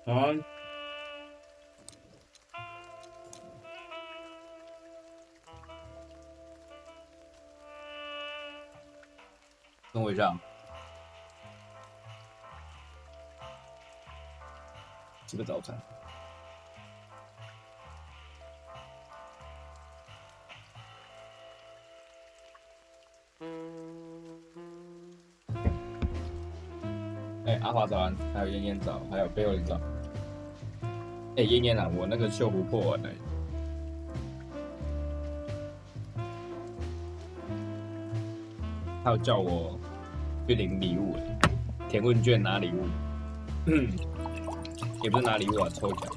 啊，等我一下，吃个早餐。阿华早安，还有燕燕早，还有贝欧林早。燕燕啊，我那个秀湖破完了，他有叫我去领礼物，填问卷拿礼物，也不是拿礼物啊，抽奖。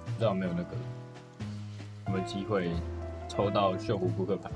不知道有没有那个有没有机会抽到秀湖扑克牌？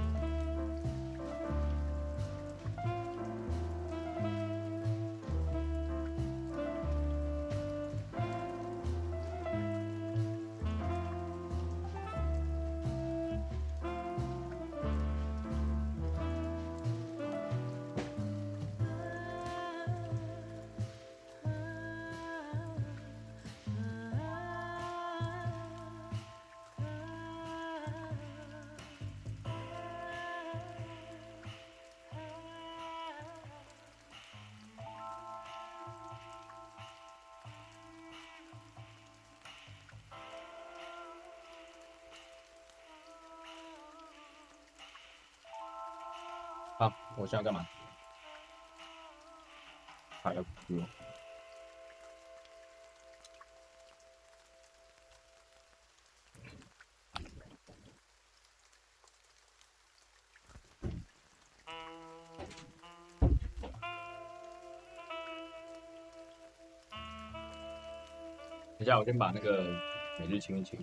好，我现在要干嘛？还要哭哦。等一下，我先把那个每日清一清。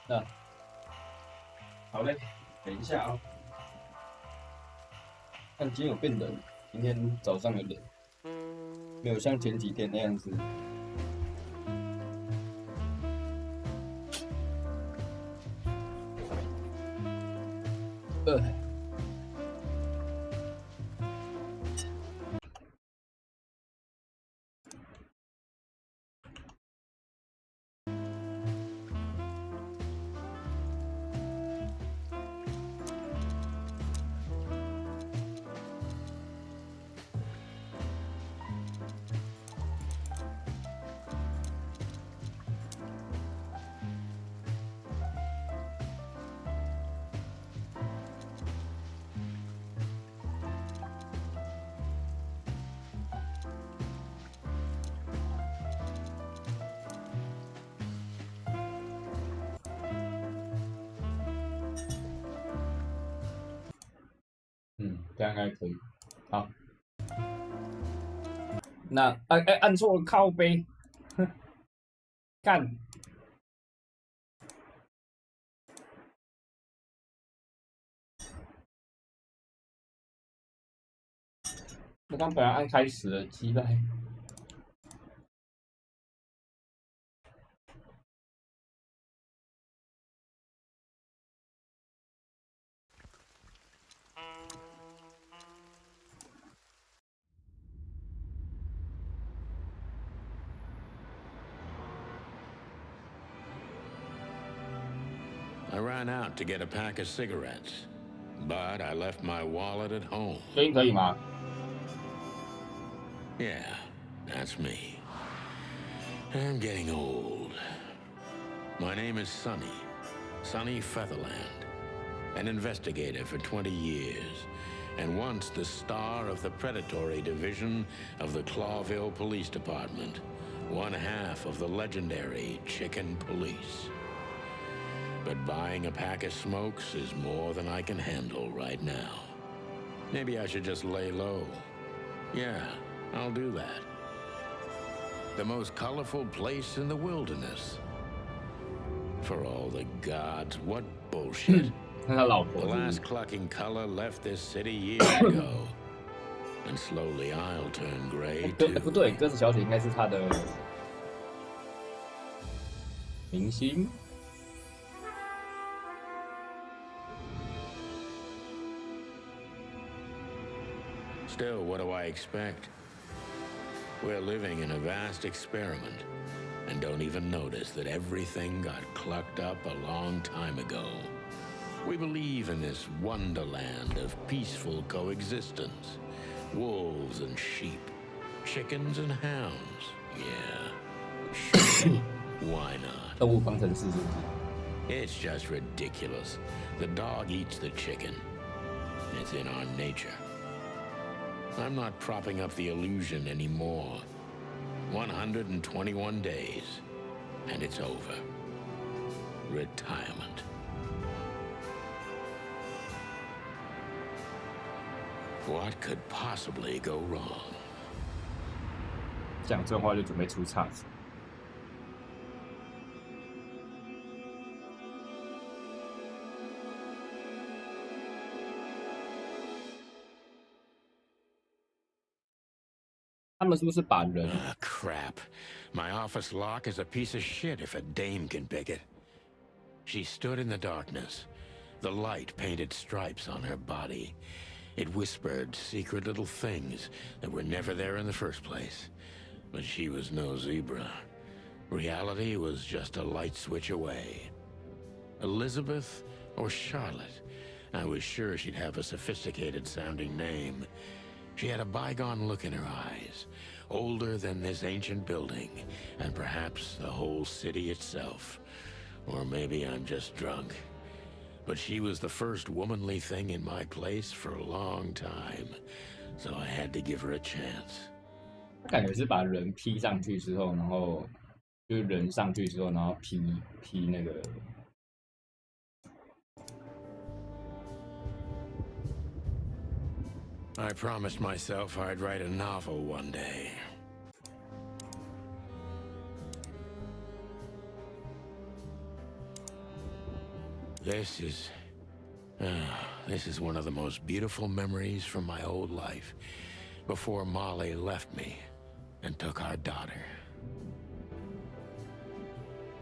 那好嘞，等一下哦。看今天有变冷，今天早上有冷，没有像前几天那样子。这样应该可以。好，那按错靠背，干。我刚本来按开始了，击败。I ran out to get a pack of cigarettes, but I left my wallet at home. 声音可以吗？ Yeah, that's me. I'm getting old. My name is Sonny Featherland, an investigator for 20 years, and once the star of the predatory division of the Clawville Police Department, one half of the legendary Chicken Police. But buying a pack of smokes is more than I can handle right now. Maybe I should just lay low. Yeah, I'll do that. the most colorful place in the wilderness. For all the gods, what bullshit. 那他老婆 The 是 last clucking color left this city years ago. And slowly I'll turn gray 不 too. 对，鸽子小姐应该是他的明星。Still, what do I expect? We're living in a vast experiment, and don't even notice that everything got clucked up a long time ago. We believe in this wonderland of peaceful coexistence. Wolves and sheep, chickens and hounds. Yeah, sure. Why not? 动物方程式是不是？ It's just ridiculous. The dog eats the chicken. It's in our nature. I'm not propping up the illusion anymore. 121 days, and it's over. Retirement. What could possibly go wrong? 讲这话就准备出岔子。他们是不是把人 Crap. My office lock is a piece of shit if a dame can pick it. She stood in the darkness. The light painted stripes on her body. It whispered secret little things that were never there in the first place. But she was no zebra. Reality was just a light switch away. Elizabeth or Charlotte? I was sure she'd have a sophisticated-sounding name. She had a bygone look in her eyes, older than this ancient building, and perhaps the whole city itself. Or maybe I'm just drunk. But she was the first womanly thing in my place for a long time, so I had to give her a chance. 感觉是把人 P 上去之后，然后就是人上去之后，然后 P 那个。I promised myself I'd write a novel one day. This is one of the most beautiful memories from my old life, before Molly left me and took our daughter.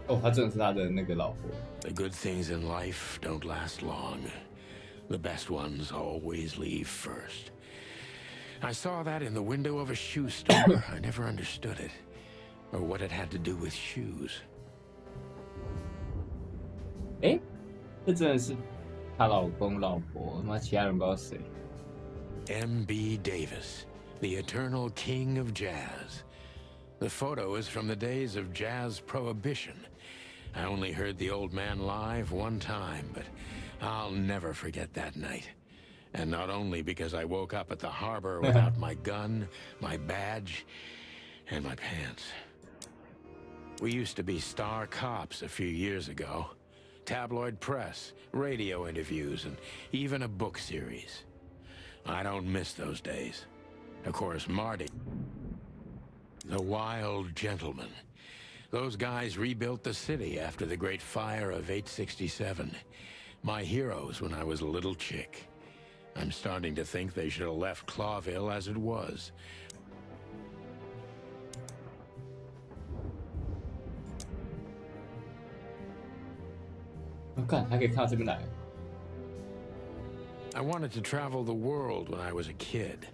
哦，她真的是他的那个老婆。 The good things in life don't last long. The best ones always leave first. I saw that in the window of a shoe store. I never understood it, or what it had to do with shoes. 哎，这真的是她老公老婆，他妈其他人不知道谁。 M.B. Davis, the eternal king of jazz. The photo is from the days of jazz prohibition. I only heard the old man live one time, but I'll never forget that night. And not only because I woke up at the harbor without my gun, my badge, and my pants. We used to be star cops a few years ago. Tabloid press, radio interviews, and even a book series. I don't miss those days. Of course, Marty, the wild gentleman. Those guys rebuilt the city after the Great Fire of 867. My heroes when I was a little chick. I'm starting to think they should have left Clawville as it was.我看还可以看到这边来。 I wanted to travel the world when I was a kid.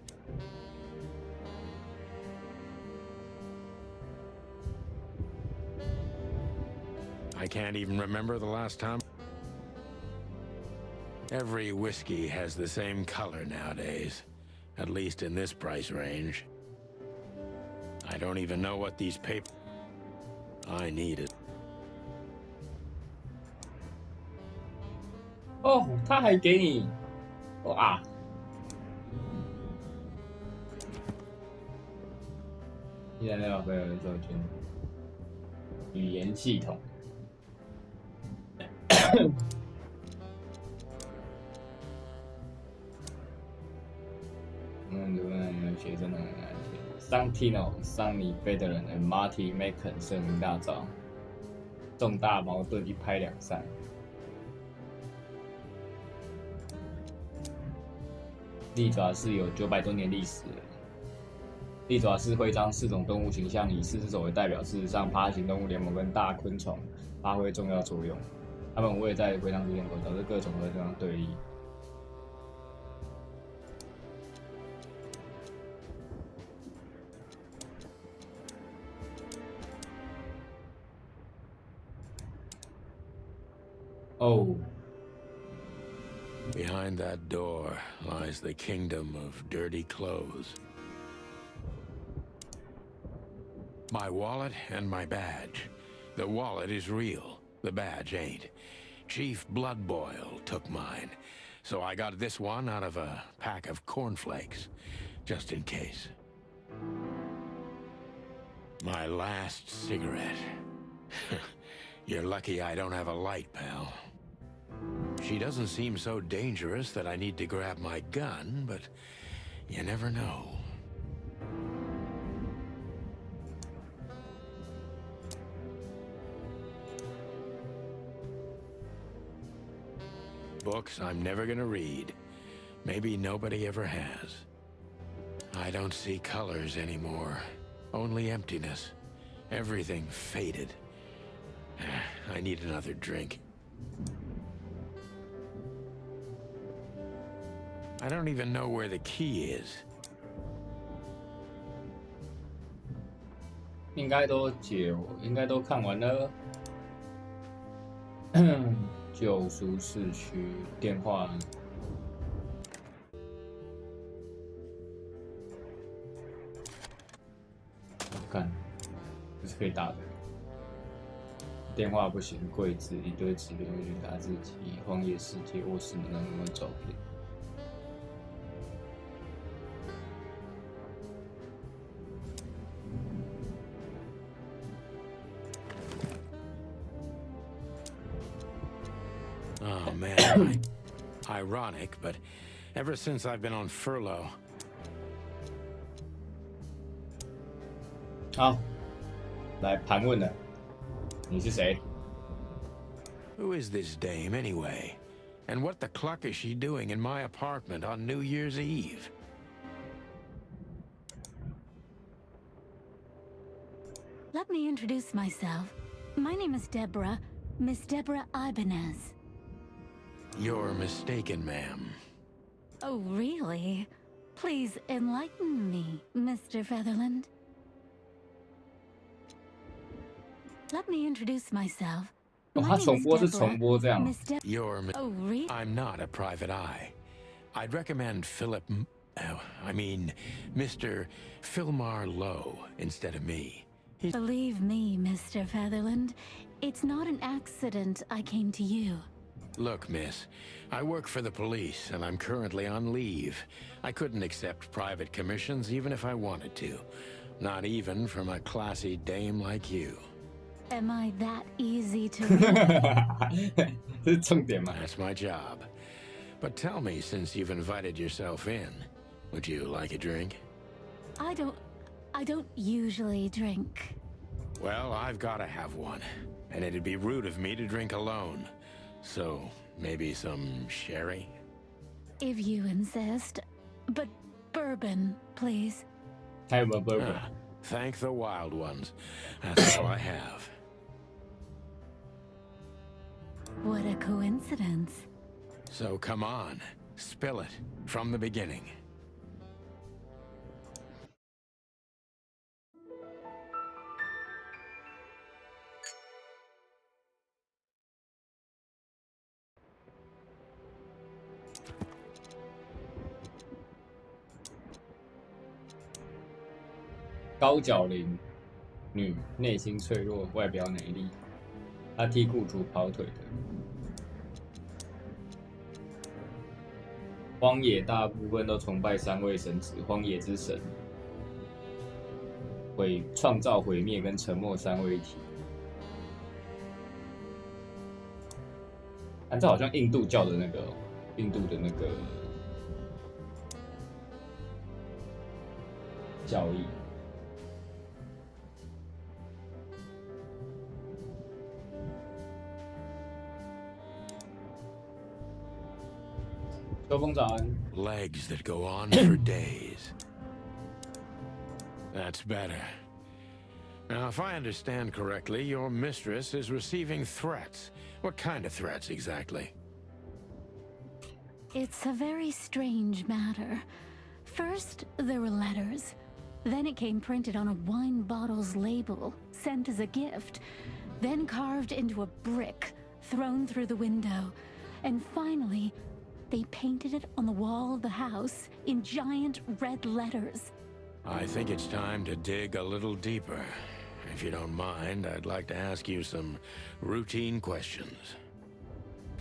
I can't even remember the last time. Every whiskey has the same color nowadays, at least in this price range. I don't even know what these papers I needed. 哦，他还给你，哇！现在那宝贝有授权语言系统。学生的 Santino、桑尼·贝德人和 Marty Macon 声名大噪，重大矛盾一拍两散。利爪是有900多年历史了。利爪是徽章4种动物形象，以4只手为代表。事实上，爬行动物联盟跟大昆虫发挥重要作用。它们位在徽章之间口，导致各种和这样对立。哦。Behind that door lies the kingdom of dirty clothes. My wallet and my badge. The wallet is real. The badge ain't. Chief Bloodboil took mine, so I got this one out of a pack of cornflakes, just in case. My last cigarette. You're lucky I don't have a light, pal. She doesn't seem so dangerous that I need to grab my gun, but you never know. Books I'm never gonna read. Maybe nobody ever has. I don't see colors anymore. Only emptiness. Everything faded. I need another drink. I don't even know where the key is. 应该都看完了。救赎市区电话。看，这是可以打的。电话不行，柜子一堆纸片，打字机，荒野世界卧室门那么多照片。Oh man, ironic, but ever since I've been on furlough. 好，来盘问了，你是谁？ Who is this dame anyway? And what the cluck is she doing in my apartment on New Year's Eve? Let me introduce myself. My name is Deborah, Miss Deborah Ibanez. You're mistaken, ma'am. Oh, really? Please enlighten me, Mr. Featherland. Let me introduce myself. 哦，他重播是重播这样。 You're Oh, really? I'm not a private eye. I'd recommend Mr. Philmar Lowe instead of me. Believe me, Mr. Featherland, it's not an accident I came to you. Look, miss, I work for the police, and I'm currently on leave. I couldn't accept private commissions even if I wanted to. Not even from a classy dame like you. Am I that easy to 这是重点吗？ That's my job. But tell me, since you've invited yourself in, would you like a drink? I don't usually drink. Well, I've got to have one, and it'd be rude of me to drink alone. So, maybe some sherry? If you insist. But bourbon, please. 还有没有 bourbon？ Thank the wild ones. That's all I have. What a coincidence. So come on, spill it from the beginning. "高脚铃女，内心脆弱，外表美丽。她踢雇主跑腿的。荒野大部分都崇拜3位神祇：荒野之神、创造、毁灭跟沉默3位一体。这好像印度教的那个，印度的那个教义。周峰早安。 Legs that go on for days. That's better. Now, if I understand correctly, your mistress is receiving threats. What kind of threats exactly? It's a very strange matter. First, there were letters. Then it came printed on a wine bottle's label, sent as a gift. Then carved into a brick, thrown through the window. And finally, they painted it on the wall of the house in giant red letters. I think it's time to dig a little deeper. If you don't mind, I'd like to ask you some routine questions.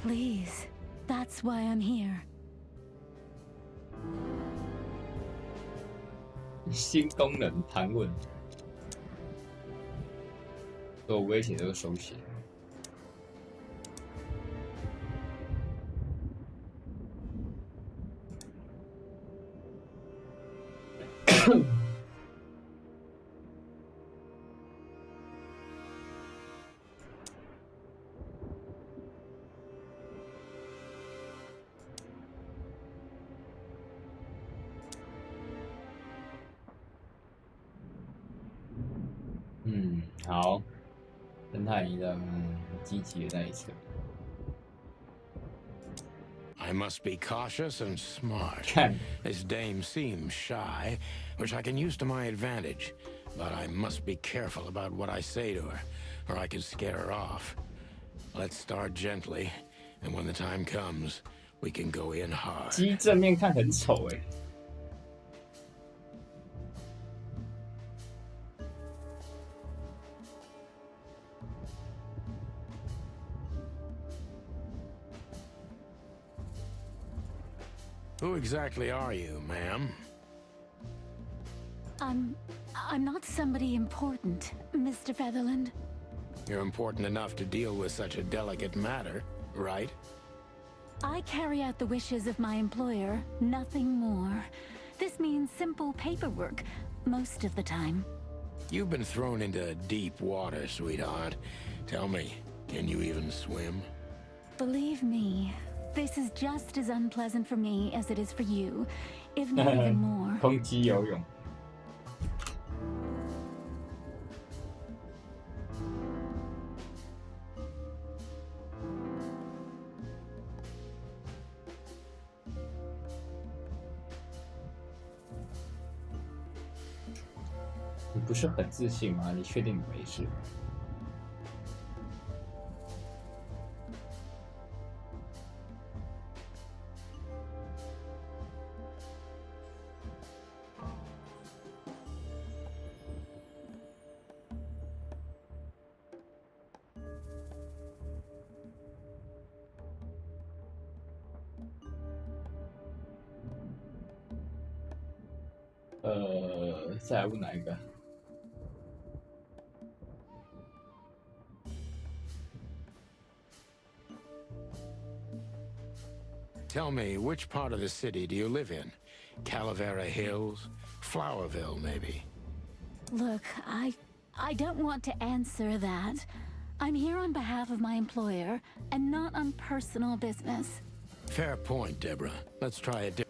Please, that's why I'm here. 新功能盘问，所有威胁都手写。好，侦探一样积极的那一次。 I must be cautious and smart. 看， This dame seems shy, which I can use to my advantage. But I must be careful about what I say to her, or I could scare her off. Let's start gently, and when the time comes, we can go in hard. 鸡正面看很丑哎。 Who exactly are you, ma'am? I'm not somebody important, Mr. Featherland. You're important enough to deal with such a delicate matter, right? I carry out the wishes of my employer, nothing more. This means simple paperwork, most of the time. You've been thrown into deep water, sweetheart. Tell me, can you even swim? Believe me, this is just as unpleasant for me as it is for you, if not even more. 空机游泳。 你不是很自信吗？你确定你没事？再来问哪一个？ Tell me, which part of the city do you live in? Calavera Hills? Flowerville, maybe? Look, I don't want to answer that. I'm here on behalf of my employer, and not on personal business. Fair point, Deborah. Let's try it.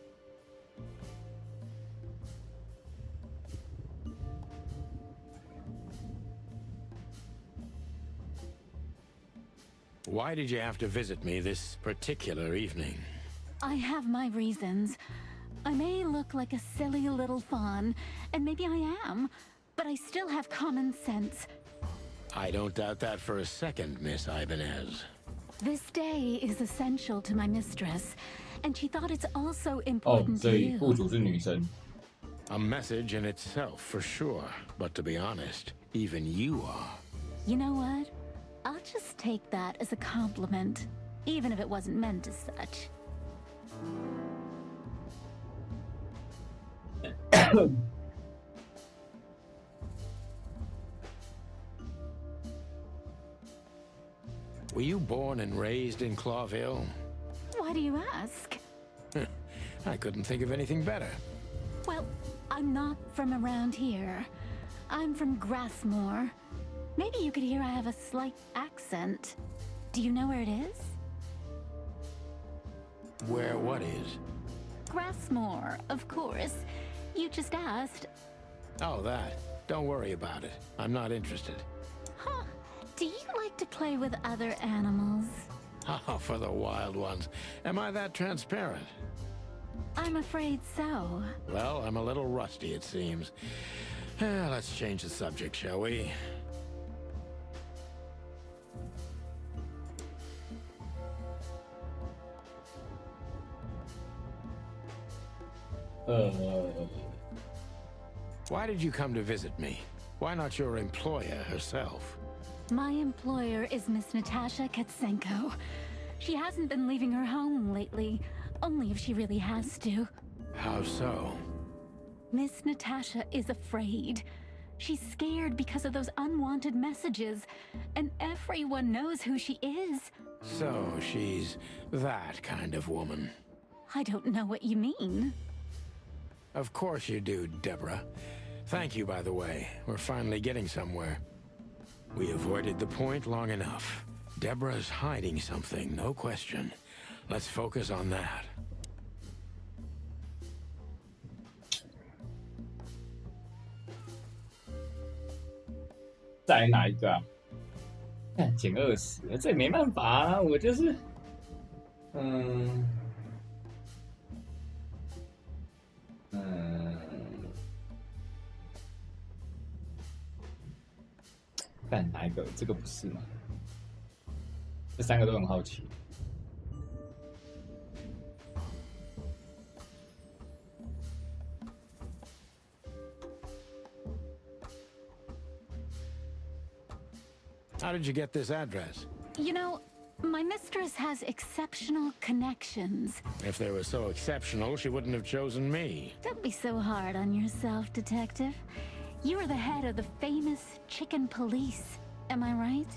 Why did you have to visit me this particular evening? I have my reasons. I may look like a silly little fawn, and maybe I am, but I still have common sense. I don't doubt that for a second, Miss Ibanez. This day is essential to my mistress, and she thought it's also 哦， important 所 to 以 you. 雇主是女生。 A message in itself, for sure. But to be honest, even you are. You know what? I'll just take that as a compliment, even if it wasn't meant as such. Were you born and raised in Clawville? Why do you ask? I couldn't think of anything better. Well, I'm not from around here. I'm from Grassmore. Maybe you could hear I have a slight accent. Do you know where it is? Where what is? Grassmore, of course. You just asked. Oh, that. Don't worry about it. I'm not interested. Huh. Do you like to play with other animals? Oh, for the wild ones. Am I that transparent? I'm afraid so. Well, I'm a little rusty, it seems. Let's change the subject, shall we? Why did you come to visit me? Why not your employer herself? My employer is Miss Natasha Katsenko. She hasn't been leaving her home lately, only if she really has to. How so? Miss Natasha is afraid. She's scared because of those unwanted messages, and everyone knows who she is. So she's that kind of woman. I don't know what you mean. Of course you do, Deborah. Thank you, by the way. We're finally getting somewhere. We avoided the point long enough. Deborah's hiding something, no question. Let's focus on that. 再来哪一个啊？看减20，这也没办法啊，我就是，看哪一个？这个不是吗？这3个都很好奇。How did you get this address? You know, my mistress has exceptional connections. If they were so exceptional, she wouldn't have chosen me. Don't be so hard on yourself, Detective. You are the head of the famous chicken police. Am I right?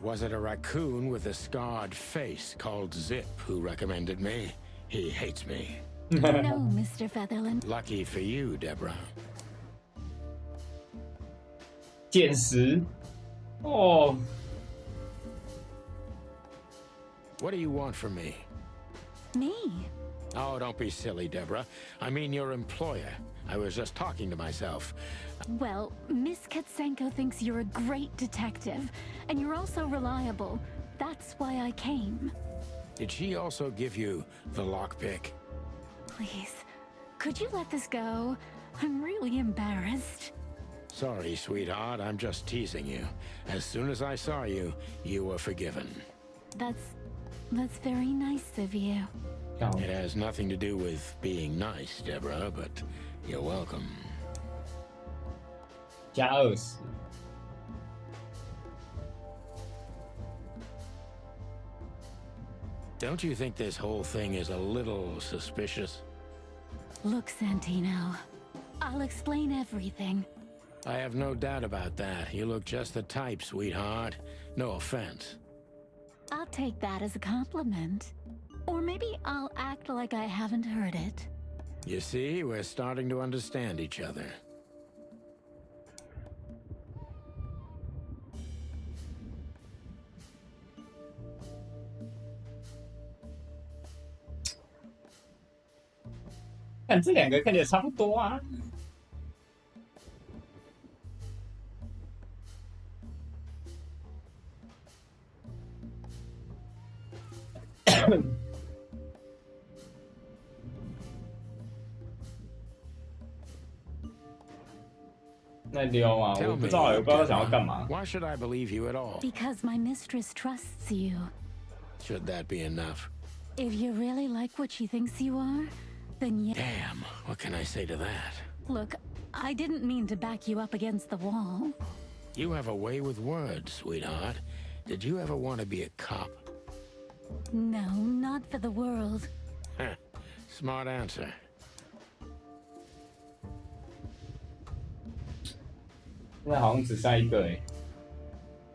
Was it a raccoon with a scarred face called Zip who recommended me? He hates me. No, Mr. Featherland. Lucky for you, Deborah. 减10哦。What do you want from me? Me? Oh, don't be silly, Deborah. I mean your employer. I was just talking to myself. Well, Miss Katsenko thinks you're a great detective, and you're also reliable. That's why I came. Did she also give you the lockpick? Please, could you let this go? I'm really embarrassed. Sorry, sweetheart. I'm just teasing you. As soon as I saw you, you were forgiven. That's very nice of you. It has nothing to do with being nice, Deborah, but you're welcome. 加20。Don't you think this whole thing is a little suspicious? Look, Santino, I'll explain everything. I have no doubt about that. You look just the type, sweetheart. No offense. I'll take that as a compliment. Or maybe I'll act like I haven't heard it. You see, we're starting to understand each other. "看这2个看起来差不多啊。那溜啊，我不知道，我不知道他想要干嘛。Why should I believe you at all? Because my mistress trusts you. Should that be enough? If you really like what she thinks you are, then yeah. Damn, what can I say to that? Look, I didn't mean to back you up against the wall. You have a way with words, sweetheart. Did you ever want to be a cop? No, not for the world. Smart answer. 现在好像只剩1个哎。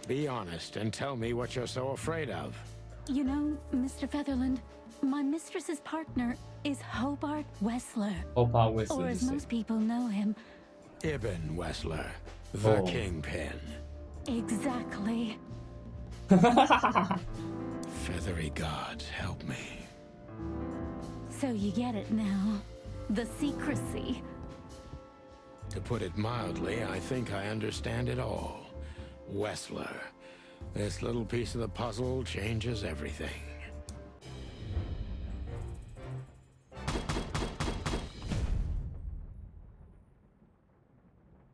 Be honest and tell me what you're so afraid of. You know, Mr. Featherland, my mistress's partner is Hobart Wessler. Hobart Wessler or as 是谁？ most people know him. Ibn Wessler, the Oh. kingpin. Exactly. Feathery gods, help me. So you get it now. The secrecy. To put it mildly, I think I understand it all. Wessler. This little piece of the puzzle changes everything.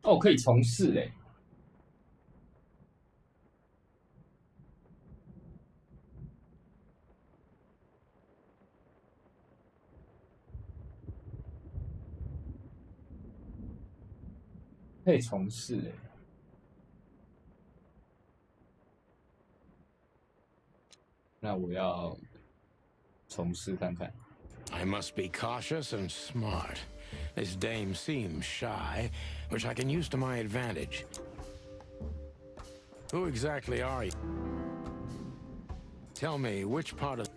哦，可以重试哎。可以重试哎。那我要重试看看。I must be cautious and smart. This dame seems shy, which I can use to my advantage. Who exactly are you? Tell me, which part of...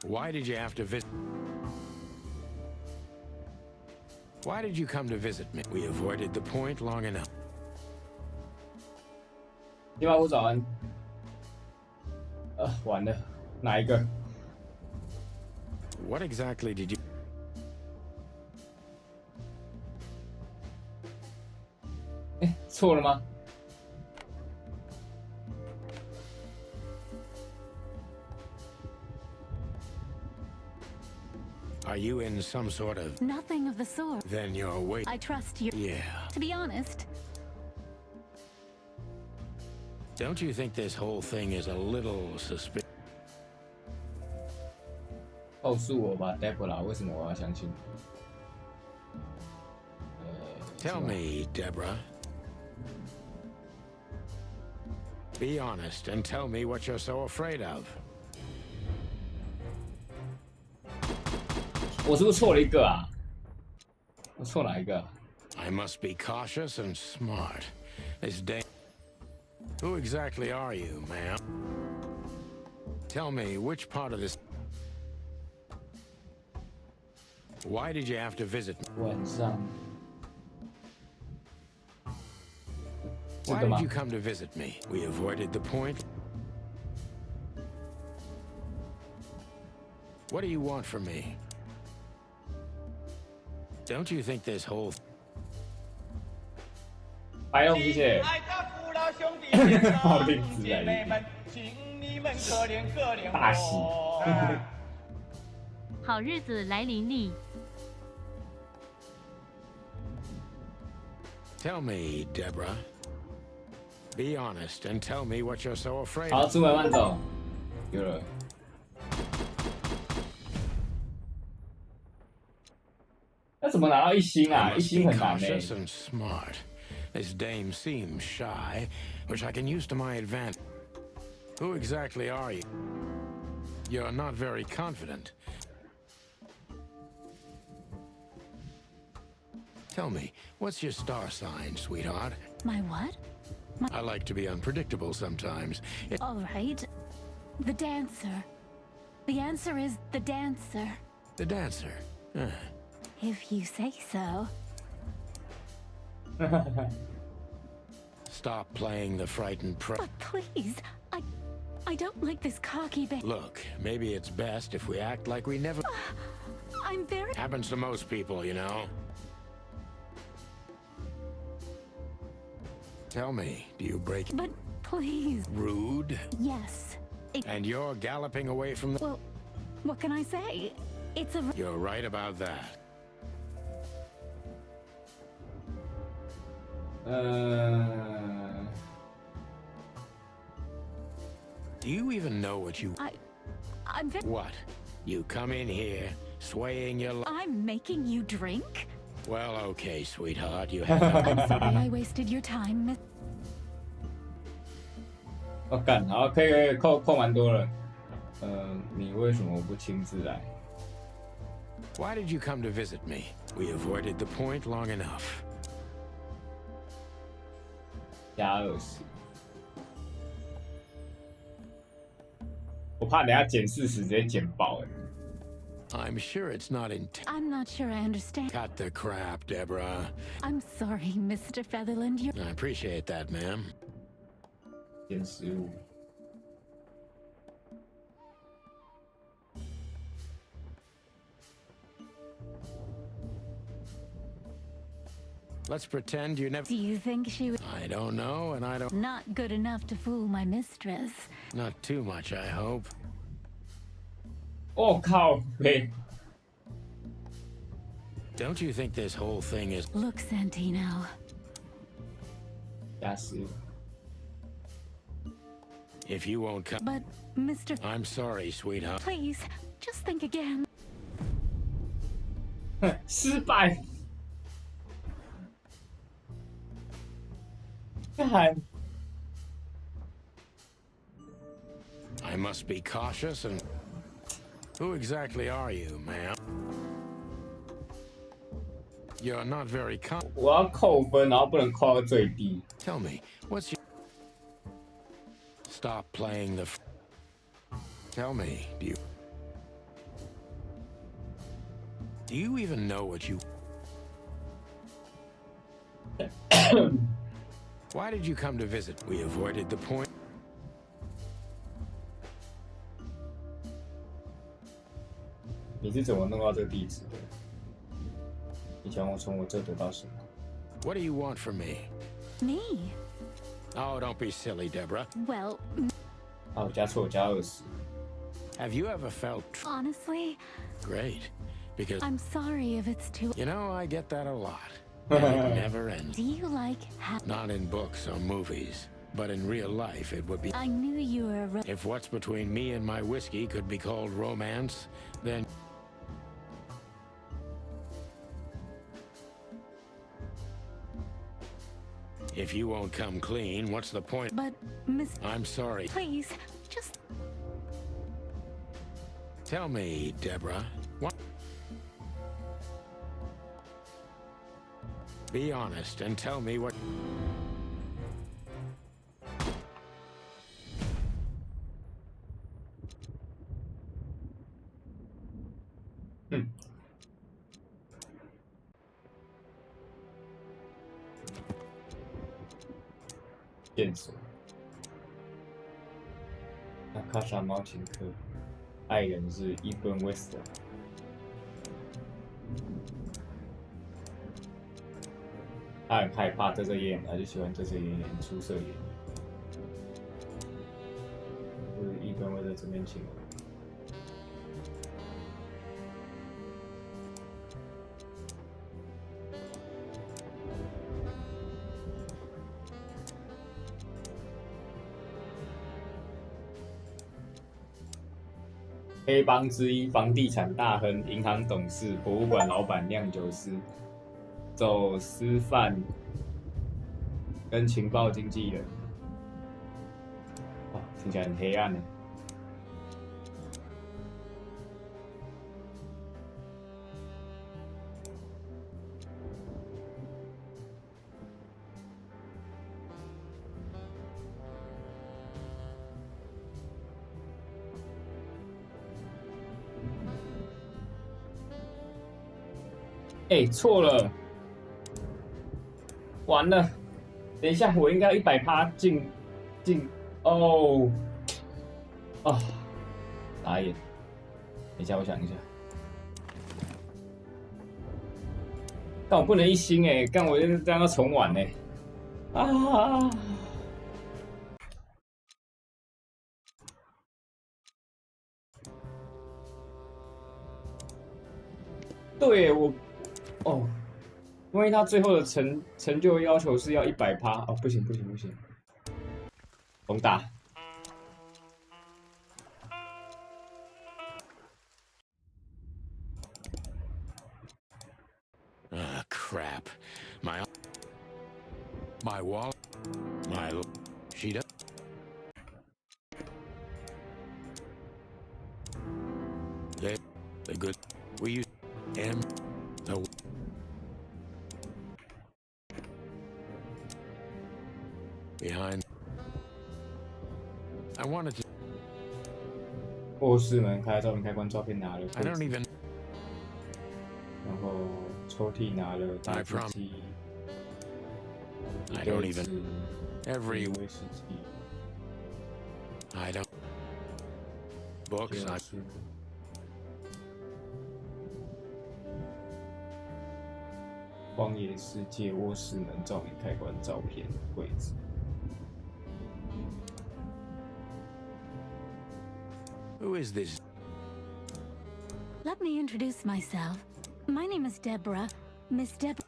Why did you have to visit? Why did you come to visit me? We avoided the point long enough. 第八屋早安。完了，哪一个？ What exactly did you...错了吗？ Are you in some sort of... Nothing of the sort. Then you're wait... I trust you. Yeah. To be honest. Don't you think this whole thing is a little suspicious? 告诉我吧 ，Deborah， 为什么我要相信？Tell me, Deborah. Be honest and tell me what you're so afraid of. 我是不是错了一个啊？我错哪一个？ I must be cautious and smart. This day. Who exactly are you, ma'am? Tell me, which part of this... Why did you have to visit me? 晚上。 Why did you come to visit me? We avoided the point. What do you want from me? Don't you think this whole... 白龙谢谢。好令子来。大喜。好日子来临里。 Tell me, Deborah. Be honest and tell me what you're so afraid 好， of. 出门慢走。有了。那怎么拿到一星啊？ I 一 must 星 be 很难欸。 cautious and smart. This dame seems shy, which I can use to my advantage. Who exactly are you? You're not very confident. Tell me, what's your star sign, sweetheart? My what? I like to be unpredictable sometimes. All right. The dancer. The answer is the dancer. The dancer. Huh. If you say so. Stop playing the frightened But please, I don't like this cocky Look, maybe it's best if we act like we never... I'm very... Happens to most people, you know. Tell me, do you break... But please. Rude? Yes. And you're galloping away from the... Well, what can I say? It's a... You're right about that. Do you even know what you... I'm very... What? You come in here, swaying your... I'm making you drink? Well, okay, sweetheart, you have... I'm sorry I wasted your time, Miss... 哦，干，好，可以扣蛮多了。你为什么不亲自来？ Why did you come to visit me? We avoided the point long enough. 加20。我怕等下减40直接减爆哎。 I'm sure it's not in... I'm not sure I understand. Cut the crap, Deborah. I'm sorry, Mr. Featherland. You're... I appreciate that, ma'am. 减15。Let's pretend you never. Do you think she was I don't know, and I don't. not good enough to fool my mistress? Not too much, I hope. 我靠，喂， Don't you think this whole thing is? Look, Santino. 假死， If you won't come, But, Mr. I'm sorry, sweetheart. Please, just think again. 失败。干， I must be cautious and. Who exactly are you, ma'am? You're not very calm. 我要扣分，然后不能扣到最低。 Tell me, what's your. Stop playing the. Tell me, do you even know what you. Why did you come to visit? We avoided the point. 你是怎么弄到这个地址的？你想我从我这得到什么？ What do you want from me? Me? Oh, don't be silly, Deborah. Well, 啊，我加错，我加20。 Have you ever felt honestly, great? Because I'm sorry if it's too. you know I get that a lot. And it never ends. Do you like Not in books or movies, but in real life it would be. I knew you were a If what's between me and my whiskey could be called romance, then. If you won't come clean, what's the point? But, Miss. I'm sorry. Please, just. Tell me, Deborah. What? Be honest and tell me what. 线索。那卡莎猫请客，爱人是伊本·威斯特。他很害怕遮遮掩掩，他就喜欢遮遮掩掩、出色演员。就是伊本·威斯特这边请我。 黑帮之一，房地产大亨、银行董事、博物馆老板、酿酒师、走私犯跟情报经纪人。哇，听起来很黑暗呢。哎，错了，完了！等一下，我应该100%进哦哦，打眼。等一下，我想一下，但我不能一星哎，干我这样要重玩哎啊！对我。 哦，因为他最后的成就要求是要100%哦，不行，重打。Crap. My wall. My she does. They good. We use M. No. Behind. I wanted to. 卧室门开，照明开关，照片拿了。 I don't even. 然后抽屉拿了，打字机。I don't even. Every. 威士忌。 I don't. Books. I. 荒野世界卧室门照明开关照片柜子。Who is this? Let me introduce myself. My name is Deborah. Miss Deborah.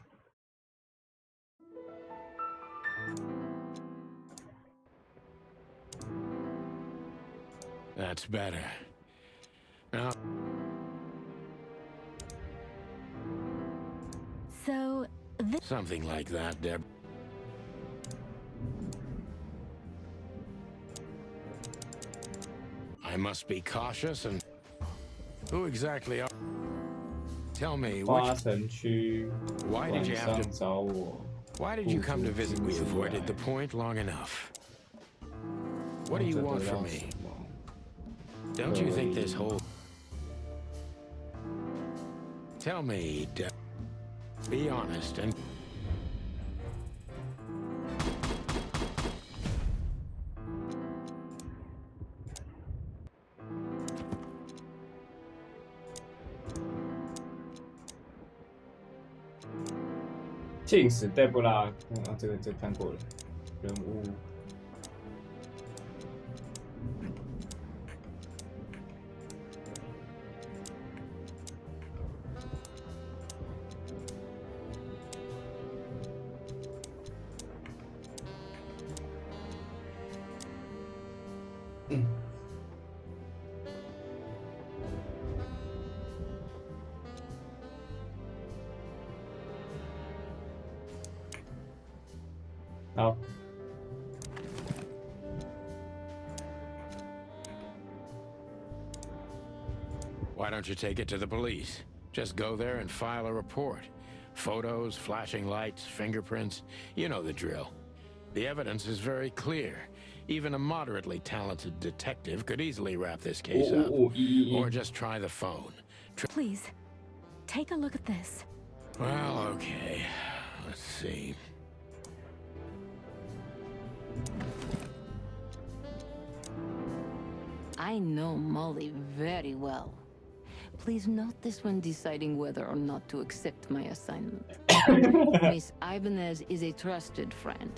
That's better. Now, So, this. something like that, Deb. I must be cautious and... Who exactly are... Tell me, 花 which... 城区 Why 晚 did you 上 have to... 找我。 Why did you come to visit? We avoided the point long enough. What do you want from me? Don't you think this whole... Tell me, Deb. Be honest and...《禁使黛布拉》这个看过了，人物。好。Why don't you take it to the police? Just go there and file a report. Photos, flashing lights, fingerprints, you know the drill. The evidence is very clear. Even a moderately talented detective could easily wrap this case up. Or just try the phone. Please, take a look at this. Well, okay. Let's see. I know Molly very well. Please note this when deciding whether or not to accept my assignment. Miss Ibanez is a trusted friend.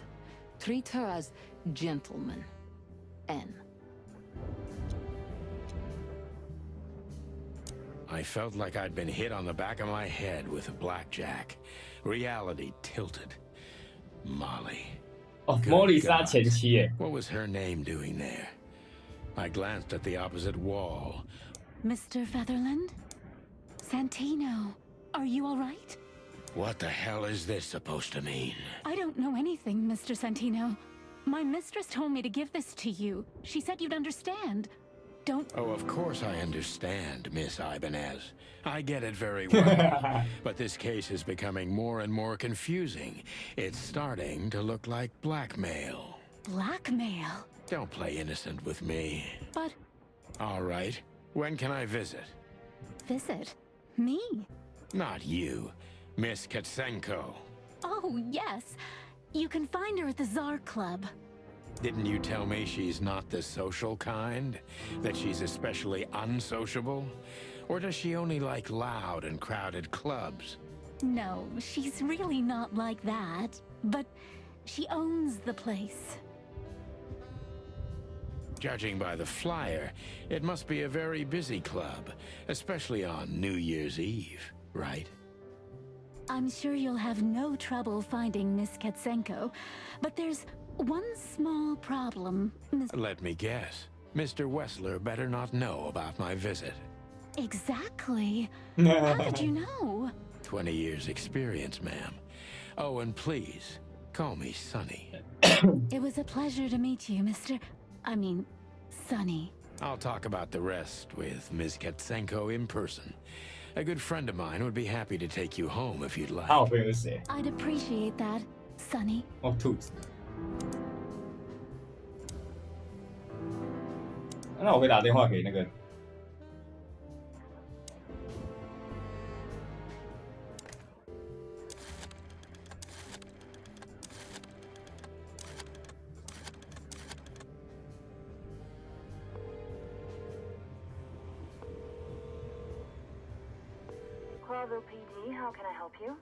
Treat her as gentleman. N. I felt like I'd been hit on the back of my head with a blackjack. Reality tilted. Molly. 哦，莫莉是他前妻耶。 What was her name doing there? I glanced at the opposite wall. Mr. Featherland? Santino, are you all right? What the hell is this supposed to mean? I don't know anything, Mr. Santino. My mistress told me to give this to you. She said you'd understand. Don't... Oh, of course I understand, Miss Ibanez. I get it very well. But this case is becoming more and more confusing. It's starting to look like blackmail. Blackmail? Don't play innocent with me. But... All right. When can I visit? Visit? Me? Not you. Miss Katsenko. Oh, yes. You can find her at the Tsar Club. Didn't you tell me she's not the social kind? That she's especially unsociable? Or does she only like loud and crowded clubs? No, she's really not like that. But she owns the place. Judging by the flyer, it must be a very busy club, especially on New Year's Eve, right? I'm sure you'll have no trouble finding Miss Katsenko, but there's one small problem, Miss... Let me guess. Mr. Wessler better not know about my visit. Exactly. How did you know? 20 years experience, ma'am. Oh, and please, call me Sonny. It was a pleasure to meet you, Sonny. I'll talk about the rest with Ms. Katsenko in person. A good friend of mine would be happy to take you home if you'd like. 他好朋友是谁？ I'd appreciate that, Sonny. 哦，兔子。那我会打电话给那个。Bravo PD, how can I help you?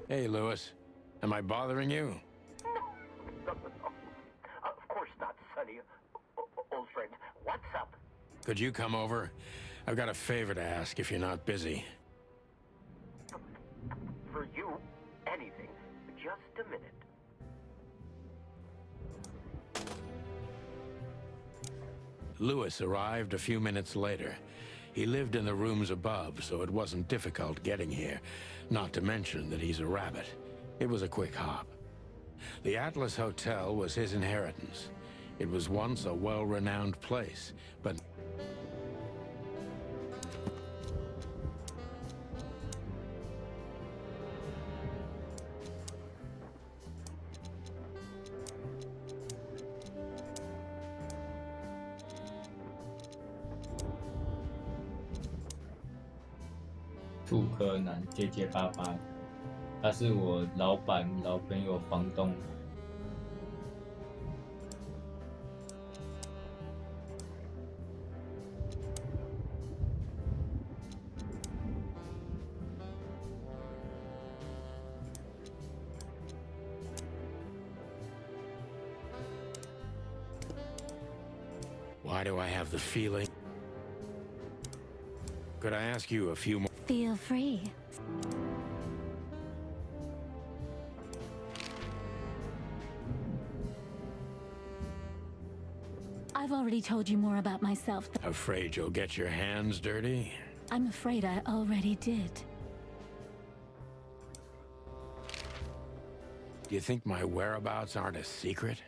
Hey, Lewis. Am I bothering you? No. Of course not, Sonny. Old friend, what's up? Could you come over? I've got a favor to ask if you're not busy. For you, anything. Just a minute. Lewis arrived a few minutes later. He lived in the rooms above, so it wasn't difficult getting here. Not to mention that he's a rabbit. It was a quick hop. The Atlas Hotel was his inheritance. It was once a well-renowned place, but...兔柯南结结巴巴，他是我老板、老朋友、房东。Why do I have the feeling? Could I ask you a few more? Feel free. I've already told you more about myself. Afraid you'll get your hands dirty? I'm afraid I already did. Do you think my whereabouts aren't a secret?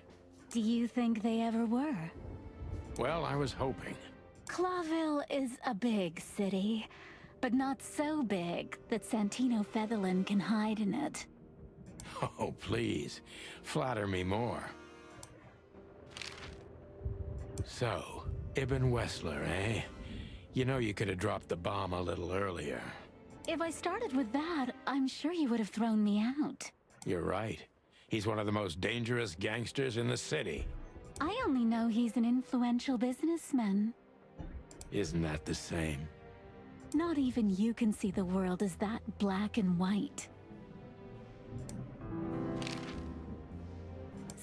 Do you think they ever were? Well, I was hoping. Clawville is a big city, but not so big that Santino Featherland can hide in it. Oh, please. Flatter me more. So, Ibn Wessler, eh? You know you could have dropped the bomb a little earlier. If I started with that, I'm sure you would have thrown me out. You're right. He's one of the most dangerous gangsters in the city. I only know he's an influential businessman. Isn't that the same? Not even you can see the world as that black and white.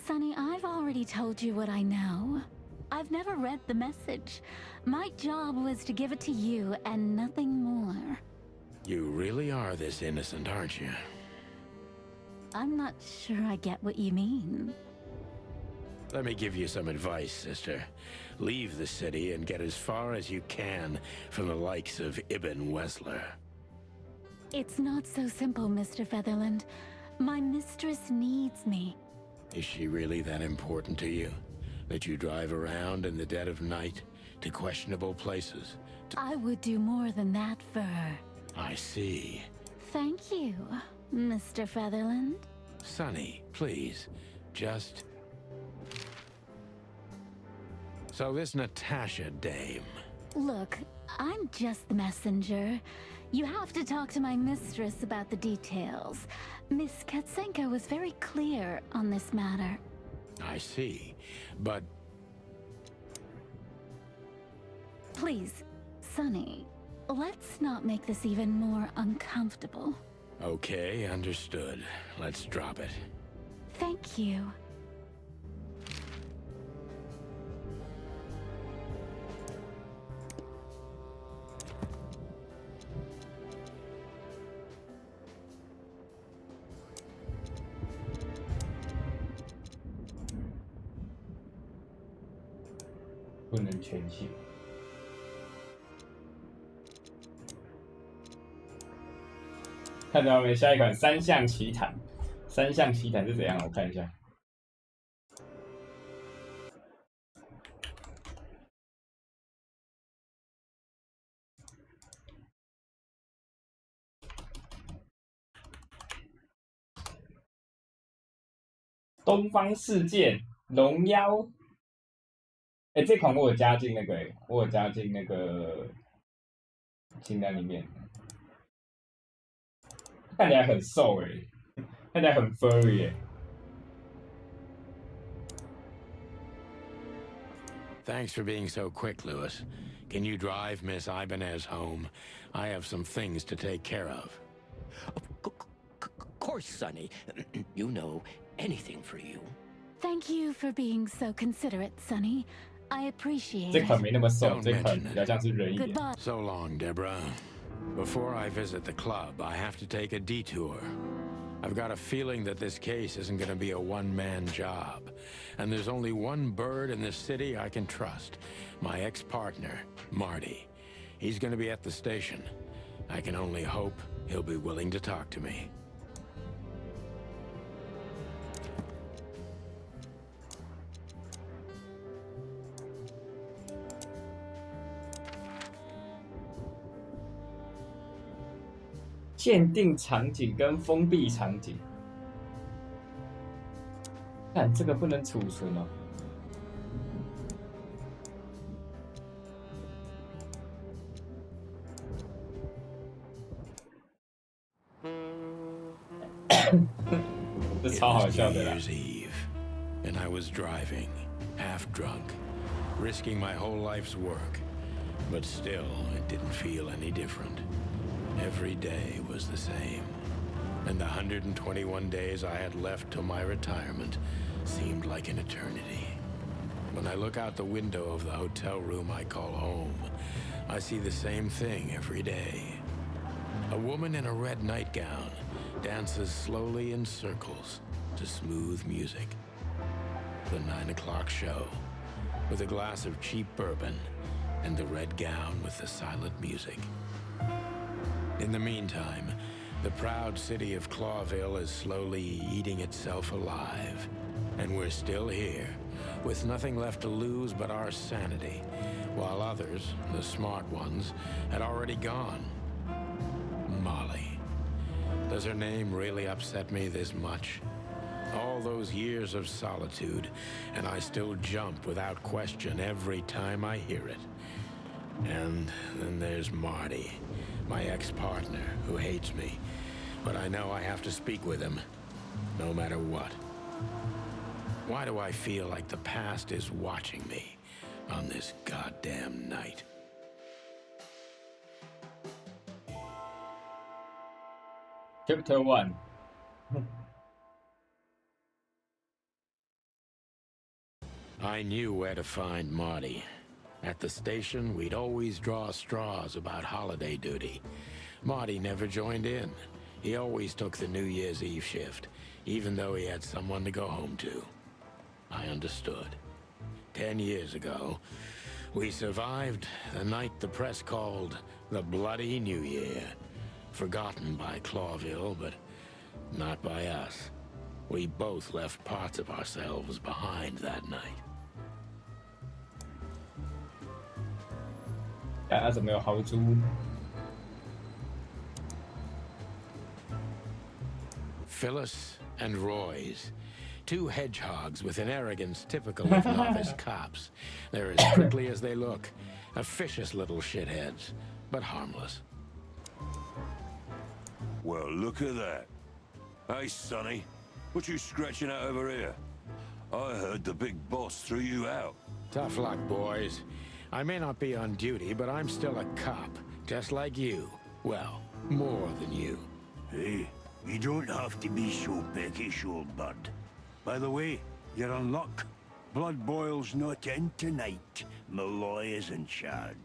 Sonny, I've already told you what I know. I've never read the message. My job was to give it to you and nothing more. You really are this innocent, aren't you? I'm not sure I get what you mean. Let me give you some advice, sister. Leave the city and get as far as you can from the likes of Ibn Wessler. It's not so simple, Mr. Featherland. My mistress needs me. Is she really that important to you? That you drive around in the dead of night to questionable places? I would do more than that for her. I see. Thank you, Mr. Featherland. Sonny, please, just... So this Natasha dame... Look, I'm just the messenger. You have to talk to my mistress about the details. Miss Katsenko was very clear on this matter. I see, but... Please, Sonny, let's not make this even more uncomfortable. Okay, understood. Let's drop it. Thank you.不能全信。看到没？下一款三项奇谈，三项奇谈是怎样？我看一下。东方世界龙妖。哎，这款我有加进那个，我有加进那个清单里面，看起来很瘦看起来很 furry Thanks for being so quick, Lewis. Can you drive Miss Ibanez home? I have some things to take care of. Of course, Sonny. You know, anything for you. Thank you for being so considerate, Sonny. I appreciate 这款 it. 没那么瘦， Don't 这款 mention 比较像是人一点。 Goodbye. So long, Deborah. Before I visit the club, I have to take a detour. I've got a feeling that this case isn't going to be a one-man job. And there's only one bird in this city I can trust. My ex-partner, Marty. He's going to be at the station. I can only hope he'll be willing to talk to me. 限定场景跟封闭场景，看这个不能储存哦。这超好笑的啦。 New Year's Eve, and I was driving, half drunk, risking my whole life's work. But still, it didn't feel any different. Every day was the same. And the 121 days I had left till my retirement seemed like an eternity. When I look out the window of the hotel room I call home, I see the same thing every day. A woman in a red nightgown dances slowly in circles to smooth music. The 9 o'clock show, with a glass of cheap bourbon and the red gown with the silent music. In the meantime, the proud city of Clawville is slowly eating itself alive. And we're still here, with nothing left to lose but our sanity, while others, the smart ones, had already gone. Molly. Does her name really upset me this much? All those years of solitude, and I still jump without question every time I hear it. And then there's Marty, my ex-partner, who hates me. But I know I have to speak with him, no matter what. Why do I feel like the past is watching me on this goddamn night? Chapter 1 I knew where to find Marty. At the station, we'd always draw straws about holiday duty. Marty never joined in. He always took the New Year's Eve shift, even though he had someone to go home to. I understood. 10 years ago, we survived the night the press called the Bloody New Year. Forgotten by Clawville, but not by us. We both left parts of ourselves behind that night. 看他怎么有豪猪。 Phyllis and Roy's. Two hedgehogs with an arrogance typical of novice cops. They're as prickly as they look. Officious little shitheads, but harmless. Well, look at that. Hey, Sonny, what you scratching out over here? I heard the big boss threw you out. Tough luck, boys. I may not be on duty, but I'm still a cop, just like you. Well, more than you. Hey, you don't have to be so peckish, old bird. By the way, you're in luck. Blood Boil's not in tonight. Malloy is in charge.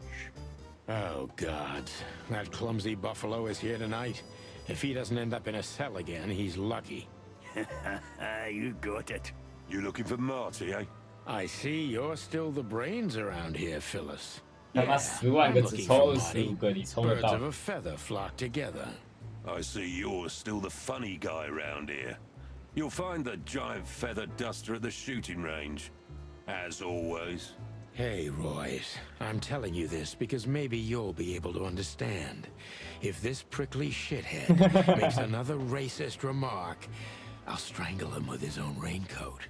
Oh, God. That clumsy buffalo is here tonight. If he doesn't end up in a cell again, he's lucky. You got it. You looking for Marty, eh? I see you're still the brains around here, Phyllis. 他妈10万个只抽25个，你抽得 Birds 到 of？a feather flock together. I see you're still the funny guy around here. You'll find the giant feather duster at the shooting range. As always. Hey, Royce, I'm telling you this because maybe you'll be able to understand. If this prickly shithead makes another racist remark, I'll strangle him with his own raincoat.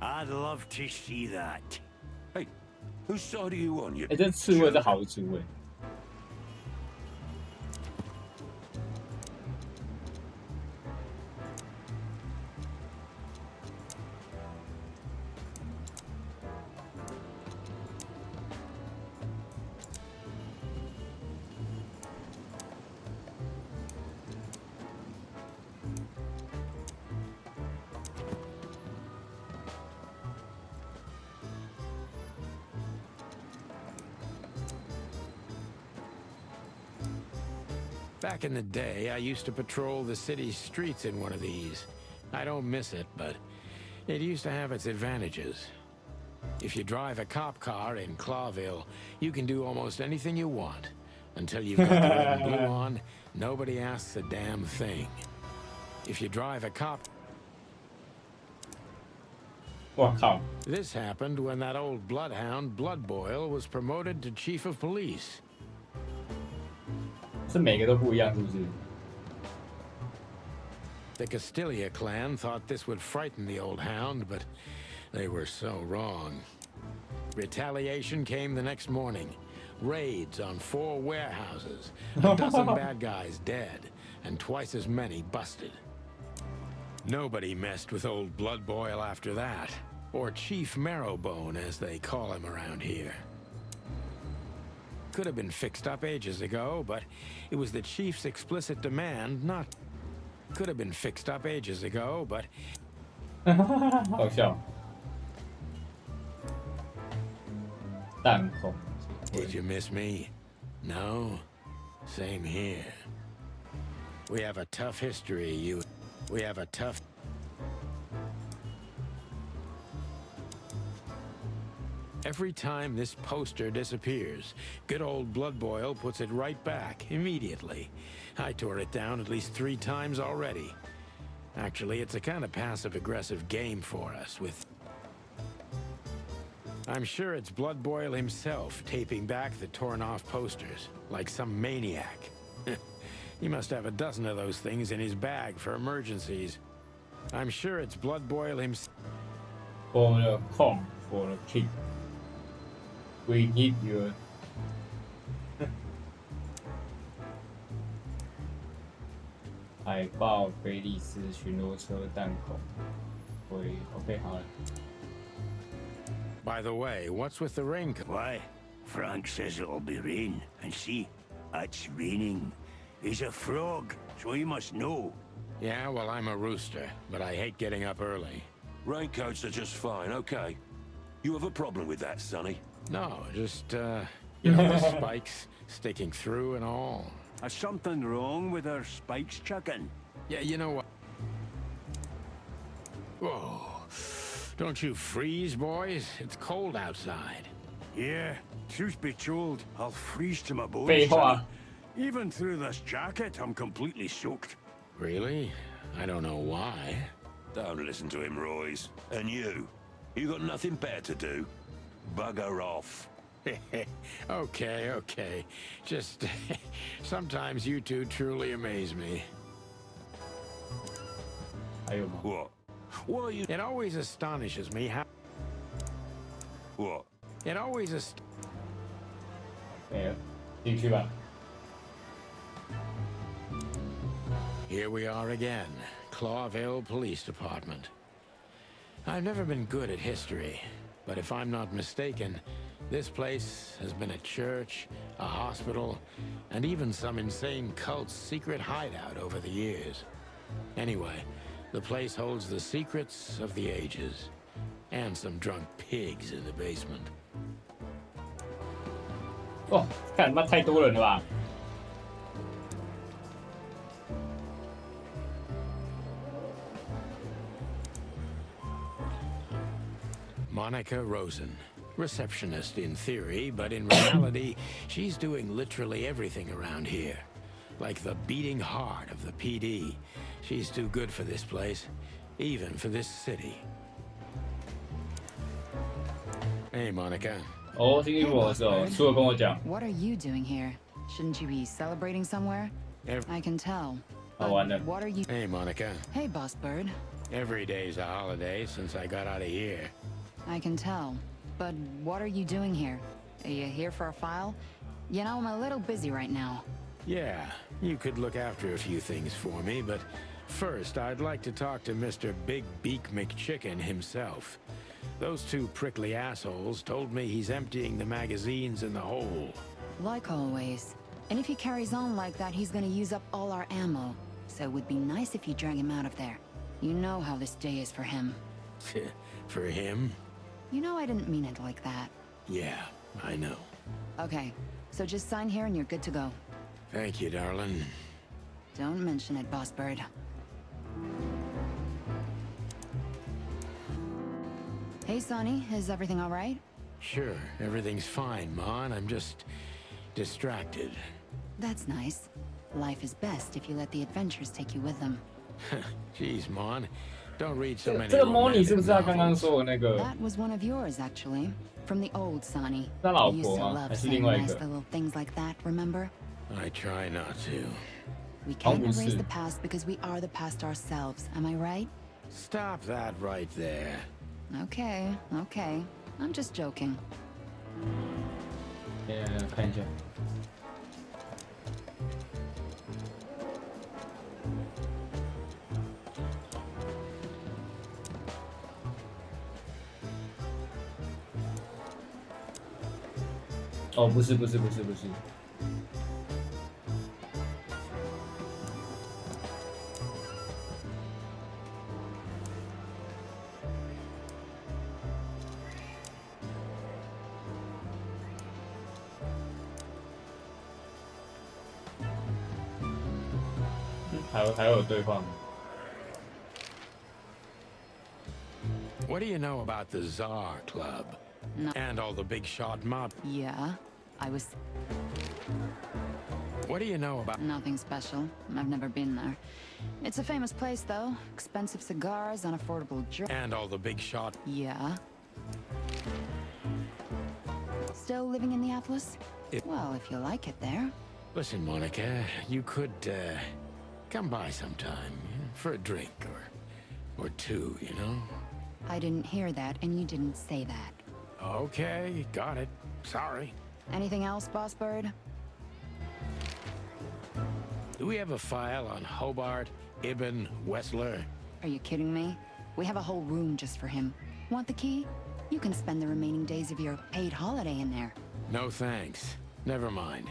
I'd love to see that. Hey, whose side are you on, you? 哎，这刺猬是豪猪哎。Back in the day, I used to patrol the city's streets in one of these. I don't miss it, but it used to have its advantages. If you drive a cop car in Clawville, you can do almost anything you want. Until you've got the red and blue on, nobody asks a damn thing. If you drive a cop... 我靠， This happened when that old bloodhound, Bloodboil, was promoted to chief of police. 是每个都不一样，是不是？ The Castilia clan thought this would frighten the old hound, but they were so wrong. Retaliation came the next morning. Raids on 4 warehouses, a dozen bad guys dead, and twice as many busted. Nobody messed with old Bloodboil after that, or Chief Marrowbone, as they call him around here. Could have been fixed up ages ago, but it was the chief's explicit demand not... Could have been fixed up ages ago, but... 好笑。弹孔。 Did you miss me? No? Same here. We have a tough history, We have a tough... Every time this poster disappears, good old Bloodboil puts it right back, immediately. I tore it down at least 3 times already. Actually, it's a kind of passive-aggressive game for us, with... I'm sure it's Bloodboil himself taping back the torn-off posters, like some maniac. He must have a dozen of those things in his bag for emergencies. I'm sure it's Bloodboil himself. For the Kong, for the king. We need your... 海豹菲利斯巡逻车弹孔。会 OK 好了。 By the way, what's with the raincoat? Why? Frank says it'll be rain, and see, it's raining. He's a frog, so he must know. Yeah, well, I'm a rooster, but I hate getting up early. Raincoats are just fine, okay. You have a problem with that, Sonny? No, just, you know, the spikes sticking through and all. Is something wrong with our spikes, chicken? Yeah, you know what? Whoa. Don't you freeze, boys? It's cold outside. Yeah, truth be told, I'll freeze to my bones. 废话。 Even through this jacket, I'm completely soaked. Really? I don't know why. Don't listen to him, Royce. And you got nothing better to do? Bugger off. Okay. Just sometimes you two truly amaze me. 还有吗？ What? What are you... It always astonishes me how... What? It always 没了，进去吧。 Here we are again, Clawville Police Department. I've never been good at history, but if I'm not mistaken, this place has been a church, a hospital, and even some insane cult's secret hideout over the years. Anyway, the place holds the secrets of the ages, and some drunk pigs in the basement. 哦，看他妈太多人了吧！ Monica Rosen, receptionist in theory, but in reality, she's doing literally everything around here. Like the beating heart of the PD. She's too good for this place, even for this city. Hey, Monica. 哦，经历我的时候，除了跟我讲， What are you doing here? Shouldn't you be celebrating somewhere? I can tell. 好玩的。 What are you... Hey, Monica. Hey, Boss Bird. Every day's a holiday since I got out of here. I can tell. But what are you doing here? Are you here for a file? You know, I'm a little busy right now. Yeah, you could look after a few things for me, but first I'd like to talk to Mr. Big Beak McChicken himself. Those 2 prickly assholes told me he's emptying the magazines in the hole. Like always. And if he carries on like that, he's gonna use up all our ammo. So it would be nice if you drag him out of there. You know how this day is for him. For him? You know I didn't mean it like that. Yeah, I know. Okay, so just sign here and you're good to go. Thank you, darling. Don't mention it, Boss Bird. Hey, Sonny, is everything all right? Sure, everything's fine, Mon. I'm just distracted. That's nice. Life is best if you let the adventures take you with them. Jeez, Mon. Don't read so many 这个 Moni 是不是他刚刚 novels. 说的那个 That was one of yours, actually. From the old Sonny. 他老 You 婆 used to 吗？ love 还是 saying 另外一 nice 个？ little things like that, remember? I try not to. We can't 不是。 erase the past because we are the past ourselves, am I right? Stop that right there. Okay, okay. I'm just joking. 看一下。哦，不是。还有对话吗？ What do you know about the Tsar Club? No. And all the big shot mob? Yeah, I was What do you know about... nothing special. I've never been there. It's a famous place, though. Expensive cigars, unaffordable drinks. And all the big shot... Yeah. Still living in the Atlas? Well, if you like it there. Listen, Monica, you could, come by sometime for a drink or two, you know? I didn't hear that, and you didn't say that. Okay, got it. Sorry. Anything else, Boss Bird? Do we have a file on Hobart, Ibn, Wessler? Are you kidding me? We have a whole room just for him. Want the key? You can spend the remaining days of your paid holiday in there. No thanks. Never mind.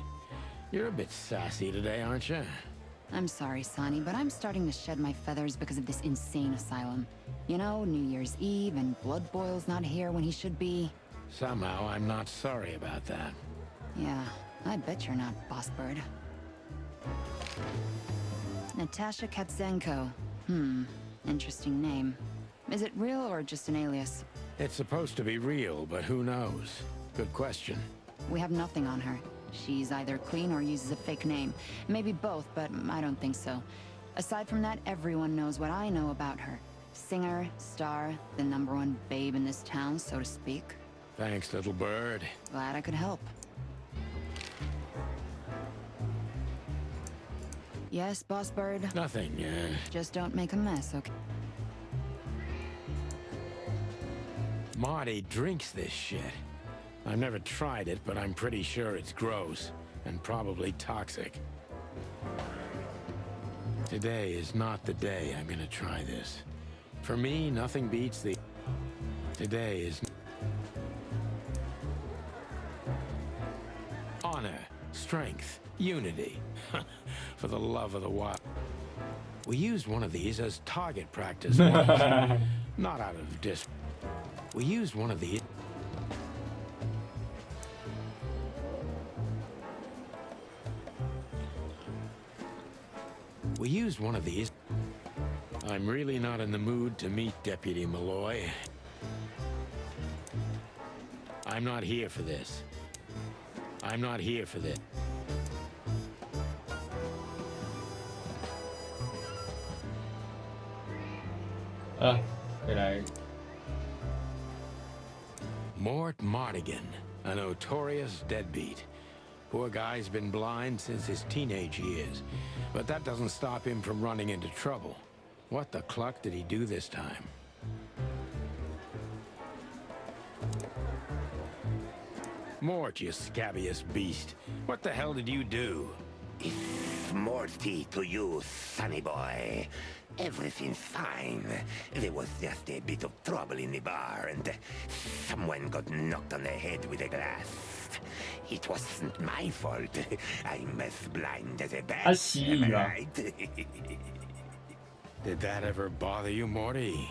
You're a bit sassy today, aren't you? I'm sorry, Sonny, but I'm starting to shed my feathers because of this insane asylum. You know, New Year's Eve and Blood Boil's not here when he should be. Somehow I'm not sorry about that. Yeah, I bet you're not, Boss Bird. Natasha Katzenko. Interesting name. Is it real or just an alias? It's supposed to be real, but who knows? Good question. We have nothing on her. She's either clean or uses a fake name. Maybe both, but I don't think so. Aside from that, everyone knows what I know about her. Singer, star, the #1 babe in this town, so to speak. Thanks, little bird. Glad I could help. Yes, Boss Bird? Nothing, Just don't make a mess, okay? Marty drinks this shit. I've never tried it, but I'm pretty sure it's gross and probably toxic. Today is not the day I'm gonna try this. For me, nothing beats the... Today is... Honor, strength, unity. For the love of the wild. We used one of these as target practice once. Not out of dis... We used one of these... We used one of these. I'm really not in the mood to meet Deputy Malloy. I'm not here for this. I'm not here for this. Mort Mardigan, a notorious deadbeat. Poor guy's been blind since his teenage years, but that doesn't stop him from running into trouble. What the cluck did he do this time? Mort, you scabbiest beast. What the hell did you do? It's Morty to you, sonny boy. Everything's fine. There was just a bit of trouble in the bar, and someone got knocked on the head with a glass. It wasn't my fault. I'm as blind as a bat. Am I right? Did that ever bother you, Morty?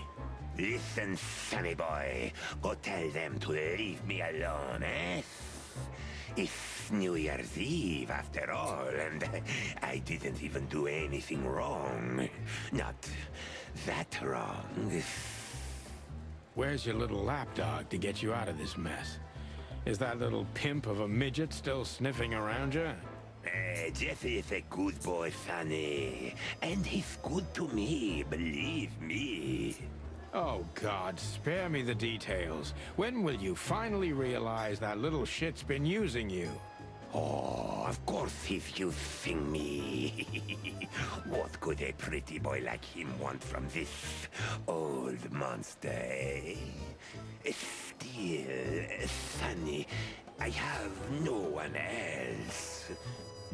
Listen, sonny boy. Go tell them to leave me alone, eh? It's New Year's Eve after all, and I didn't even do anything wrong. Not that wrong. Where's your little lapdog to get you out of this mess? Is that little pimp of a midget still sniffing around you? Jesse is a good boy, Sonny. And he's good to me, believe me. Oh, God, spare me the details. When will you finally realize that little shit's been using you? Oh, of course he's using me. What could a pretty boy like him want from this old monster, eh? Still, Sonny, I have no one else.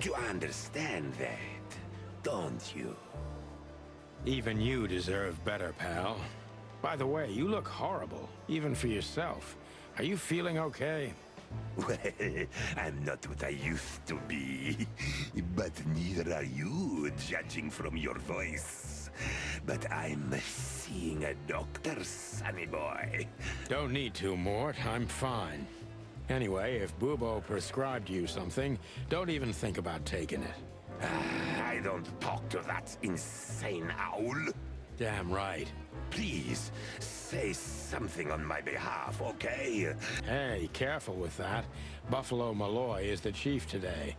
You understand that, don't you? Even you deserve better, pal. By the way, you look horrible, even for yourself. Are you feeling okay? Well, I'm not what I used to be. But neither are you, judging from your voice. But I'm seeing a doctor, sonny boy. Don't need to, Mort. I'm fine. Anyway, if Bubo prescribed you something, don't even think about taking it. I don't talk to that insane owl. Damn right. Please, say something on my behalf, okay? Hey, careful with that. Buffalo Malloy is the chief today.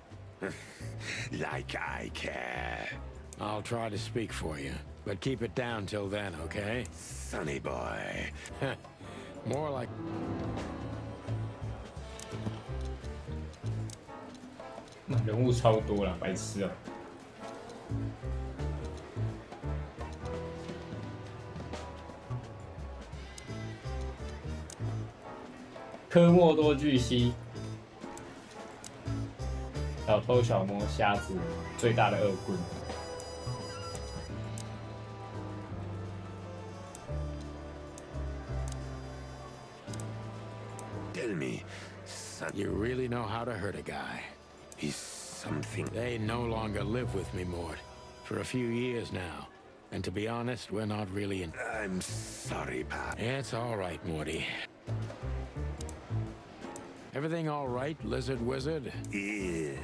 Like I care. I'll try to speak for you, but keep it down till then, okay? Sonny boy. More like...人物超多了，白痴哦。科莫多巨蜥，小偷小摸瞎子，最大的恶棍。Tell me, son. You really know how to hurt a guy. Is something... They no longer live with me, Mort. For a few years now. And to be honest, we're not really in... I'm sorry, pal. It's all right, Morty. Everything all right, Lizard Wizard? It...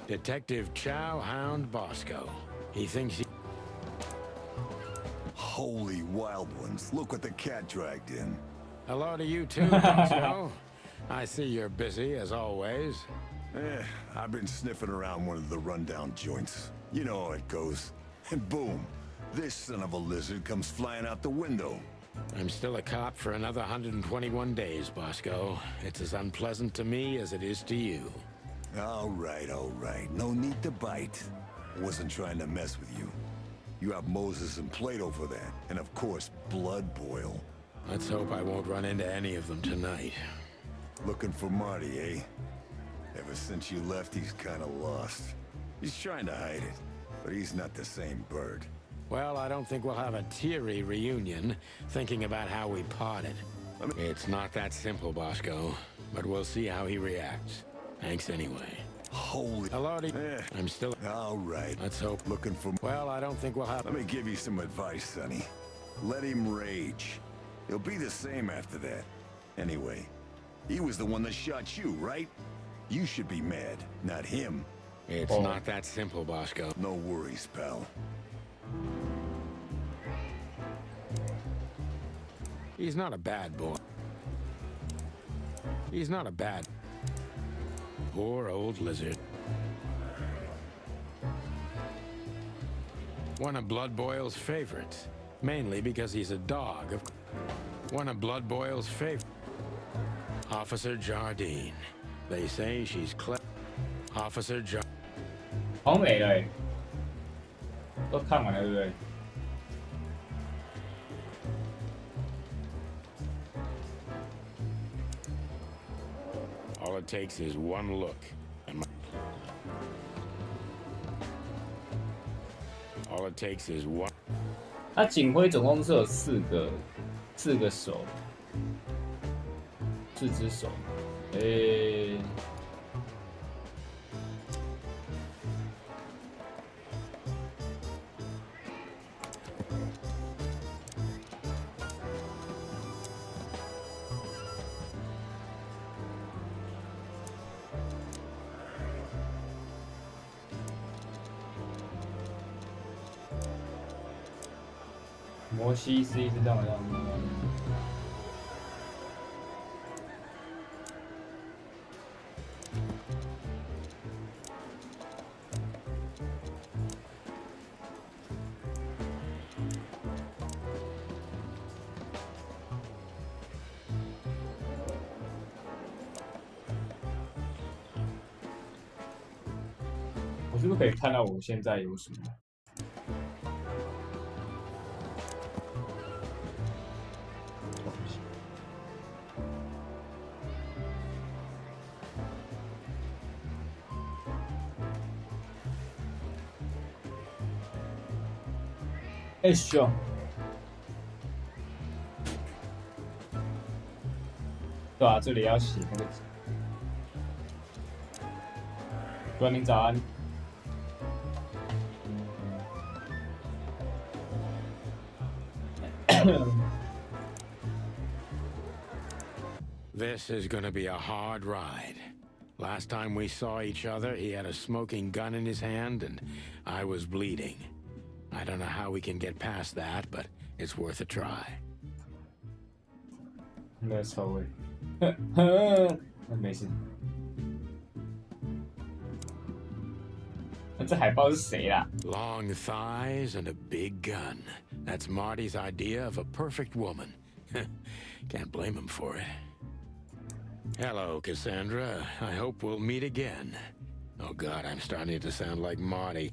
Detective Chow Hound Bosco. He thinks he... Holy wild ones, look what the cat dragged in. Hello to you too, Bosco. I see you're busy, as always. I've been sniffing around one of the rundown joints. You know how it goes. And boom, this son of a lizard comes flying out the window. I'm still a cop for another 121 days, Bosco. It's as unpleasant to me as it is to you. All right. No need to bite. I wasn't trying to mess with you. You have Moses and Plato for that. And of course, Blood Boil. Let's hope I won't run into any of them tonight. Looking for Marty, eh? Ever since you left, he's kinda lost. He's trying to hide it, but he's not the same bird. Well, I don't think we'll have a teary reunion, thinking about how we parted. It's not that simple, Bosco, but we'll see how he reacts. Thanks anyway. Holy... Hello, I'm still... All right. Let's hope. Looking for... Well, I don't think we'll have... Let me give you some advice, Sonny. Let him rage. He'll be the same after that. Anyway, he was the one that shot you, right? You should be mad, not him. It's not that simple, Bosco. No worries, pal. He's not a bad boy. He's not a bad... Poor old lizard. One of Blood Boil's favorites. Mainly because he's a dog. One of Blood Boil's favorites. Officer Jardine. They say she's clever. Officer Jardine. 好美了欸，都看完了，对不对？ All it takes is one look. All it takes is one. 他警徽总共是有四个手，4只手。摩西是一只这样的。我是不是可以看到我现在有什么？哎咻！对啊，这里要写那个字。观众早安。This is gonna be a hard ride. Last time we saw each other, he had a smoking gun in his hand, and I was bleeding. I don't know how we can get past that, but it's worth a try. 没有臭味，没事。那这海报是谁啦？ Long thighs and a big gun. That's Marty's idea of a perfect woman. Can't blame him for it. Hello, Cassandra. I hope we'll meet again. Oh God, I'm starting to sound like Marty.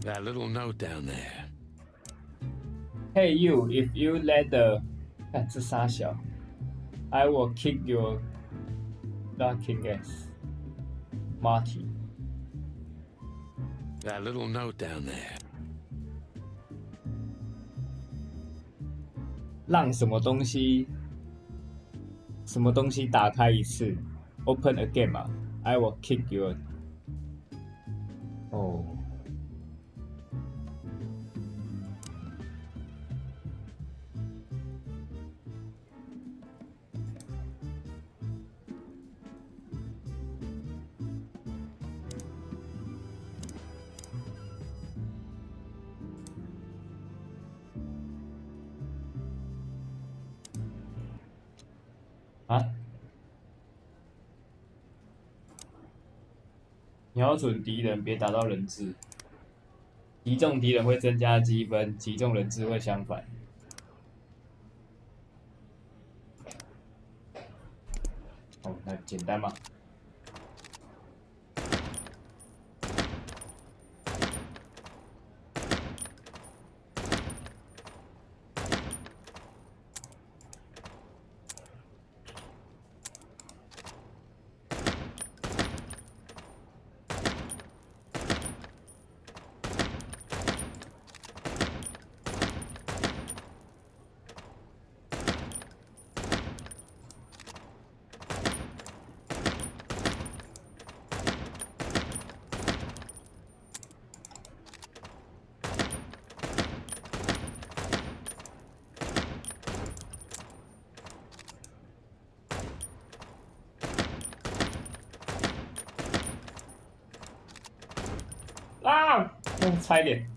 That little note down there. Hey you, if you let the 看这傻小 I will kick your fucking ass, Marty. That little note down there. 让什么东西打开一次 ，Open again 嘛 ，I will kick your。哦。啊！瞄准敌人，别打到人质。击中敌人会增加积分，击中人质会相反。哦，那简单嘛。啊！差一点。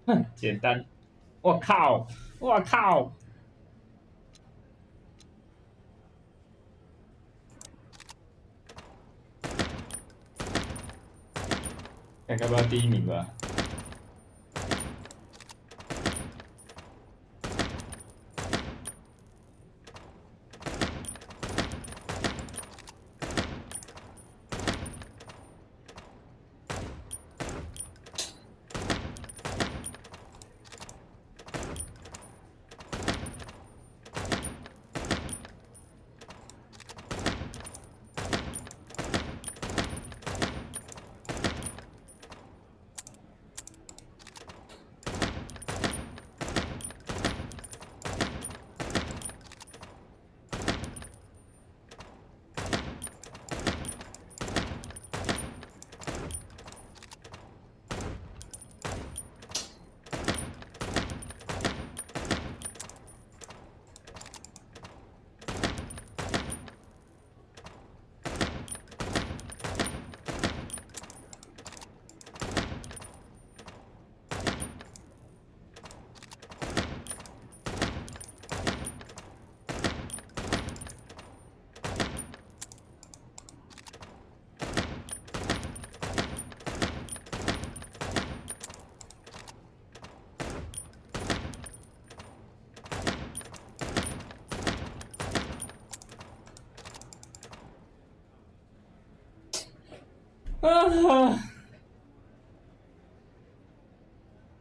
哼，简单。我靠！我靠！看要不要第一名吧？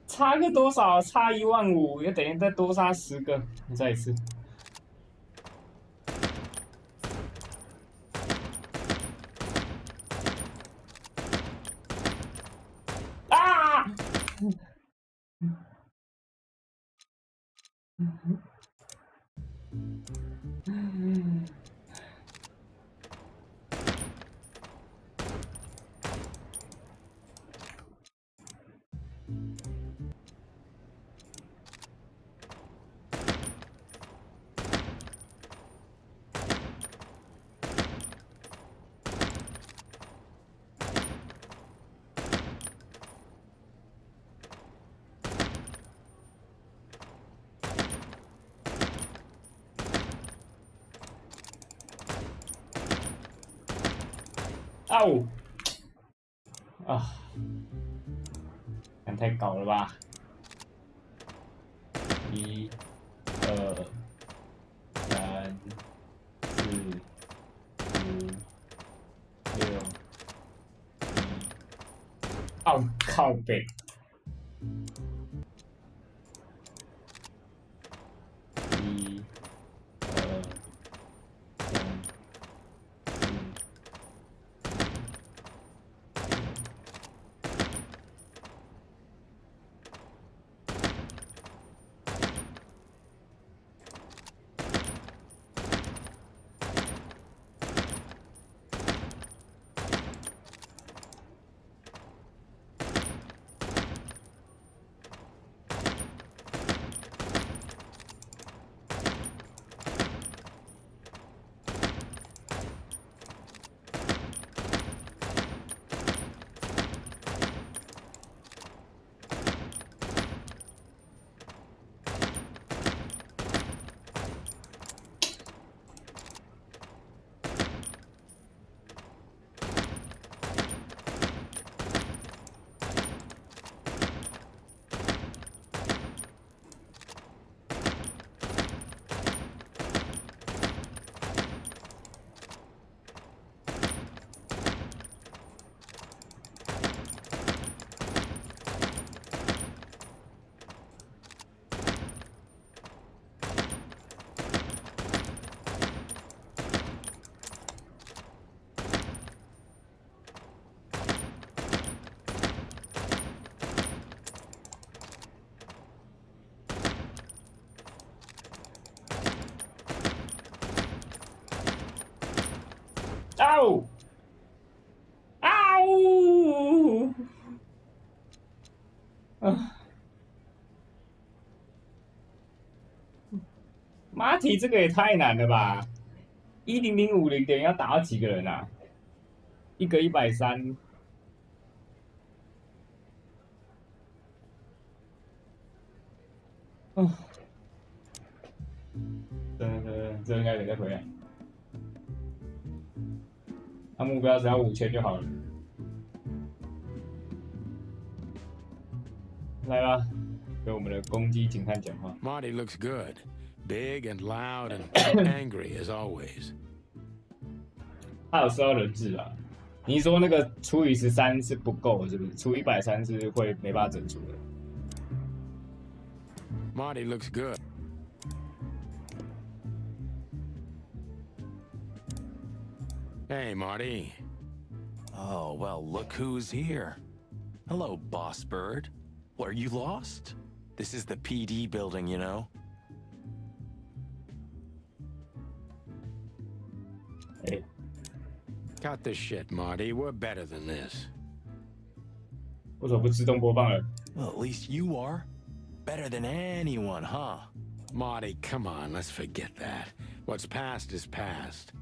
差个多少？差15000，要等于再多杀10个。再一次。啊！哦！啊！看太高了吧！1、2、3、4、5、6、哦，靠北！1、2、3、哦！嗷！啊！马体这个也太难了吧！10050点要打到几个人啊？一个130。嗯，这应该得再回来。他目标只要5000就好了。来吧，跟我们的公鸡警探讲话。Marty looks good, big and loud and angry as always. 他有收到人质啊？你说那个除以13是不够，是不是？除130是会没办法整除的。Marty looks good. Hey, Marty. Oh, well, look who's here. Hello, Boss Bird. What, are you lost? This is the PD building, you know? Hey. Cut the shit, Marty. We're better than this. 为什么不自动播放了？ Well, at least you are. Better than anyone, huh? Marty, come on, let's forget that. What's past is past.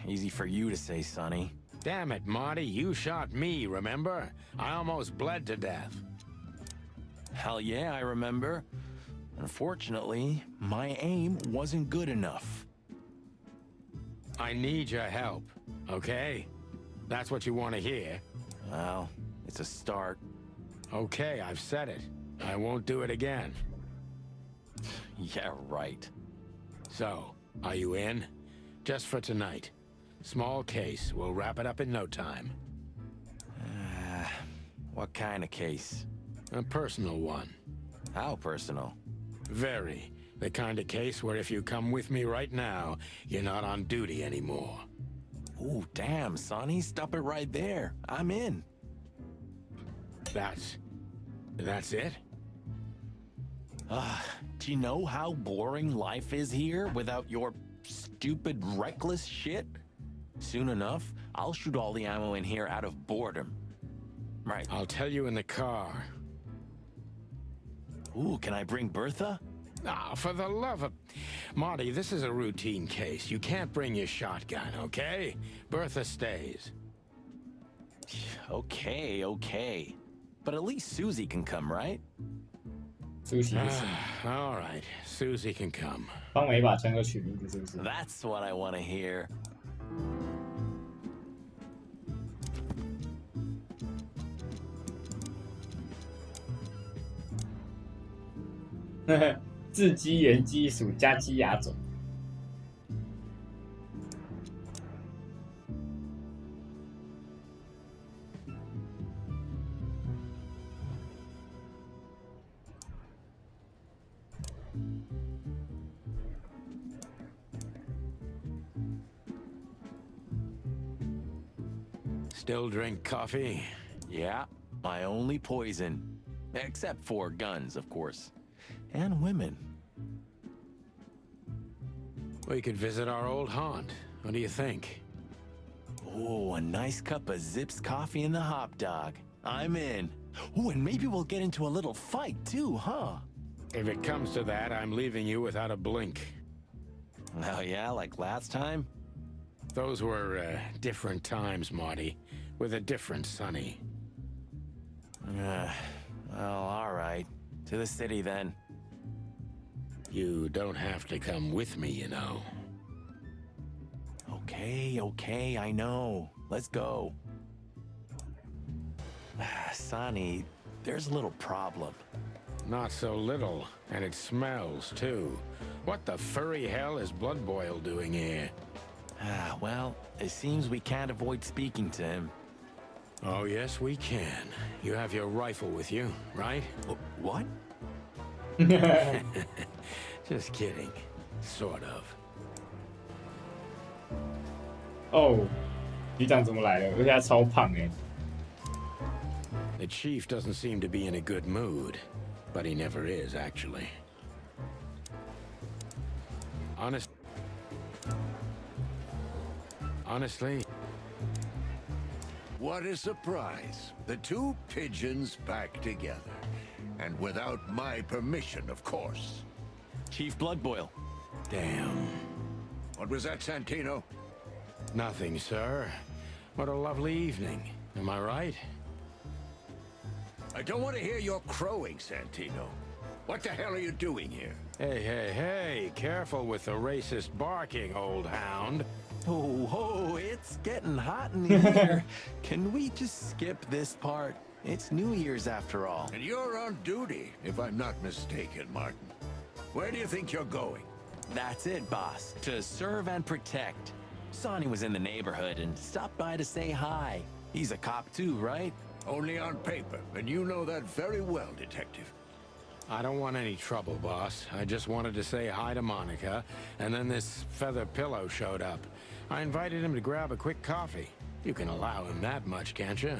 Easy for you to say, Sonny. Damn it, Marty, you shot me, remember? I almost bled to death. Hell yeah, I remember. Unfortunately, my aim wasn't good enough. I need your help, okay? That's what you want to hear. Well, it's a start. Okay, I've said it. I won't do it again. Yeah, right. So, are you in? Just for tonight. Small case. We'll wrap it up in no time. What kind of case? A personal one. How personal? Very. The kind of case where if you come with me right now, you're not on duty anymore. Ooh, damn, Sonny, stop it right there. I'm in. That's it? Do you know how boring life is here without your stupid, reckless shit? Soon enough, I'll shoot all the ammo in here out of boredom. Right. I'll tell you in the car. Ooh, can I bring Bertha? Ah, for the love of... Marty, this is a routine case. You can't bring your shotgun, okay? Bertha stays. Okay. But at least Susie can come, right? Susie all right, Susie can come. 帮每一把枪都取名字是不是？ That's what I want to hear. 自基原基属加基亚种。Still drink coffee? Yeah, my only poison. Except for guns, of course. And women. We could visit our old haunt. What do you think? Oh, a nice cup of Zips coffee and the hot dog. I'm in. Oh, and maybe we'll get into a little fight too, huh? If it comes to that, I'm leaving you without a blink. Oh yeah, like last time? Those were different times, Marty, with a different Sonny. Well, all right. To the city then. You don't have to come with me, you know. Okay, I know. Let's go. Sonny, there's a little problem. Not so little, and it smells, too. What the furry hell is Blood Boil doing here? Well, it seems we can't avoid speaking to him. Oh, yes, we can. You have your rifle with you, right? What? Just kidding. Sort of. 哦，局长怎么来了？而且他超胖哎。 The chief doesn't seem to be in a good mood, but he never is, actually. Honestly... What a surprise. The two pigeons back together. And without my permission, of course. Chief Bloodboil. Damn. What was that, Santino? Nothing, sir. What a lovely evening. Am I right? I don't want to hear your crowing, Santino. What the hell are you doing here? Hey, careful with the racist barking, old hound. Oh, it's getting hot in here. Can we just skip this part? It's New Year's after all. And you're on duty, if I'm not mistaken, Martin. Where do you think you're going? That's it, boss. To serve and protect. Sonny was in the neighborhood and stopped by to say hi. He's a cop too, right? Only on paper, and you know that very well, Detective. I don't want any trouble, boss. I just wanted to say hi to Monica, and then this feather pillow showed up. I invited him to grab a quick coffee. You can allow him that much, can't you?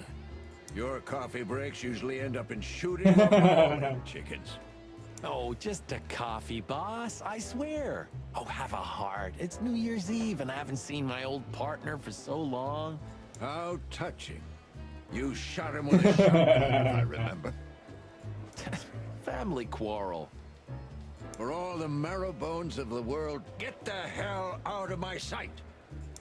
Your coffee breaks usually end up in shooting or mauling chickens. Oh, just a coffee, boss. I swear. Oh, have a heart. It's New Year's Eve, and I haven't seen my old partner for so long. How touching. You shot him with a shotgun, if I remember. Family quarrel. For all the marrow bones of the world, get the hell out of my sight.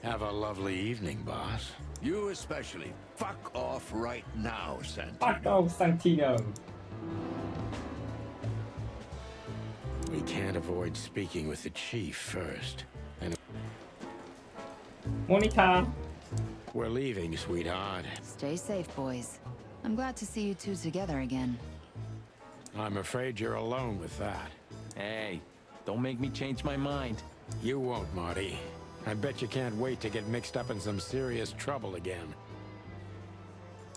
Have a lovely evening, boss. You especially. Fuck off right now, Santino. Fuck off, Santino. We can't avoid speaking with the chief first. And Monica. We're leaving, sweetheart. Stay safe, boys. I'm glad to see you two together again. I'm afraid you're alone with that. Hey, don't make me change my mind. You won't, Marty. I bet you can't wait to get mixed up in some serious trouble again.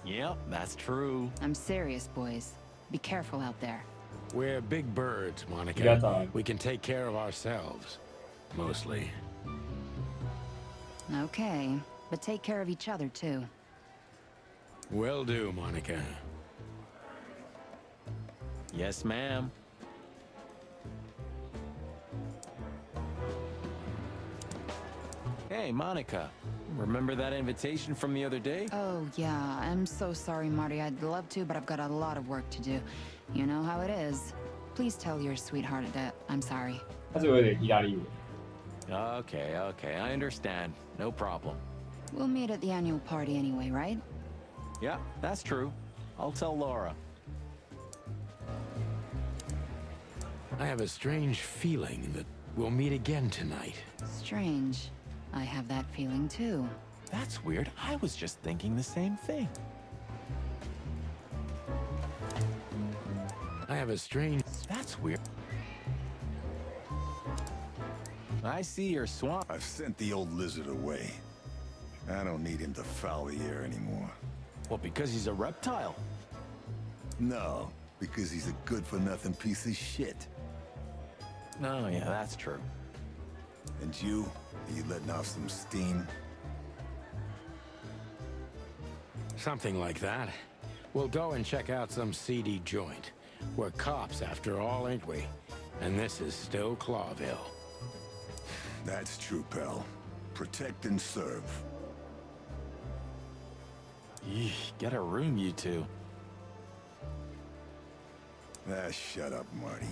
Yep, that's true. I'm serious, boys. Be careful out there. We're big birds, You got Monica. time. We can take care of ourselves. Mostly. Okay, but take care of each other, too. Will do, Monica. Yes, ma'am. Hey, Monica. Remember that invitation from the other day? Oh, yeah. I'm so sorry, Marty. I'd love to, but I've got a lot of work to do. You know how it is. Please tell your sweetheart that I'm sorry. 他是有点意大利文。 Okay, okay, I understand. No problem. We'll meet at the annual party anyway, right? Yeah, that's true. I'll tell Laura. I have a strange feeling that we'll meet again tonight. Strange. I have that feeling, too. That's weird. I was just thinking the same thing. I have a strange... That's weird. I see your swamp. I've sent the old lizard away. I don't need him to foul the air anymore. Well, because he's a reptile. No, because he's a good-for-nothing piece of shit. No, yeah, that's true. And you? Are you letting off some steam? Something like that. We'll go and check out some seedy joint. We're cops after all, ain't we? And this is still Clawville. That's true, pal. Protect and serve. Eesh, get a room, you two. Ah, shut up, Marty.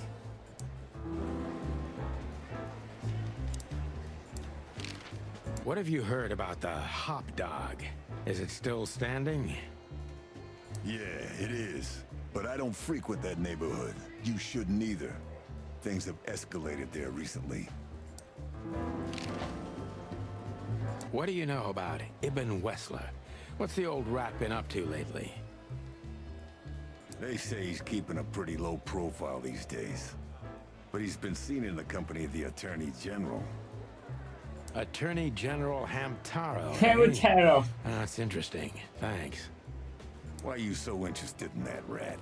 What have you heard about the hop dog? Is it still standing? Yeah, it is. But I don't frequent that neighborhood. You shouldn't either. Things have escalated there recently. What do you know about Ibn Wessler? What's the old rat been up to lately? They say he's keeping a pretty low profile these days. But he's been seen in the company of the Attorney General. Attorney General Hamtaro. Hamtaro. That's interesting. Thanks. Why are you so interested in that rat?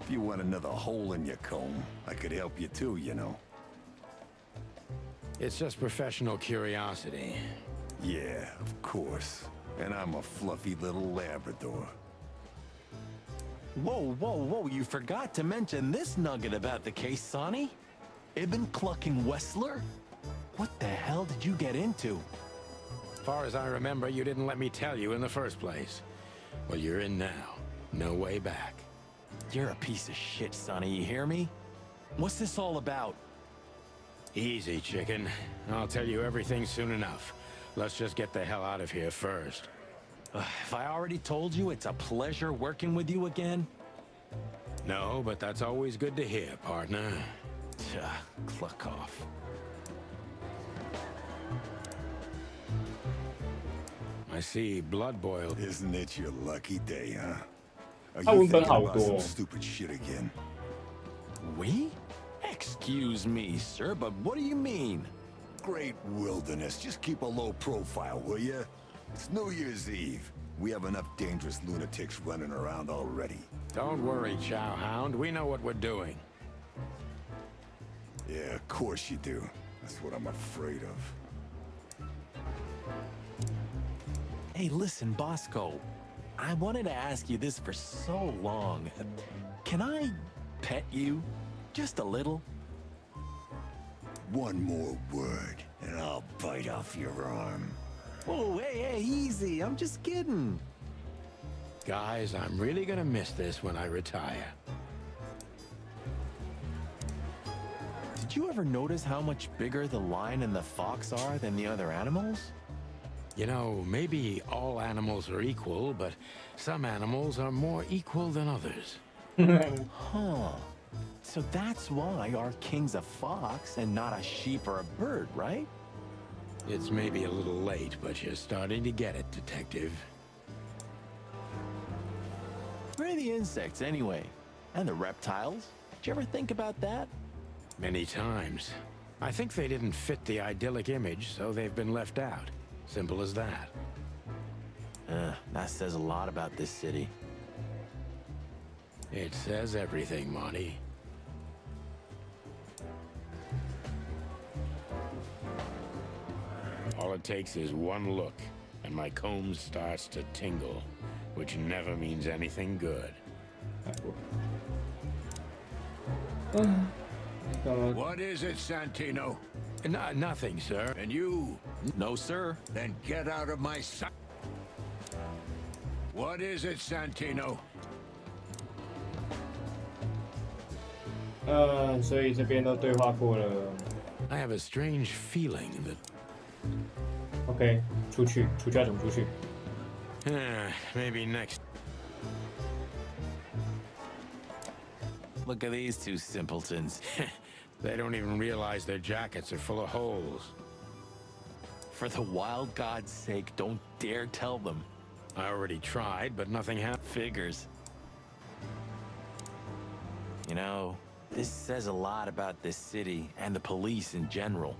If you want another hole in your comb, I could help you too, you know. It's just professional curiosity. Yeah, of course. And I'm a fluffy little Labrador. Whoa, whoa, whoa, you forgot to mention this nugget about the case, Sonny. Ibn Clucking Wessler? What the hell did you get into? As far as I remember, you didn't let me tell you in the first place. Well, you're in now. No way back. You're a piece of shit, Sonny, you hear me? What's this all about? Easy, chicken. I'll tell you everything soon enough. Let's just get the hell out of here first. If I already told you, it's a pleasure working with you again. No, but that's always good to hear, partner. Cluck off. I see blood boiled. Isn't it your lucky day, huh? Are 他 you 文本 thinking 好 about 多 some 哦。 stupid shit again? We? Excuse me, sir, but what do you mean? Great wilderness. Just keep a low profile, will ya? It's New Year's Eve. We have enough dangerous lunatics running around already. Don't worry, Chowhound. We know what we're doing. Yeah, of course you do. That's what I'm afraid of. Hey, listen, Bosco. I wanted to ask you this for so long. Can I pet you? Just a little? One more word, and I'll bite off your arm. Oh, hey, easy. I'm just kidding. Guys, I'm really gonna miss this when I retire. Did you ever notice how much bigger the lion and the fox are than the other animals? You know, maybe all animals are equal, but some animals are more equal than others. Huh. So that's why our king's a fox and not a sheep or a bird, right? It's maybe a little late, but you're starting to get it, Detective. Where are the insects, anyway? And the reptiles? Did you ever think about that? Many times. I think they didn't fit the idyllic image, so they've been left out. Simple as that. That says a lot about this city. It says everything, Marty. All it takes is one look, and my comb starts to tingle, which never means anything good. What is it, Santino? Nothing, sir. And you? No, sir. Then get out of my sight. What is it, Santino? 所以这边都对话过了。I have a strange feeling that. OK， 出去要怎么出去？ Maybe next. Look at these two simpletons. They don't even realize their jackets are full of holes. For the wild God's sake, don't dare tell them. I already tried, but nothing happened. Figures. You know, this says a lot about this city and the police in general.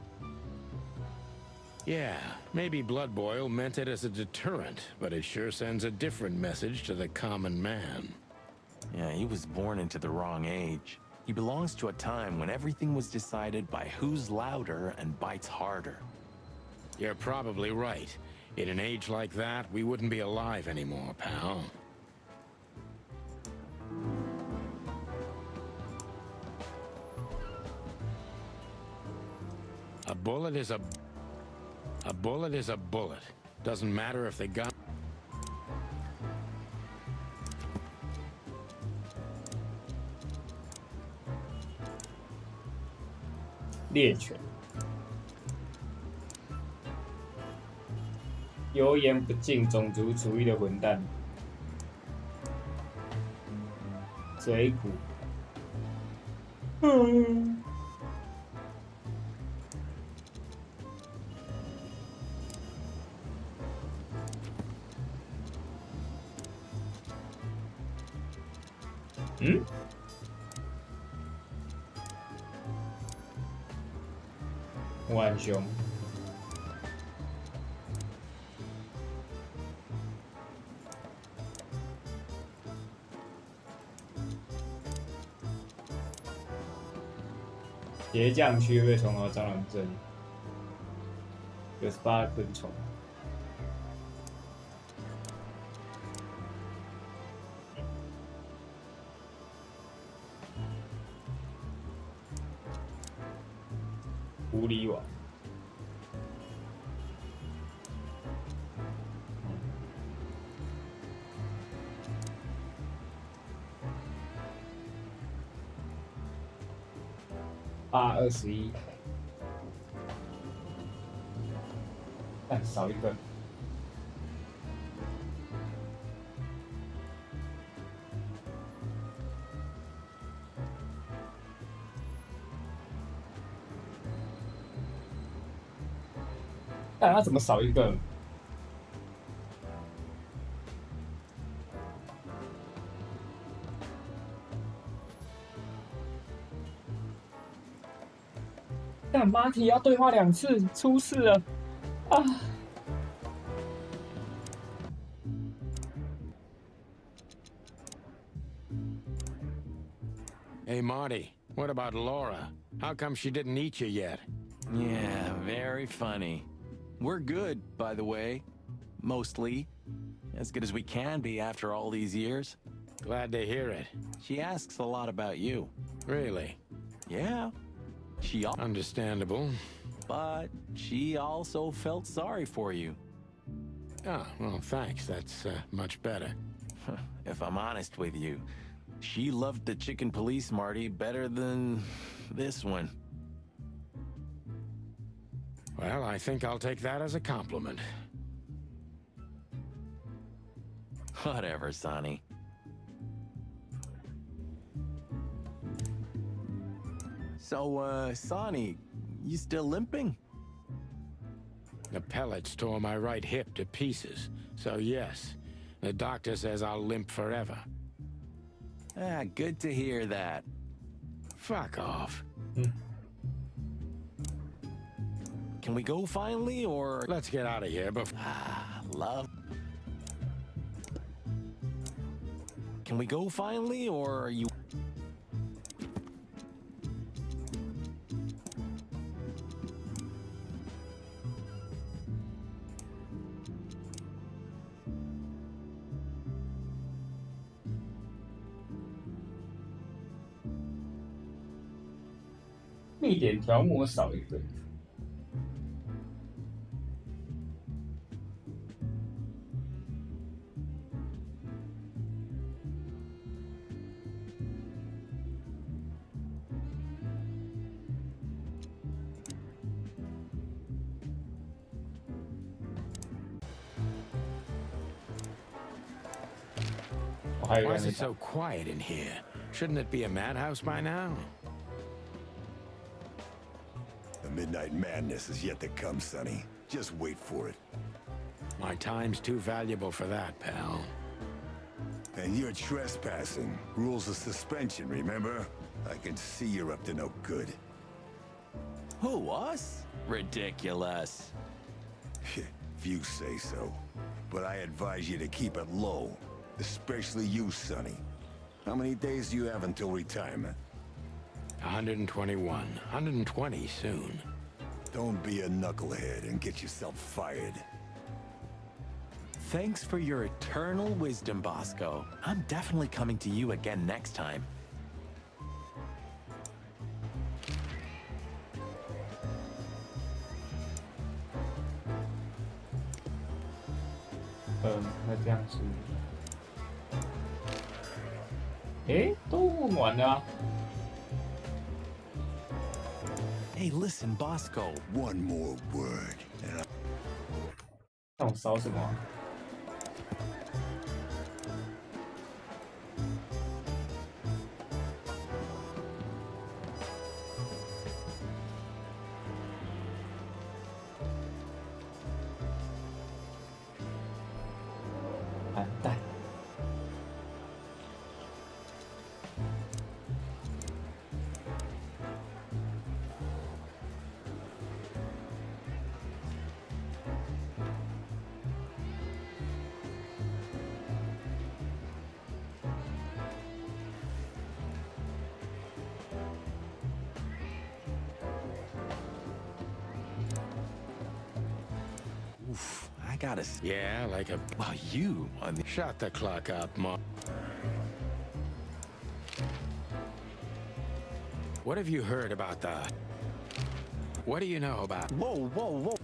Yeah, maybe Blood Boil meant it as a deterrent, but it sure sends a different message to the common man. Yeah, he was born into the wrong age. He belongs to a time when everything was decided by who's louder and bites harder. You're probably right. In an age like that, we wouldn't be alive anymore, pal. A bullet is a bullet. Doesn't matter if the gun. 猎犬，油盐不进、种族主义的混蛋，嘴骨，浣熊，鞋匠区被虫和蟑螂症，98昆虫。狐狸网，821，少一个。他怎么少一个？但马体要对话2次，出事了啊！ Hey, Marty, what about Laura? How come she didn't eat you yet? Yeah, very funny. We're good, by the way. Mostly. As good as we can be after all these years. Glad to hear it. She asks a lot about you. Really? Yeah. She... Understandable. But she also felt sorry for you. Ah, well, thanks. That's much better. If I'm honest with you, she loved the chicken police, Marty, better than this one. Well, I think I'll take that as a compliment. Whatever, Sonny. So, Sonny, you still limping? The pellets tore my right hip to pieces, so yes. The doctor says I'll limp forever. Ah, good to hear that. Fuck off. Can we go finally, or...? Let's get out of here before... Love. can we go finally, or are you...密点条目少一个。Why is it so quiet in here? Shouldn't it be a madhouse by now? The midnight madness is yet to come, Sonny. Just wait for it. My time's too valuable for that, pal. And you're trespassing. Rules of suspension, remember? I can see you're up to no good. Who, us? Ridiculous. If you say so. But I advise you to keep it low. Especially you, Sonny. How many days do you have until retirement? 121. 120 soon. Don't be a knucklehead and get yourself fired. Thanks for your eternal wisdom, Bosco. I'm definitely coming to you again next time.那这样子，都问完了啊。Hey, listen, Bosco. One more word, and I... 那我烧什么啊？完蛋！Oof, I gotta... Yeah, like a... Well, you... Shut the clock up, Mom. What have you heard about the... What do you know about... Whoa, whoa, whoa.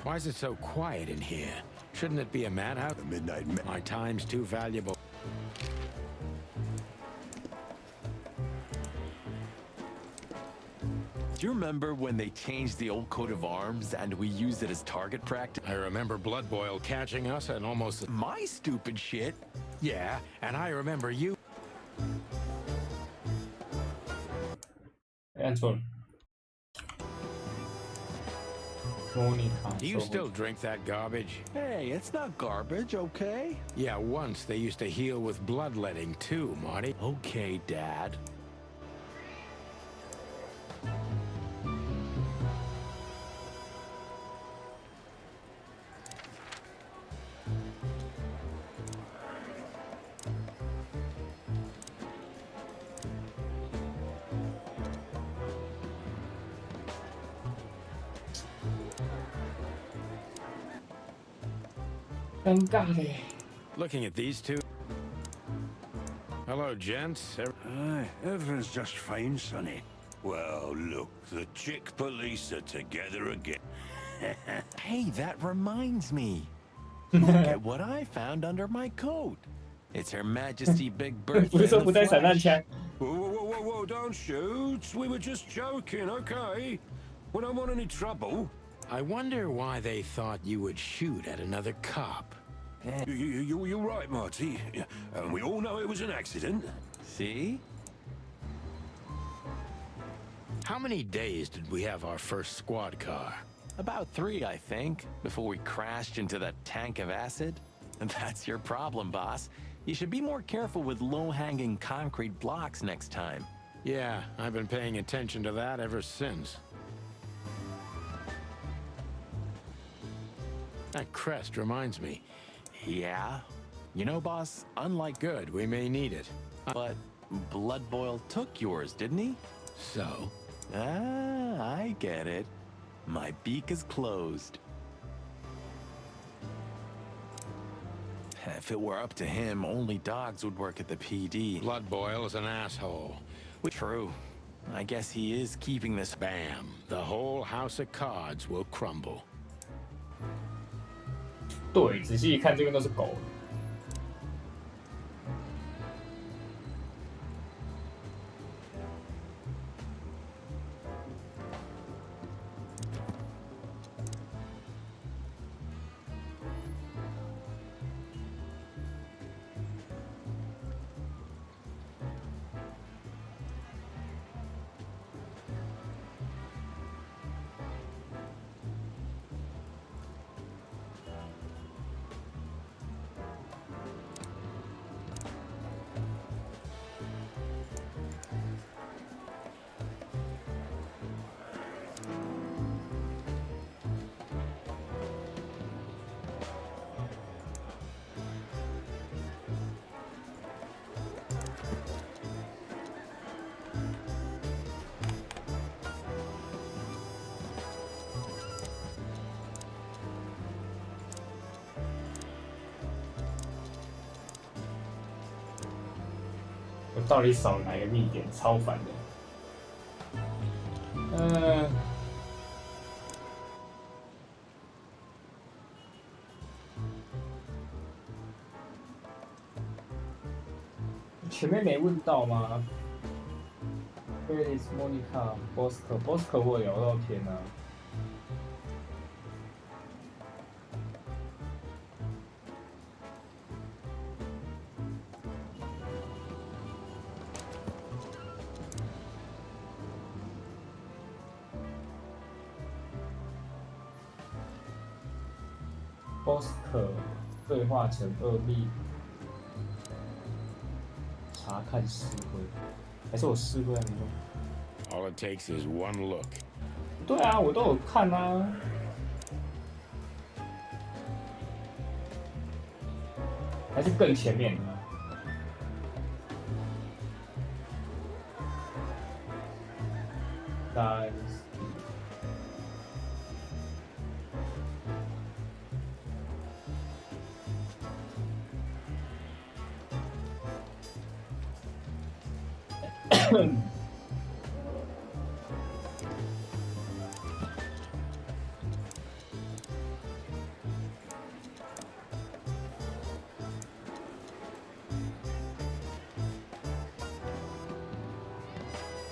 Why is it so quiet in here? Shouldn't it be a madhouse? The midnight... My time's too valuable. Do you remember when they changed the old coat of arms and we used it as target practice? I remember Blood Boil catching us and almost... My stupid shit. Yeah, and I remember you...按错了。Do you still drink that garbage? Hey, it's not garbage, okay? Yeah, once they used to heal with bloodletting too, Marty. Okay, Dad. Looking at these two. Hello, gents. Aye, everything's just fine, Sonny. Well, look, the chick police are together again. Hey, that reminds me. Look at what I found under my coat. It's Her Majesty Big Bertha in the flesh. Whoa, don't shoot. We were just joking, okay? We don't want any trouble. I wonder why they thought you would shoot at another cop. You're right, Marty. And we all know it was an accident. See? How many days did we have our first squad car? About 3, I think, before we crashed into that tank of acid. And that's your problem, boss. You should be more careful with low-hanging concrete blocks next time. Yeah, I've been paying attention to that ever since. That crest reminds me. Yeah? You know, boss, unlike Good, we may need it. but Blood Boil took yours, didn't he? So? Ah, I get it. My beak is closed. If it were up to him, only dogs would work at the PD. Blood Boil is an asshole. True. I guess he is keeping this. Bam. The whole house of cards will crumble. 对，仔细一看，这边都是狗。我到底少哪个密点？超烦的。前面没问到吗 ？Where is Monica Bosco 我聊到天啊。Bosco 对话成2例，查看试会，还是我试会还没用？ All it takes is one look. 对啊，我都有看啊。还是更前面的。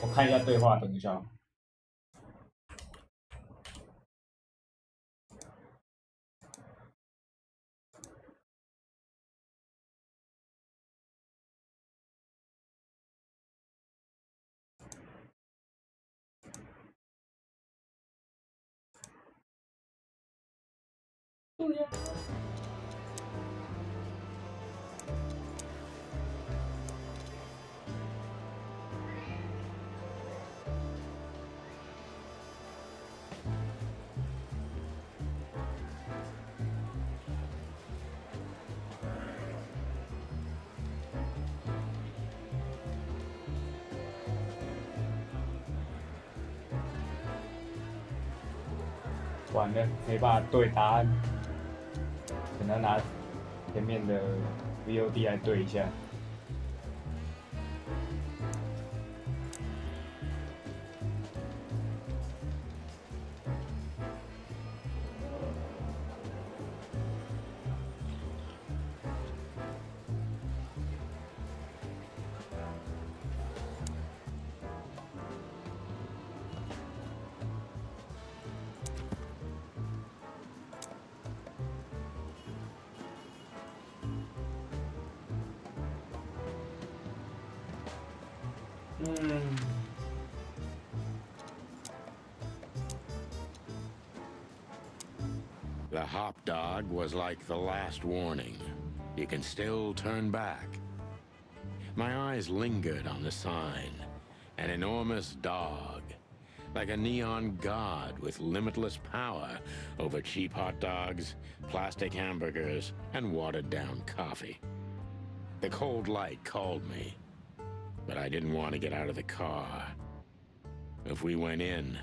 我看一下对话，等一下。对呀。完了，没办法对答案，可能拿前面的 VOD 来对一下。The hop dog was like the last warning. You can still turn back. My eyes lingered on the sign. An enormous dog. like a neon god with limitless power over cheap hot dogs, plastic hamburgers, and watered-down coffee. The cold light called me, but I didn't want to get out of the car. If we went in,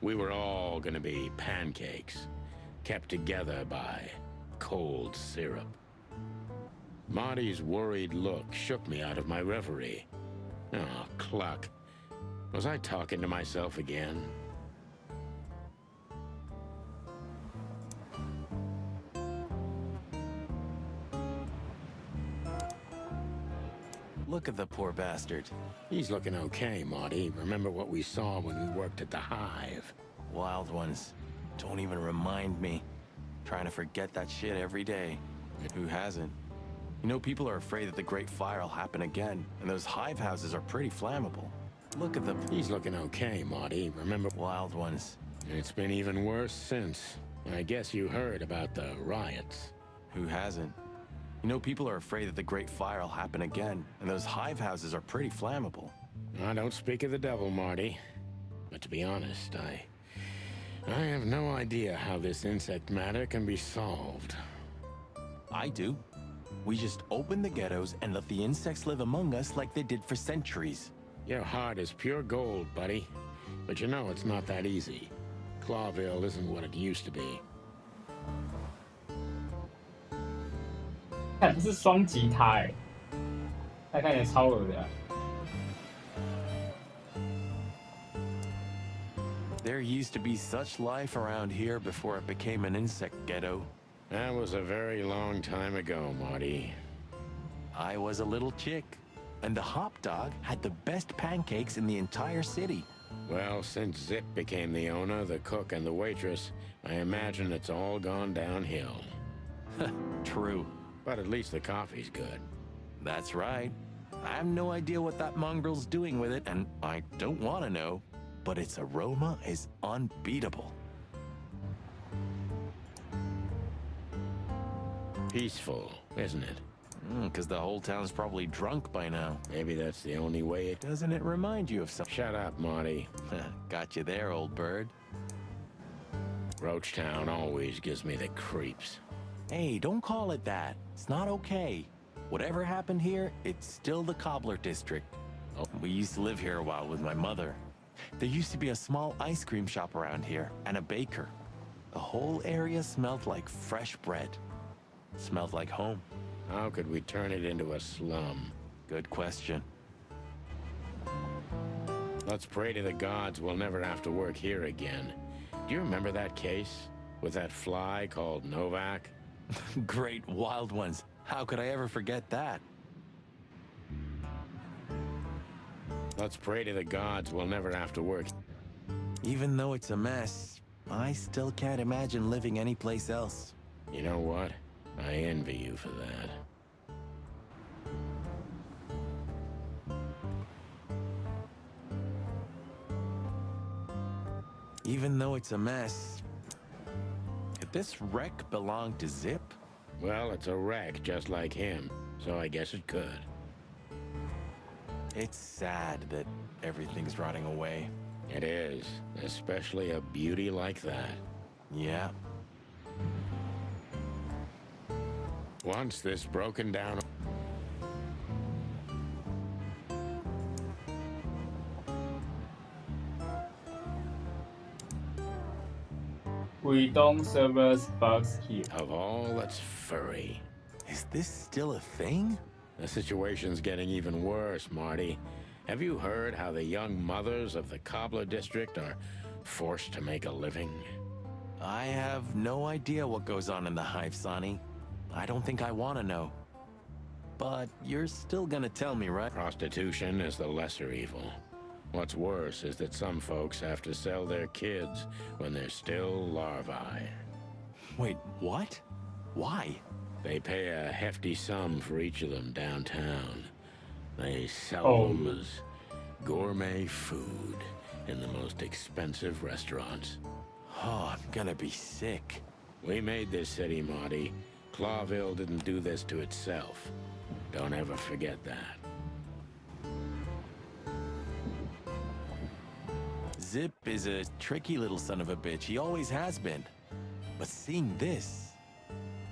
we were all gonna be pancakes, kept together by cold syrup. Marty's worried look shook me out of my reverie. Oh, cluck. Was I talking to myself again? Look at the poor bastard. He's looking okay, Marty. Remember what we saw when we worked at the Hive. Wild ones. Don't even remind me. Trying to forget that shit every day. Who hasn't? You know, people are afraid that the Great Fire will happen again, and those hive houses are pretty flammable. Look at the... He's looking okay, Marty. Remember... Wild ones. It's been even worse since. I guess you heard about the riots. Who hasn't? You know, people are afraid that the Great Fire will happen again, and those hive houses are pretty flammable. I don't speak of the devil, Marty. But to be honest, I have no idea how this insect matter can be solved. I do. We just open the ghettos and let the insects live among us like they did for centuries. Your heart is pure gold, buddy. But you know it's not that easy. Clawville isn't what it used to be. 看这是双吉他哎，那看起来超恶的啊。There used to be such life around here before it became an insect ghetto. That was a very long time ago, Marty. I was a little chick, and the hop dog had the best pancakes in the entire city. Well, since Zip became the owner, the cook, and the waitress, I imagine it's all gone downhill. True. But at least the coffee's good. That's right. I have no idea what that mongrel's doing with it, and I don't want to know, but its aroma is unbeatable. Peaceful, isn't it? Because the whole town's probably drunk by now. Maybe that's the only way it... Doesn't it remind you of something? Shut up, Marty. Got you there, old bird. Roachtown always gives me the creeps. Hey, don't call it that. It's not okay. Whatever happened here, it's still the Cobbler District. Oh, we used to live here a while with my mother. There used to be a small ice cream shop around here, and a baker. The whole area smelled like fresh bread. Smelled like home. How could we turn it into a slum? Good question. Let's pray to the gods we'll never have to work here again. Do you remember that case? With that fly called Novak? Great wild ones. How could I ever forget that? Let's pray to the gods we'll never have to work. Even though it's a mess, I still can't imagine living anyplace else. You know what? I envy you for that. Even though it's a mess, could this wreck belong to Zip? Well, it's a wreck just like him, so I guess it could. It's sad that everything's rotting away. It is, especially a beauty like that. Yeah. Once this broken down... We don't service bugs here. Of all that's furry. Is this still a thing? The situation's getting even worse, Marty. Have you heard how the young mothers of the Cobbler District are forced to make a living? I have no idea what goes on in the hive, Sonny. I don't think I want to know. But you're still gonna tell me, right? Prostitution is the lesser evil. What's worse is that some folks have to sell their kids when they're still larvae. Wait, what? Why? They pay a hefty sum for each of them downtown. They sell them as gourmet food in the most expensive restaurants. Oh, I'm gonna be sick. We made this city, Marty. Clawville didn't do this to itself. Don't ever forget that. Zip is a tricky little son of a bitch. He always has been. But seeing this,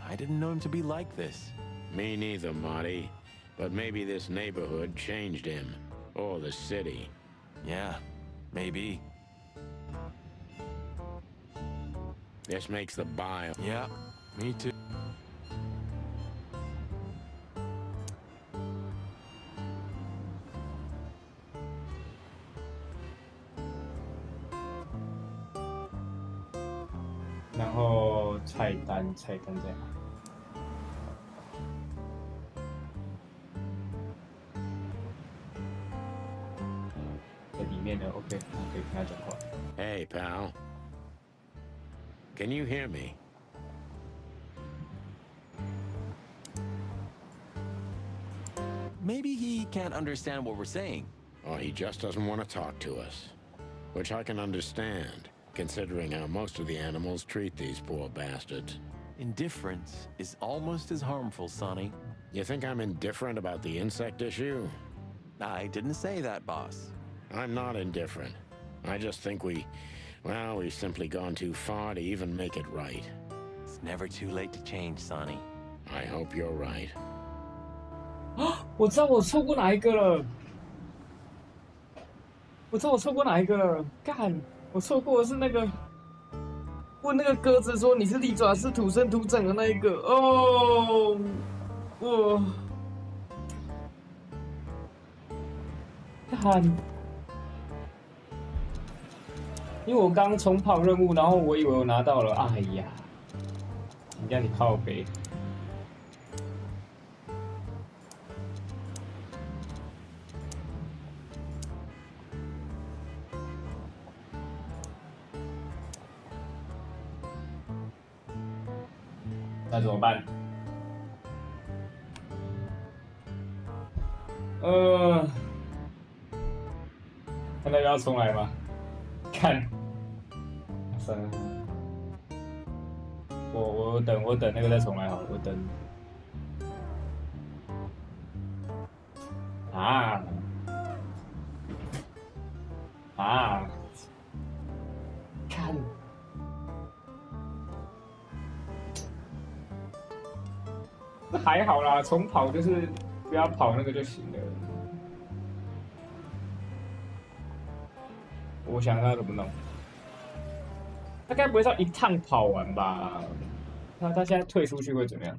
I didn't know him to be like this. Me neither, Marty. But maybe this neighborhood changed him. Or the city. Yeah, maybe. This makes the bile. Yeah, me too. 然后菜单在哪？在里面的 OK， 可以跟他讲话。Hey, pal. Can you hear me? Maybe he can't understand what we're saying. Or he just doesn't want to talk to us. Which I can understand, considering how most of the animals treat these poor bastards. Indifference is almost as harmful, Sonny. You think I'm indifferent about the insect issue? I didn't say that, boss. I'm not indifferent. I just think we've simply gone too far to even make it right. It's never too late to change, Sonny. I hope you're right. 我知道我错过哪一个了。我知道我错过哪一个了。干，我错过的是那个问那个鸽子说你是利爪是土生土长的那一个。哦，我干。因为我刚重跑任务，然后我以为我拿到了，哎呀，你让你靠北。那怎么办？看到要重来吗？看。算了，我等那个再重来好了，我等。看，这还好啦，重跑就是不要跑那个就行了。我想要怎么弄。他该不会是要一趟跑完吧？那他现在退出去会怎么样？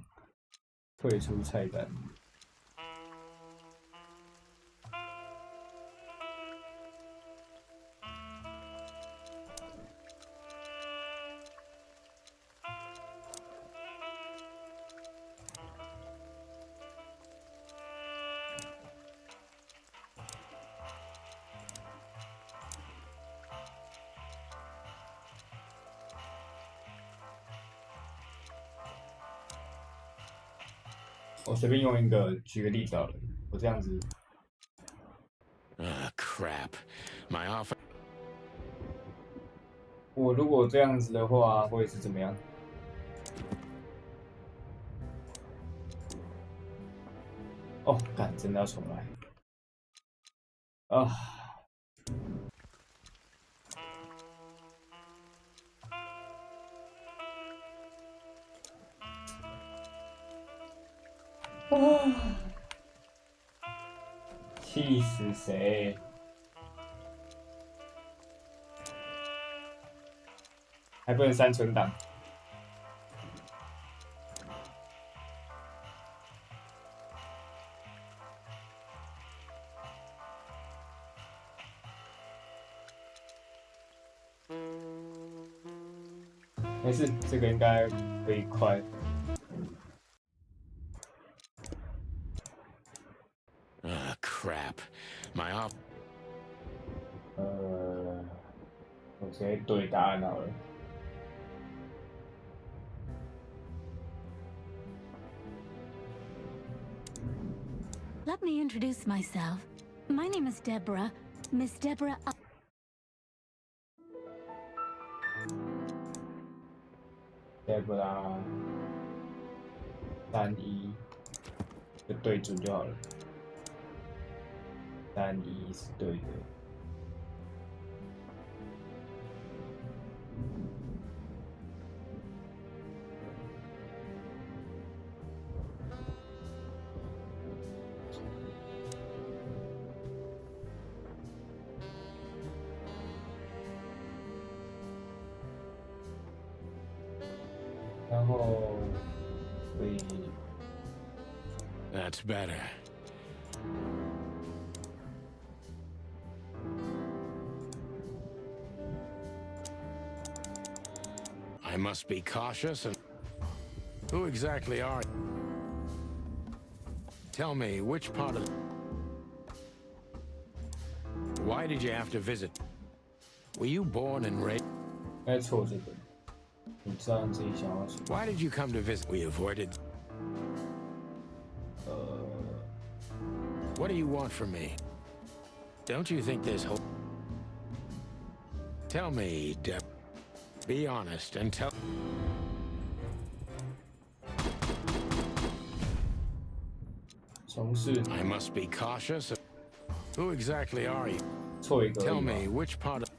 退出菜单。我随便用一个举个例子好了，我这样子。Crap. My office. 我如果这样子的话，会是怎么样？哦，干，真的要重来。啊。气死谁！还不能删存档。没事，这个应该可以快。Crap. My off. 我直接对答案好了。Let me introduce myself. My name is Deborah. Miss Deborah. Deborah 31就对准就好了。31是对的。然后会 That's better. I must be cautious and... Who exactly are you? Tell me, which part of... Why did you have to visit? Were you born and raised? 该错这个，你知道你自己想要什么。 Why did you come to visit? We avoided... What do you want from me? Don't you think this whole... Tell me, Deb. Be honest and tell... I must be cautious. Who exactly are you? Tell me, which part of...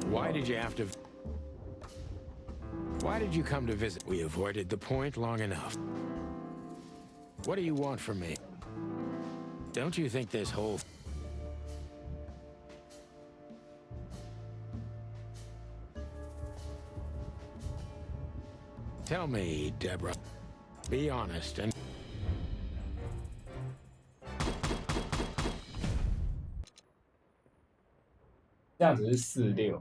Why did you have to... Why did you come to visit? We avoided the point long enough. What do you want from me? Don't you think this whole... Tell me, Deborah. Be honest and...这样子是46，46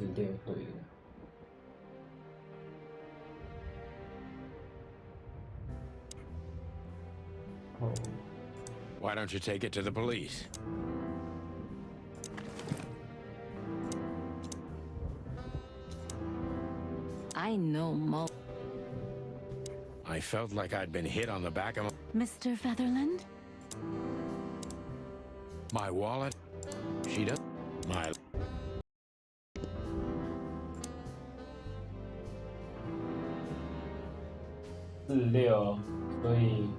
对的。哦。 Why don't you take it to the police? I know Mo. I felt like I'd been hit on the back of Mr. Featherland? my wallet. She does. My...46，所以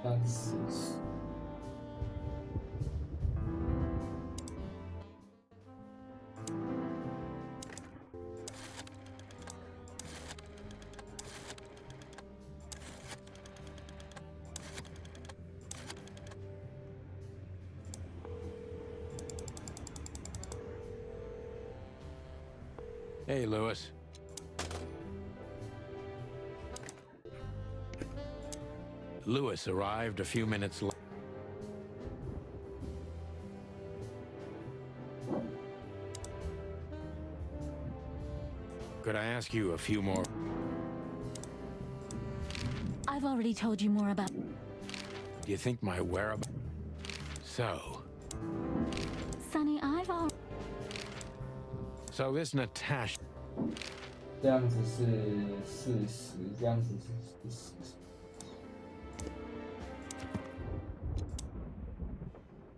30。 Hey, Lewis. Lewis arrived a few minutes late. Could I ask you a few more? I've already told you more about... Do you think my whereabouts? So... Sonny, I've already... So this Natasha... 这样子是40，这样子是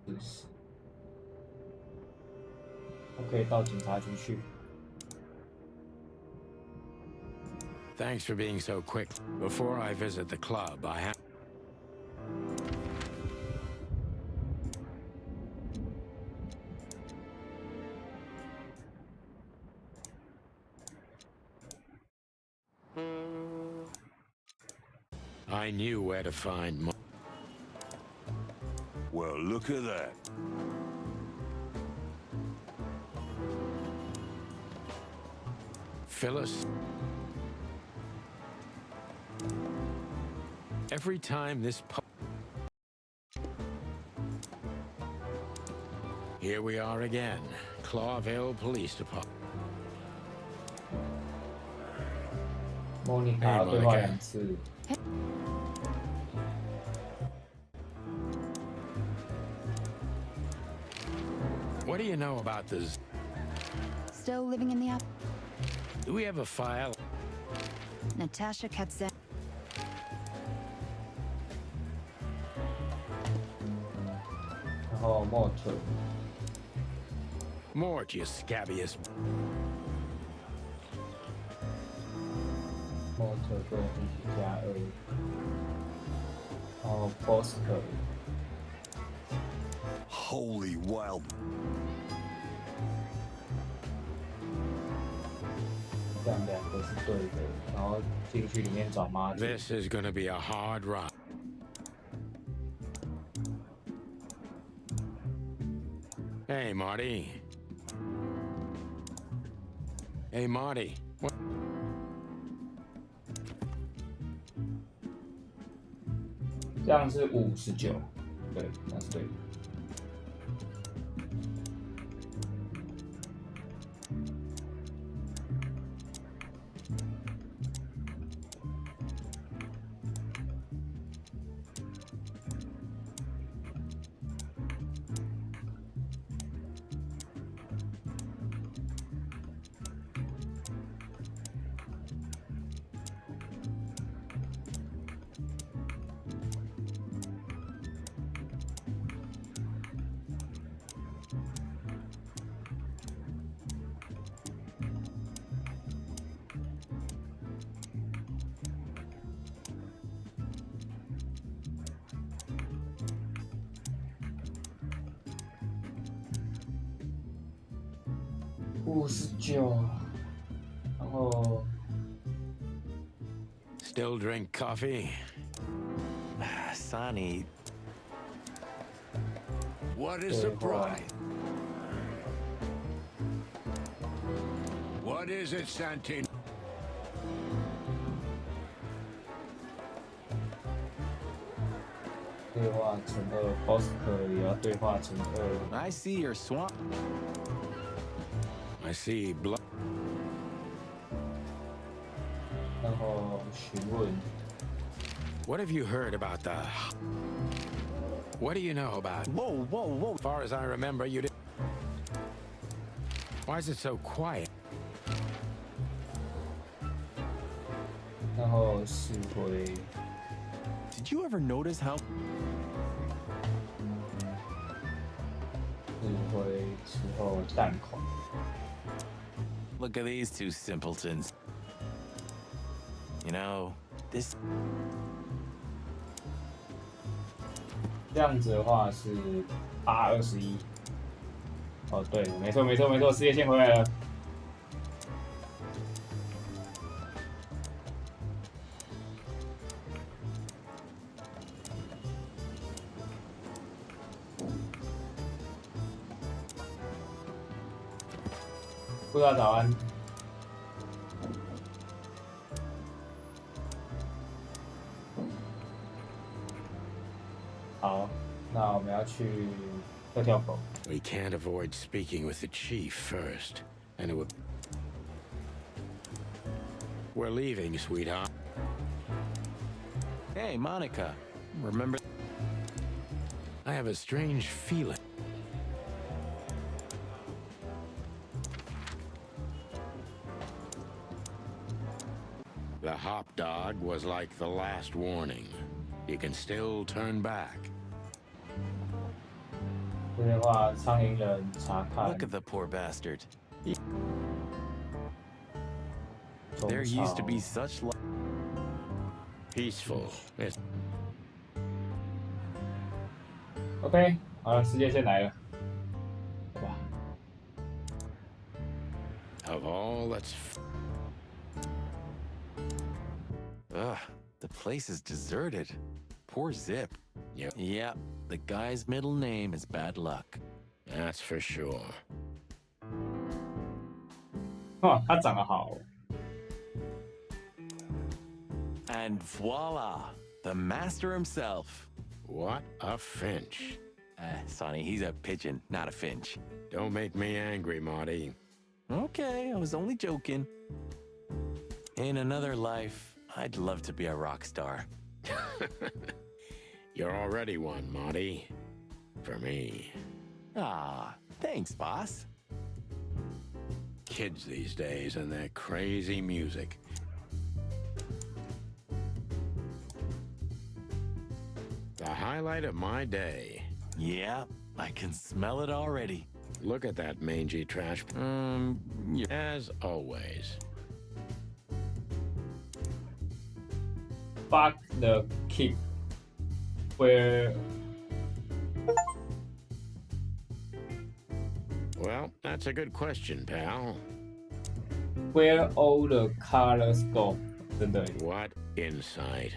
40。OK， 到警察局去。 Thanks for being so quick. Before I visit the club, I have... I knew where to find Mo. Well, look at that. Phyllis. Every time this Here we are again. Clawville Police Department. 莫妮卡对话2次。 What do you know about this? Still living in the app? Do we have a file? Natasha Katzen.然后莫特。 Mort, you scabbiest. 莫特对进行+2。然后 Bosco。 Holy wild. 这样2个是对的，然后进去里面找妈祖。 This is gonna be a hard run. Hey, Marty. Hey, Marty. What? 这样是59，对，那是对的。59，然后 Still drink coffee? Sonny. What a surprise. What is it, Santino? 对话乘2 ，Bosco 也要对话乘2。I see your swamp. I see blood. 然后询问 What have you heard about the... What do you know about... Whoa, whoa, whoa. As far as I remember, you did... Why is it so quiet? 然后是回 Did you ever notice how... 是回之后弹孔。 Look at these two simpletons. You know, this... 这样子的话是821。哦，对，没错没错没错，世界线回来了。布达早安。好，那我们要去跳狗。 We can't avoid speaking with the chief first, and it would... We're leaving, sweetheart. Hey, Monica. Remember... I have a strange feeling. The hop dog was like the last warning. You can still turn back. 这边的话，苍蝇人查看 Look at the poor bastard. 中 There used to 草 be such... Peaceful. Yes. OK， 好了，世界线来了。哇， Of all that's... Ugh, the place is deserted. Poor Zip. Yep. Yep, the guy's middle name is Bad Luck. That's for sure. 哇，他长得好。 And voila, the master himself. What a finch. Sonny, he's a pigeon, not a finch. Don't make me angry, Marty. Okay, I was only joking. In another life, I'd love to be a rock star. You're already one, Marty. For me. Ah, thanks, boss. Kids these days and their crazy music. The highlight of my day. Yeah, I can smell it already. Look at that mangy trash. Yeah. As always. Fuck the kick. Where? Well, that's a good question, pal. Where all the colors go? 真的耶。 What insight?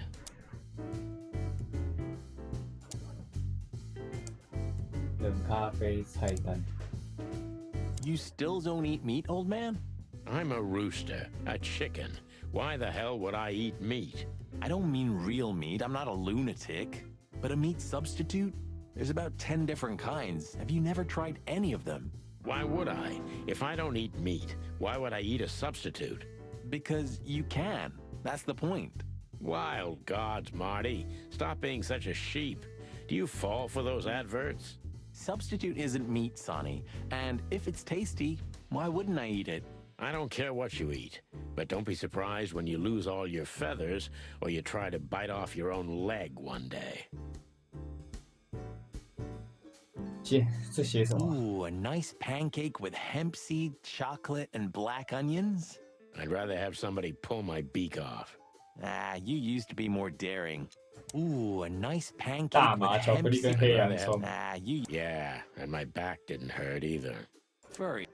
冷咖啡菜单。You still don't eat meat, old man? I'm a rooster, a chicken. Why the hell would I eat meat? I don't mean real meat. I'm not a lunatic. But a meat substitute? There's about 10 different kinds. Have you never tried any of them? Why would I? If I don't eat meat, why would I eat a substitute? Because you can. That's the point. Wild gods, Marty. Stop being such a sheep. Do you fall for those adverts? Substitute isn't meat, Sonny. And if it's tasty, why wouldn't I eat it? I don't care what you eat, but don't be surprised when you lose all your feathers or you try to bite off your own leg one day. Ooh, a nice pancake with hemp seed, chocolate, and black onions? I'd rather have somebody pull my beak off. Ah, you used to be more daring. Ooh, a nice pancake with 大麻巧克 hemp 力跟 seed. 黑洋葱。 Ah, you... Yeah, and my back didn't hurt either. Furry.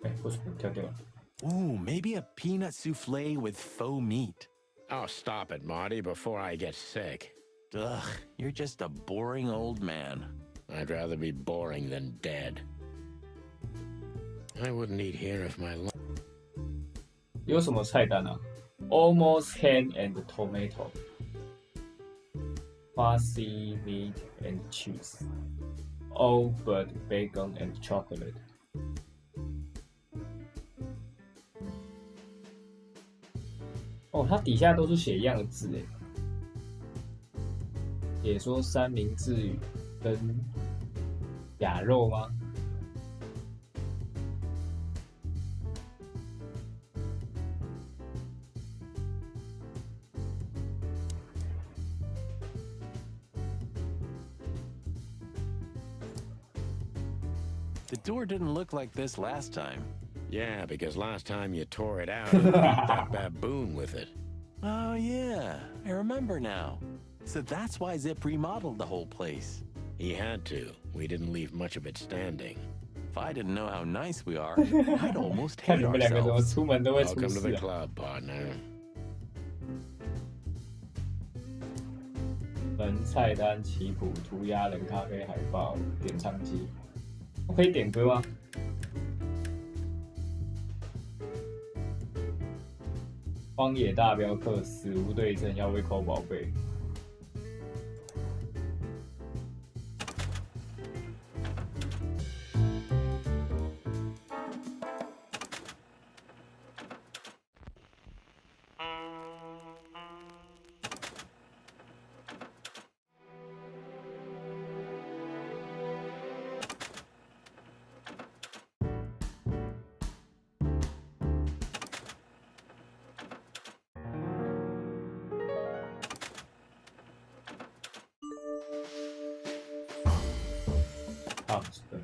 哎，为什么跳掉了？ Ooh, maybe a peanut souffle with faux meat. Oh, stop it, Marty, before I get sick. Ugh, you're just a boring old man. I'd rather be boring than dead. I wouldn't eat here if my... 有什么菜单啊 ？Almost ham and tomato, farci meat and cheese, all but bacon and chocolate. 哦，它底下都是写一样的字诶，也说三明治跟鸭肉吗？ The door didn't look like this last time. Yeah, because last time you tore it out and beat that baboon with it. Oh, yeah. I remember now. So that's why Zip remodeled the whole place. He had to. We didn't leave much of it standing. If I didn't know how nice we are, I'd almost 看 hate 你们两个怎么 ourselves. 出门都会出 Welcome to 事 the 啊！ club, partner. 本菜单棋谱、涂鸦人、咖啡海报、点唱机。我可以点歌吗？荒野大镖客，死无对证，要为抠宝贝。对。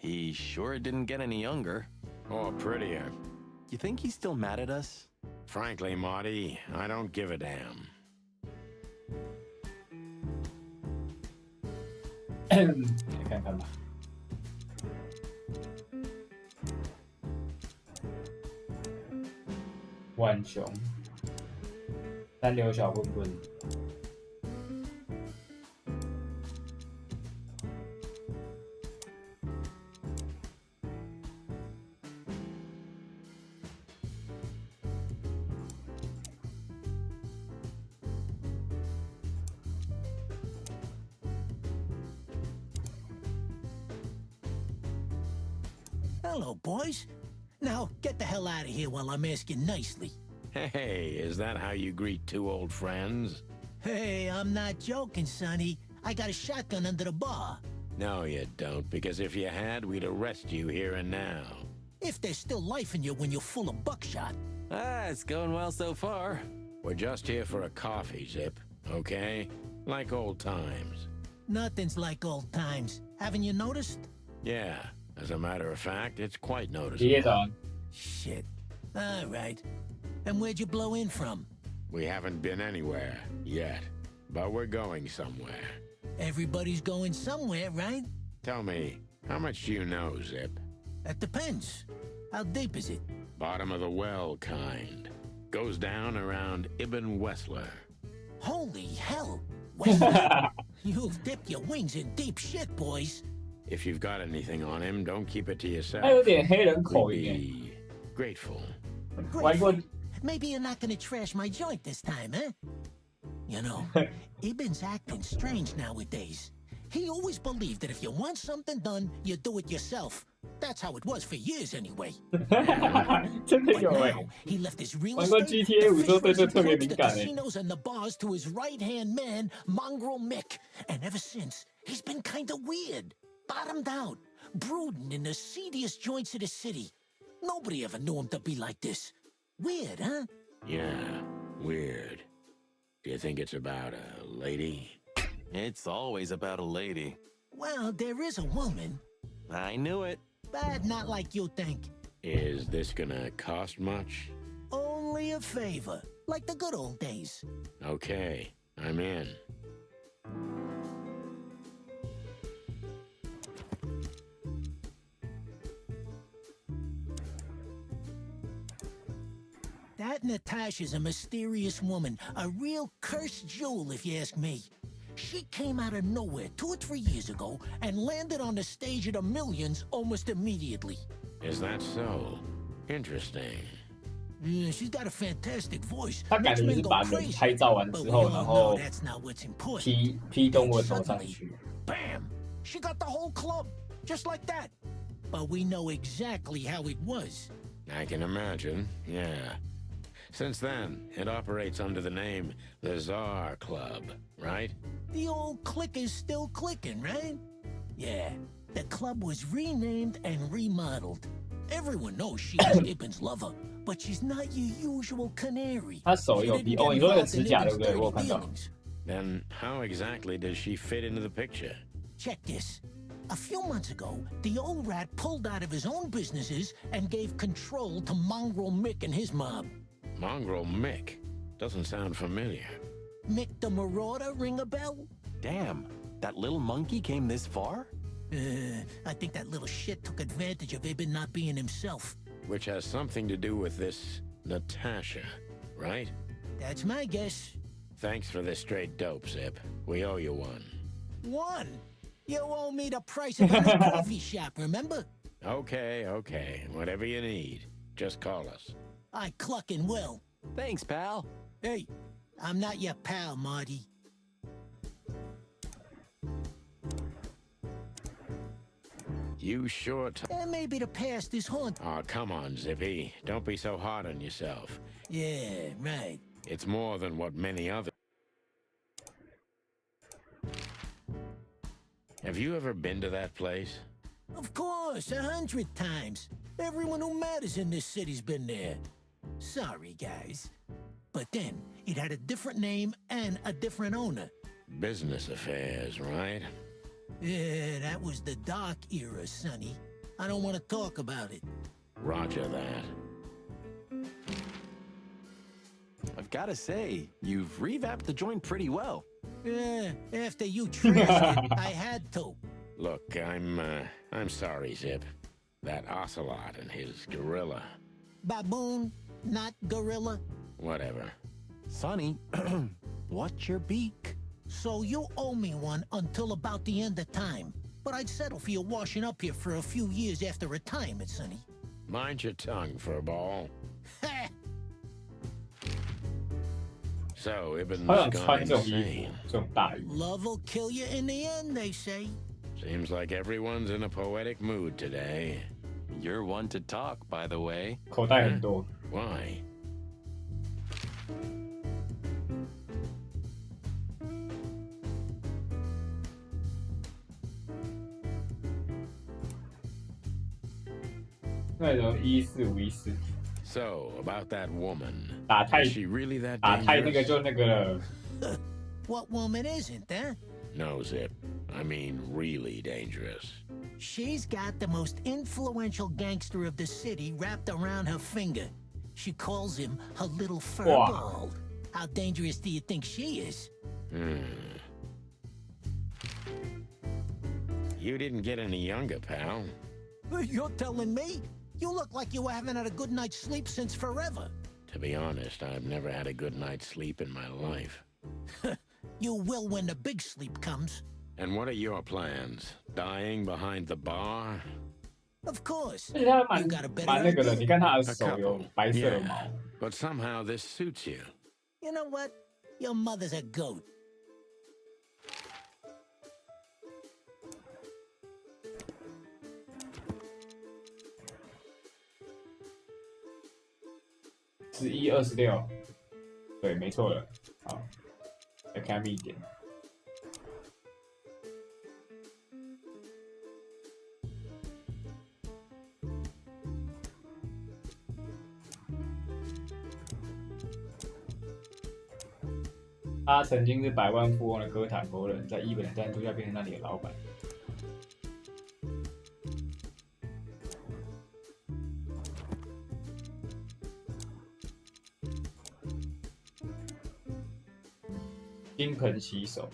He sure didn't get any younger. Or prettier. You think he's still mad at us? Frankly, Marty, I don't give a damn. 来看看吧。浣熊，三流小混混。Hello, boys. Now, get the hell out of here while I'm asking nicely. Hey, is that how you greet two old friends? Hey, I'm not joking, Sonny. I got a shotgun under the bar. No, you don't, because if you had, we'd arrest you here and now. If there's still life in you when you're full of buckshot. Ah, it's going well so far. We're just here for a coffee, Zip, okay? Like old times. Nothing's like old times. Haven't you noticed? Yeah, as a matter of fact, it's quite 爷 noticeable. 爷早安。 Shit. All right. And where'd you blow in from? We haven't been anywhere yet, but we're going somewhere. Everybody's going somewhere, right? Tell me, how much do you know, Zip? That depends. How deep is it? Bottom of the well kind. Goes down around Ibn Wessler. Holy hell! Well, you've dipped your wings in deep shit, boys. If you've got anything on him, don't keep it to yourself. 他有点黑人口 We'd 音耶。 be grateful. 玩过 Maybe you're not gonna trash my joint this time, huh? You know, Ibn's acting strange nowadays. He always believed that if you want something done, you do it yourself. That's how it was for years, anyway. 真的 But 有哎。 now, he left his real 玩过 estate, GTA 5 the 之后对 fish 这 raising 特别 clubs, 敏 the 感哎。 casinos, and the bars to his right-hand man, Mongrel Mick. And ever since, he's been kinda weird, bottomed out, brooding in the seediest joints of the city. Nobody ever knew him to be like this. Weird, huh? Yeah, weird. Do you think it's about a lady? It's always about a lady. Well, there is a woman, I knew it. but not like you think. Is this gonna cost much? Only a favor, like the good old days. Okay, I'm in. That Natasha's a mysterious woman, a real cursed jewel, if you ask me. She came out of nowhere 2 or 3 years ago and landed on the stage of the millions almost immediately. Is that so? Interesting. Yeah, she's got a fantastic voice. 他感 Makes 觉就 men 是 go 把人 crazy. 拍照完 But 之 we 后， all 然 know 后 that's not what's important. 批动物 Then 头上 suddenly, 去。 bam! She got the whole club, just like that. But we know exactly how it was. I can imagine, yeah. Since then, it operates under the name the Czar Club, right? The old click is still clicking, right? Yeah, the club was renamed and remodeled. Everyone knows she was Ibn's lover, but she's not your usual canary. 他手有 She 比 didn't 哦， get 你说那个 involved 指 in 甲对 Ibn's 不对？我有 dirty 看到。 dealings. Then how exactly does she fit into the picture? Check this. A few months ago, the old rat pulled out of his own businesses and gave control to Mongrel Mick and his mob. Mongrel Mick? Doesn't sound familiar. Mick the Marauder, ring a bell? Damn, that little monkey came this far? I think that little shit took advantage of Ibn not being himself. Which has something to do with this Natasha, right? That's my guess. Thanks for this straight dope, Zip. We owe you one. One? You owe me the price of a new coffee shop, remember? Okay, okay. Whatever you need. Just call us. I cluckin' will. Thanks, pal. Hey, I'm not your pal, Marty. You sure Maybe the past is haunted. Oh, come on, Zippy. Don't be so hard on yourself. Yeah, right. It's more than what many other... Have you ever been to that place? Of course, 100 times. Everyone who matters in this city's been there. Sorry, guys. But then, it had a different name and a different owner. Business affairs, right? Yeah, that was the dark era, Sonny. I don't want to talk about it. Roger that. I've got to say, you've revamped the joint pretty well. Yeah, after you trashed it, I had to. Look, I'm sorry, Zip. That ocelot and his gorilla. Baboon, not gorilla. Whatever. Sonny, what's your beak? So you owe me one until about the end of time. But I'd settle for you washing up here for a few years after retirement, Sonny. Mind your tongue, furball. So, Ibn's 好想 gone 穿这种衣 insane. 服，这种大衣。 Love will kill you in the end, they say. Seems like everyone's in a poetic mood today. You're one to talk, by the way. 口袋很多。 Why? So, about that woman. 打太 Is she really that 打太那个 dangerous? 就那个了。 What woman isn't, huh? No, Zip. I mean really dangerous. She's got the most influential gangster of the city wrapped around her finger. She calls him her little fur Wow. ball. How dangerous do you think she is? You didn't get any younger, pal. You're telling me? You look like you haven't had a good night's sleep since forever. To be honest, I've never had a good night's sleep in my life. You will when the big sleep comes. And what are your plans? Dying behind the bar? Of course. 而且他 You got a better 蛮那个的， idea? 你看他的 A 手有 couple. 白色的 Yeah. 毛。 But somehow this suits you. You know what? Your mother's a goat. 11:26，对，没错了。好，再看密点。他曾经是百万富翁的哥谭国人，在一本的赞助下变成那里的老板。金盆洗手。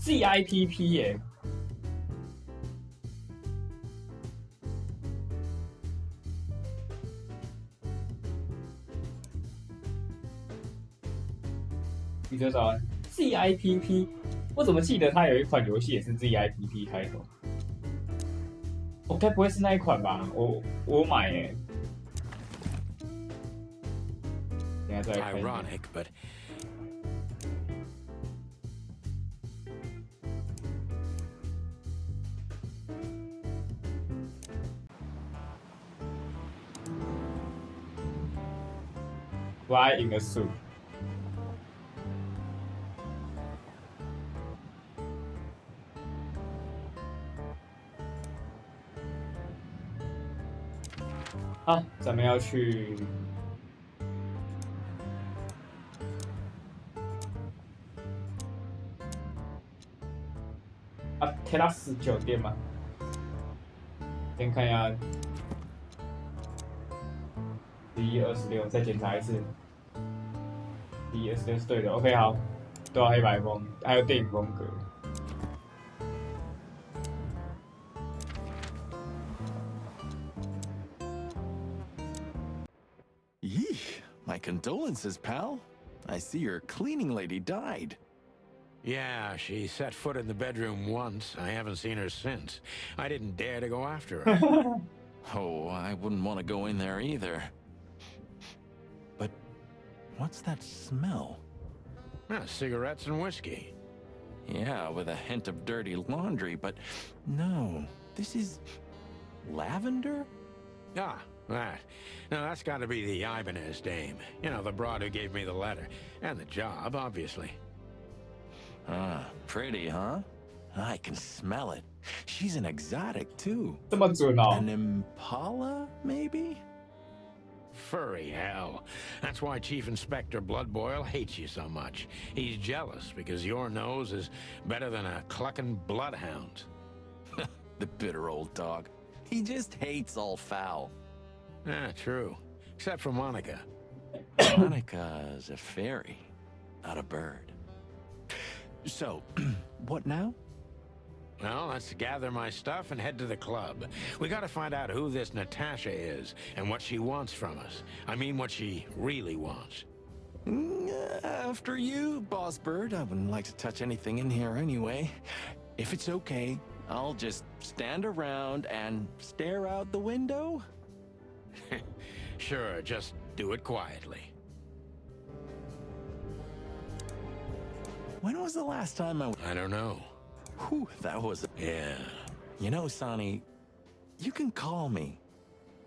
ZIPP 耶，你多少 ZIPP？ 我怎么记得它有一款游戏也是 ZIPP 开头？我该不会是那一款吧？我买耶。等下再来看一下。 Ironic, but Fly in the soup。好，咱们要去泰拉斯酒店吗？先看一下11:26，再检查一次。11:26是对的 ，OK， 好，都要黑白风，还有电影风格。 Yeesh, my condolences, pal. I see your cleaning lady died. yeah, she set foot in the bedroom once. I haven't seen her since. I didn't dare to go after her. Oh, I wouldn't want to go in there either. But what's that smell? Cigarettes and whiskey. Yeah, with a hint of dirty laundry, but no, this is lavender? Ah, that. Now that's got to be the Ibanez dame. You know, the broad who gave me the letter. And the job, obviously. Ah, pretty, huh? I can smell it. She's an exotic, too. 这么准哦 An impala, maybe? Furry hell. That's why Chief Inspector Bloodboil hates you so much. He's jealous because your nose is better than a clucking bloodhound. The bitter old dog. He just hates all foul. Ah, true. Except for Monica. Monica's a fairy, not a bird. So, what now? Well, let's gather my stuff and head to the club. We gotta find out who this Natasha is and what she wants from us. I mean, what she really wants. After you, Boss Bird. I wouldn't like to touch anything in here anyway. If it's okay, I'll just stand around and stare out the window. Sure, just do it quietly. When was the last time I don't know. Whew, that was... Yeah. You know, Sonny, you can call me.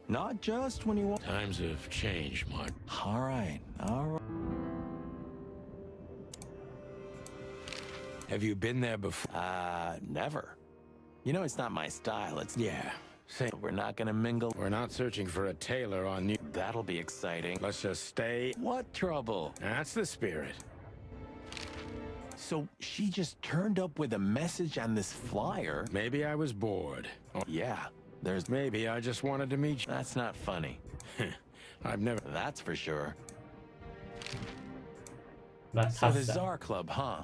Not just when you want... Times have changed, Mark. All right, all right. Have you been there before? Never. You know, it's not my style. It's... Yeah. Say, we're not gonna mingle. We're not searching for a tailor on New... That'll be exciting. Let's just stay... What trouble? That's the spirit. So she just turned up with a message and this flyer. Maybe I was bored. Oh, yeah, there's... Maybe I just wanted to meet you. That's not funny. I've never... That's for sure. That's So the Czar Club, huh?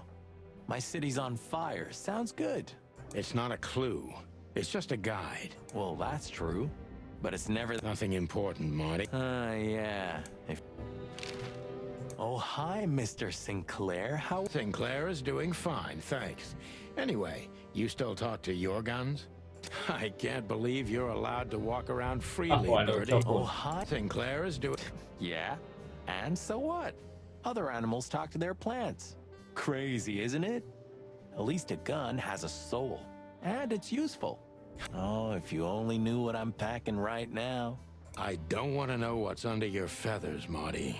My city's on fire. Sounds good. It's not a clue. It's just a guide. Well, that's true. But it's never... Nothing important, Marty. Yeah. Oh, hi, Mr. Sinclair. How... Sinclair is doing fine, thanks. Anyway, you still talk to your guns? I can't believe you're allowed to walk around freely, Birdie. Oh, hi. Sinclair is doing... Yeah? And so what? Other animals talk to their plants. Crazy, isn't it? At least a gun has a soul. And it's useful. Oh, if you only knew what I'm packing right now. I don't want to know what's under your feathers, Marty.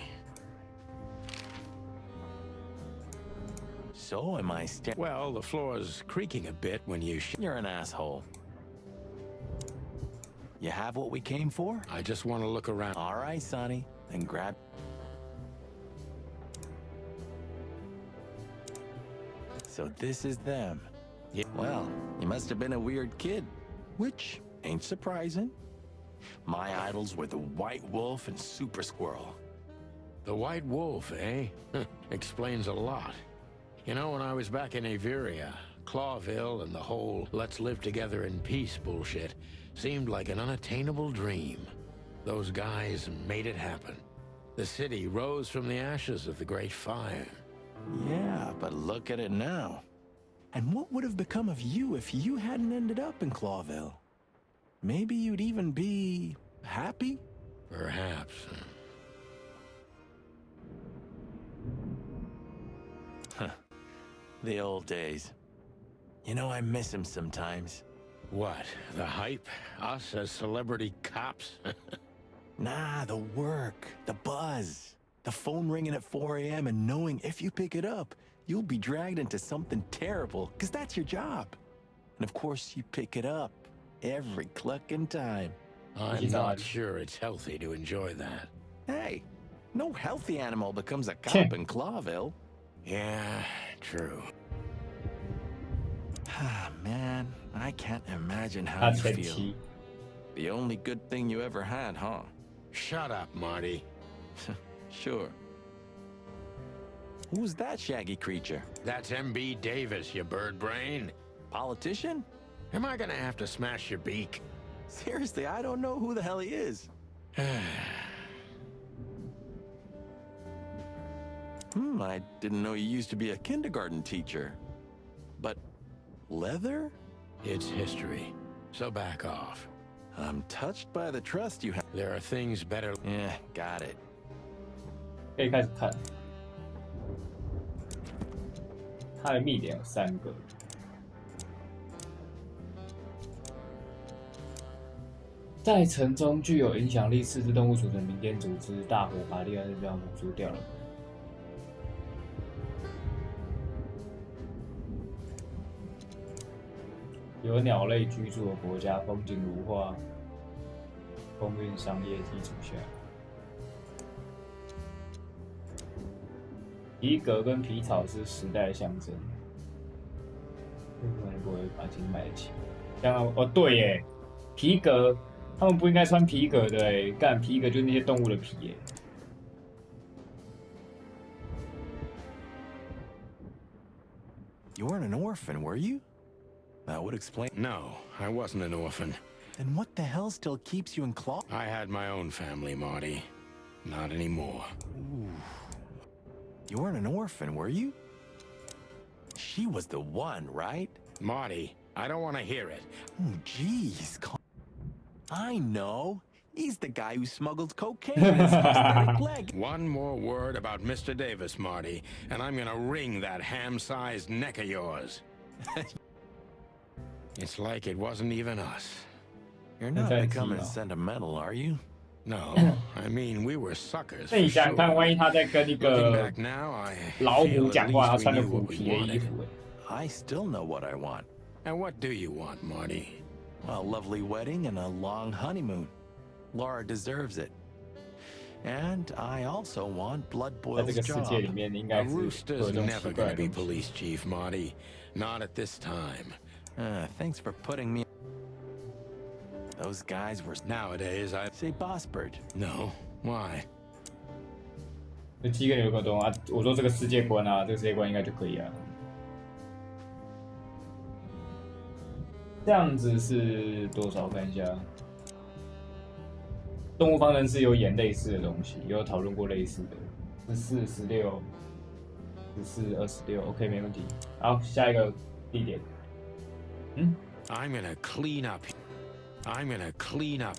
So am I Well, the floor's creaking a bit when you You're an asshole. You have what we came for? I just want to look around. All right, Sonny. Then grab... So this is them. Yeah. Well, you must have been a weird kid. Which ain't surprising. My idols were the White Wolf and Super Squirrel. The White Wolf, eh? Explains a lot. You know, when I was back in Averia, Clawville and the whole let's live together in peace bullshit seemed like an unattainable dream. Those guys made it happen. The city rose from the ashes of the Great Fire. Yeah, but look at it now. And what would have become of you if you hadn't ended up in Clawville? Maybe you'd even be... happy? Perhaps. Huh. The old days. You know, I miss him sometimes. What? The hype? Us as celebrity cops? Nah, the work, the buzz. The phone ringing at 4 a.m. and knowing if you pick it up, you'll be dragged into something terrible, because that's your job. And of course, you pick it up every clucking time. I'm not sure it's healthy to enjoy that. Hey, no healthy animal becomes a cop in Clawville. Yeah, true. Ah, man, I can't imagine how you feel. The only good thing you ever had, huh? Shut up, Marty. Sure. Who's that shaggy creature? That's M.B. Davis, you bird brain. Politician? Am I gonna have to smash your beak? Seriously, I don't know who the hell he is. I didn't know you used to be a kindergarten teacher. But leather? It's history, so back off. I'm touched by the trust you have. There are things better. Yeah, got it. 可以开始看。他的密点有3个。在城中具有影响力四肢动物组成民间组织大火把利恩日标抹除掉了。有鸟类居住的国家，风景如画，空运商业基础下。皮革跟皮草是时代的象征。日本人不会把钱买得起。这样哦，对耶，皮革，他们不应该穿皮革的哎，干皮革就是那些动物的皮耶。You weren't an orphan, were you? That would explain. No, I wasn't an orphan. Then what the hell still keeps you in Claw? I had my own family, Marty. Not anymore. Ooh. You weren't an orphan, were you? She was the one, right? Marty, I don't want to hear it. Oh, jeez. I know. He's the guy who smuggled cocaine in his prosthetic leg. One more word about Mr. Davis, Marty, and I'm gonna wring that ham-sized neck of yours. It's like it wasn't even us. You're not becoming sentimental, are you? No, I mean we were suckers. 那你想想看，万一他在跟一个 Looking back now, I 老虎 feel 讲 at 话，他 least 穿 we 着 knew 虎 what we 皮的衣 wanted. 服， I still know what I want. And what do you want, Marty? A lovely wedding and a long honeymoon. Laura deserves it. And I also want Blood 在 Boil's 这个世 job. 界里面，你应 A 该是有 rooster's 这种 never 奇怪 gonna 的 be 东西。 police chief, Marty. Not at this time. Thanks for putting me... Those guys were... Nowadays, I say Bossbird. No. Why? 这7个人有个懂啊？我说这个世界观啊，这个世界观应该就可以啊。这样子是多少？我看一下。动物方程式有演类似的东西，有讨论过类似的，14、16、14、26 ，OK， 没问题。好，下一个地点。I'm gonna clean up. I'm gonna clean up.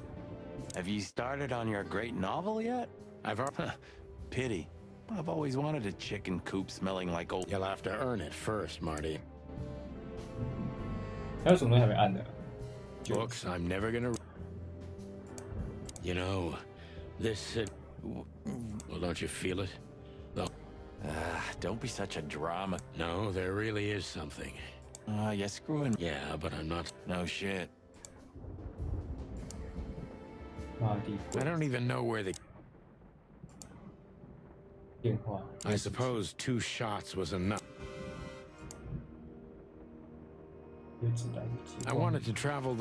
Have you started on your great novel yet? Pity. I've always wanted a chicken coop smelling like old. You'll have to earn it first, Marty. 还有什么东西还没按的 Books I'm never gonna. You know, this. Well, don't you feel it? Don't be such a drama. No, there really is something. You're screwing. Yeah, but I'm not. No shit. I don't even know where the. 电话。I suppose 2 shots was enough. I wanted to travel.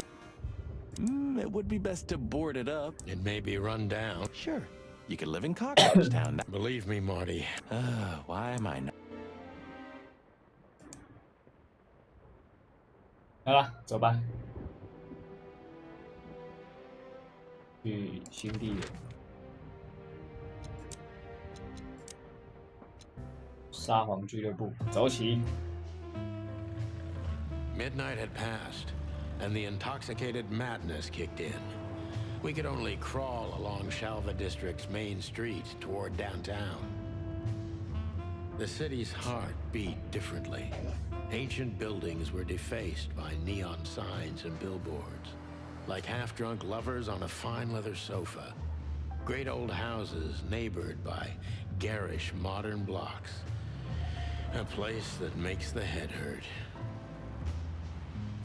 It would be best to board it up. It may be run down. Sure. You could live in Cockroach Town. Believe me, Marty. Why am I not? 好了，走吧。去新地点。沙皇俱乐部，走起。Midnight had passed, and the intoxicated madness kicked in. We could only crawl along Shalva District's main street toward downtown. The city's heart beat differently. Ancient buildings were defaced by neon signs and billboards, like half-drunk lovers on a fine leather sofa. Great old houses neighbored by garish modern blocks. A place that makes the head hurt.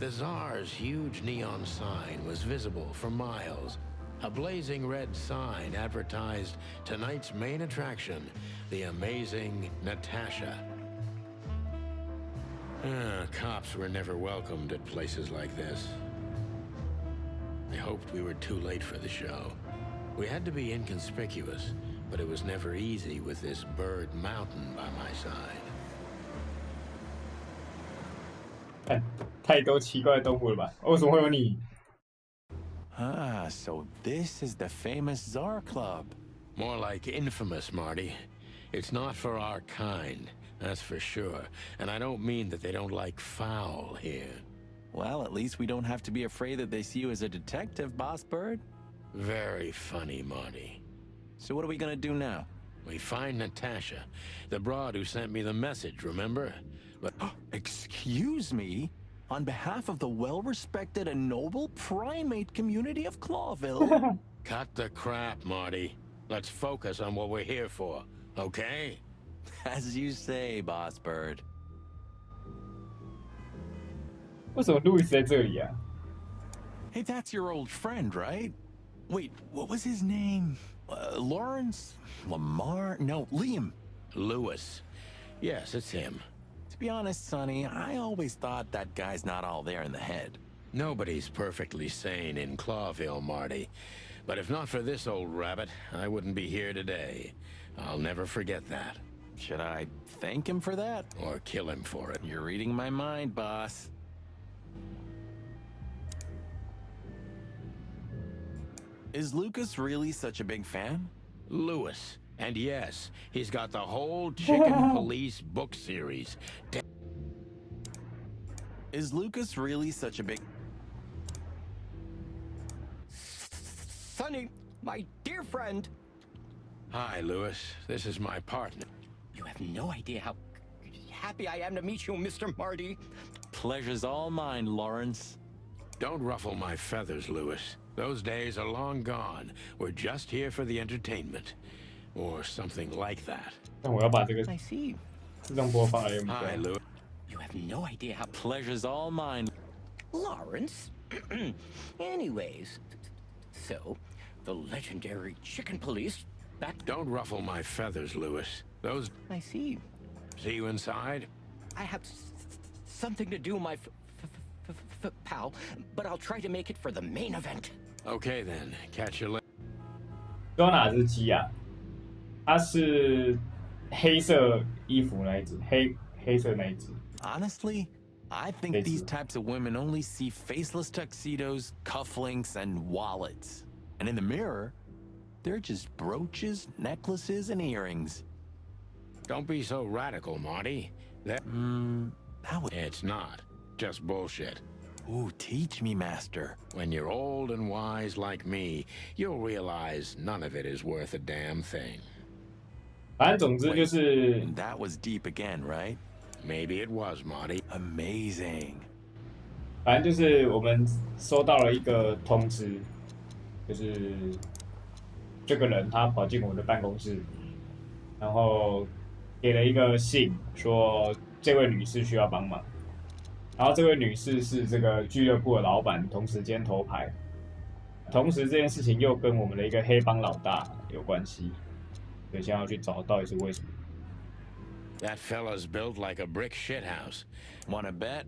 The Tsar's huge neon sign was visible for miles. A blazing red sign advertised tonight's main attraction, the amazing Natasha. Cops were never welcomed at places like this. I hoped we were too late for the show. We had to be inconspicuous, but it was never easy with this bird mountain by my side. 太多奇怪的动物了吧？为什么会有你？ So this is the famous Tsar Club. More like infamous, Marty. It's not for our kind, that's for sure. And I don't mean that they don't like foul here. Well, at least we don't have to be afraid that they see you as a detective, Boss Bird. Very funny, Marty. So what are we gonna do now? We find Natasha, the broad who sent me the message, remember? But excuse me? On behalf of the well-respected and noble primate community of Clawville. Cut the crap, Marty. Let's focus on what we're here for, okay? As you say, Boss Bird. 为什么路易斯在这里啊？ Hey, that's your old friend, right? Wait, what was his name? Lawrence? Lamar? No, Liam. Lewis. Yes, it's him. To be honest, Sonny, I always thought that guy's not all there in the head. Nobody's perfectly sane in Clawville, Marty. But if not for this old rabbit, I wouldn't be here today. I'll never forget that. Should I thank him for that? Or kill him for it? You're reading my mind, boss. Is Lucas really such a big fan? Lewis. And yes, he's got the whole Chicken Police book series. Is Lucas really such a big... Sonny, my dear friend. Hi, Lewis. This is my partner. You have no idea how happy I am to meet you, Mr. Marty. Pleasure's all mine, Lawrence. Don't ruffle my feathers, Lewis. Those days are long gone. We're just here for the entertainment. Or something like that. 那我要把这个 I see. 自动播放来用。 Hi, Lewis. You have no idea how... Pleasure's all mine. Lawrence? Anyways, so, the legendary Chicken Police back... Don't ruffle my feathers, Lewis. Those... I see. See you inside? I have something to do, my pal, but I'll try to make it for the main event. Okay then, catch you later. 都哪只鸡啊？它是黑色衣服那一只，黑色那一只。 Honestly, I think these types of women only see faceless tuxedos, cufflinks, and wallets. And in the mirror, they're just brooches, necklaces, and earrings. Don't be so radical, Marty. It's not. Just bullshit. Ooh, teach me, master. When you're old and wise like me, you'll realize none of it is worth a damn thing. 反正总之就是 That was deep again, right? Maybe it was, Marty. Amazing. 反正就是我们收到了一个通知，就是这个人他跑进我们的办公室，然后给了一个信，说这位女士需要帮忙。然后这位女士是这个俱乐部的老板，同时兼头牌。同时这件事情又跟我们的一个黑帮老大有关系，所以现在要去找到底是为什么。That fella's built like a brick shithouse. Wanna bet?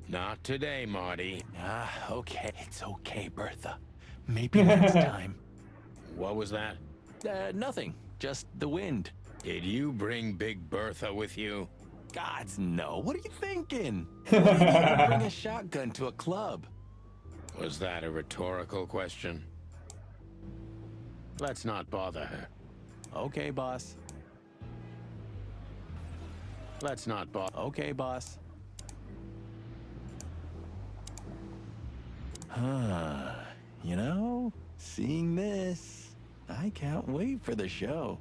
Not today, Marty. Okay. It's okay, Bertha. Maybe next time. What was that? Nothing. Just the wind. Did you bring Big Bertha with you? Gods, no. What are you thinking? What are you gonna bring a shotgun to a club? Was that a rhetorical question? Let's not bother her. Okay, boss. Let's not bother. Okay, boss. You know, seeing this, I can't wait for the show.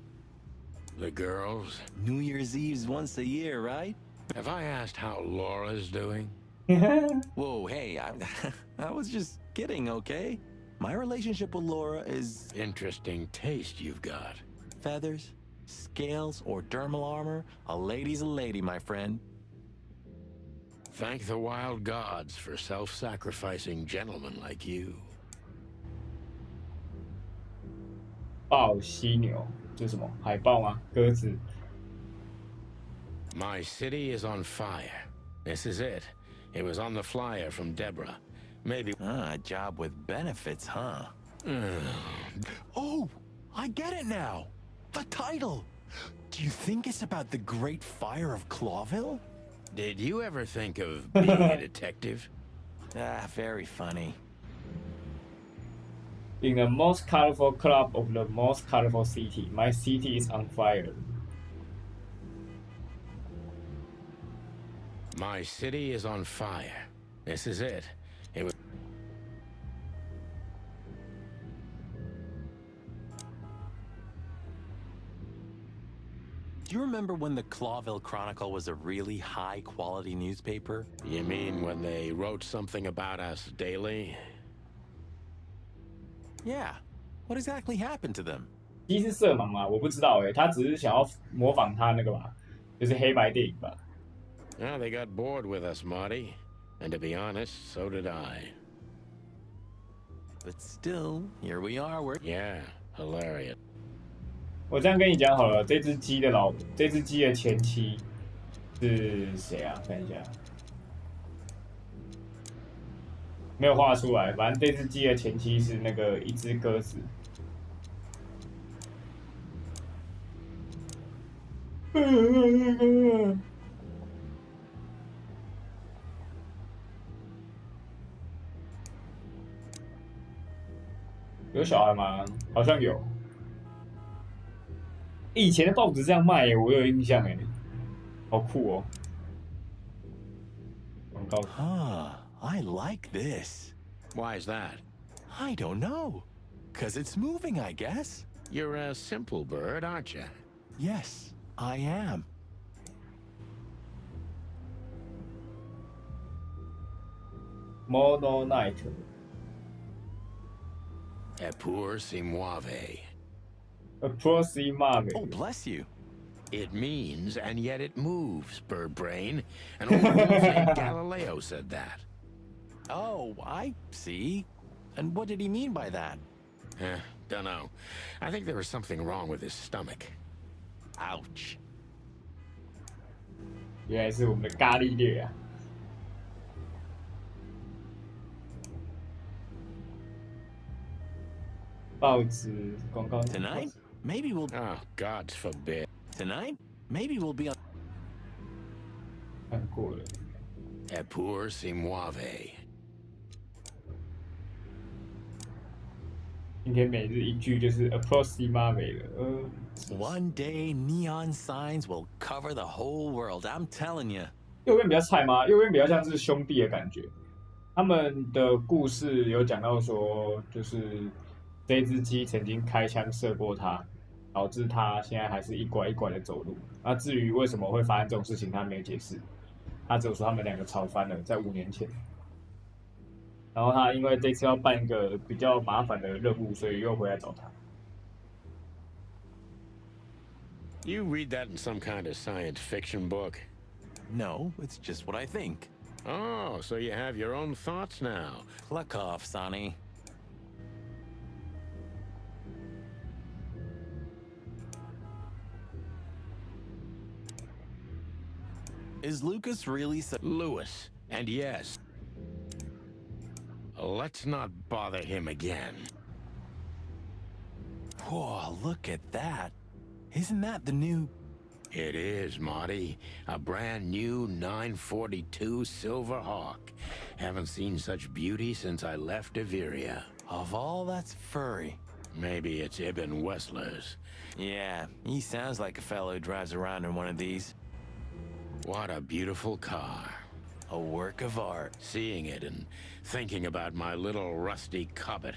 The girls? New Year's Eve's once a year, right? Have I asked how Laura's doing? Whoa, hey, I was just kidding, okay? My relationship with Laura is... Interesting taste you've got. Feathers, scales, or dermal armor, a lady's a lady, my friend. Thank the wild gods for self-sacrificing gentlemen like you. 豹犀牛，这是什么？海豹吗？鸽子。My city is on fire. This is it. It was on the flyer from Deborah. Maybe... a job with benefits, huh? Oh, I get it now. The title. Do you think it's about the Great Fire of Clawville? Did you ever think of being a detective? Very funny. In the most colorful club of the most colorful city, my city is on fire. My city is on fire. This is it. It was... Do you remember when the Clawville Chronicle was a really high-quality newspaper? You mean when they wrote something about us daily? Yeah. What exactly happened to them? 鸡是色盲吗？我不知道哎，他只是想要模仿他那个吧，就是黑白电影吧。Well, they got bored with us, Marty. And to be honest, so did I. But still, here we are. Yeah, hilarious. 我这样跟你讲好了，这只鸡的前妻是谁啊？看一下，没有画出来。反正这只鸡的前妻是那个一只鸽子。有小孩吗？好像有。以前的报纸这样卖耶，我有印象哎，好酷哦。广告。I like this. Why is that? I don't know. 'Cause it's moving, I guess. You're a simple bird, aren't you? Yes, I am. Mono Night. Epur si muove. Approximate. Oh, bless you. It means, and yet it moves, bird brain. An old wolf named Galileo said that. Oh, I see. And what did he mean by that? Dunno. I think there was something wrong with his stomach. Ouch. 原来是我们的咖喱猎啊！报纸广告。Tonight, maybe we'll. Oh, God forbid. Tonight, maybe we'll be on. 看过了。Eppur si muove. 今天每日一句就是 approximate 了。One day, neon signs will cover the whole world. I'm telling you. 右边比较菜吗？右边比较像是兄弟的感觉。他们的故事有讲到说，就是这只鸡曾经开枪射过他，导致他现在还是一拐一拐的走路。那至于为什么会发生这种事情，他没有解释，他只有说他们两个吵翻了，在5年前。然后他因为这次要办一个比较麻烦的任务，所以又回来找他。You read that in some kind of science fiction book? No, it's just what I think. Oh, so you have your own thoughts now. Cluck off, Sonny. Is Lucas really so— Lewis, and yes. Let's not bother him again. Whoa, look at that. Isn't that the new— It is, Marty. A brand new 942 Silver Hawk. Haven't seen such beauty since I left Averia. Of all that's furry? Maybe it's Ibn Wessler's. Yeah, he sounds like a fellow who drives around in one of these. What a beautiful car. A work of art. Seeing it and thinking about my little rusty cobbit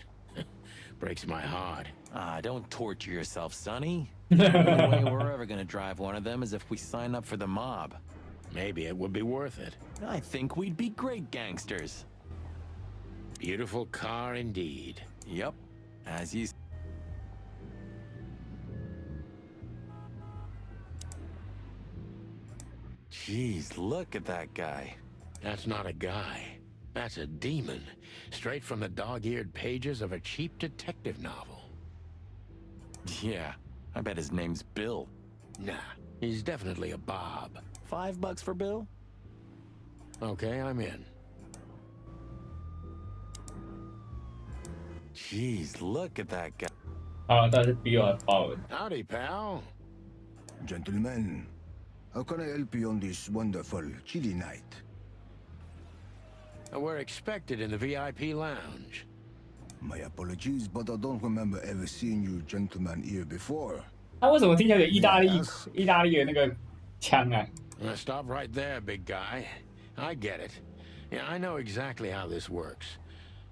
breaks my heart. Ah, don't torture yourself, Sonny. The only way we're ever gonna drive one of them is if we sign up for the mob. Maybe it would be worth it. I think we'd be great gangsters. Beautiful car indeed. Yep, as you— Jeez, look at that guy. That's not a guy. That's a demon. Straight from the dog-eared pages of a cheap detective novel. Yeah, I bet his name's Bill. Nah, he's definitely a Bob. $5 for Bill? Okay, I'm in. Jeez, look at that guy. 啊，但是比我爆了。 Howdy, pal. Gentlemen, how can I help you on this wonderful, chilly night? We're expected in the VIP lounge. My apologies, but I don't remember ever seeing you gentlemen here before. 他为什么听起来有意大利的那个腔啊？ Stop right there, big guy. I get it. Yeah, I know exactly how this works.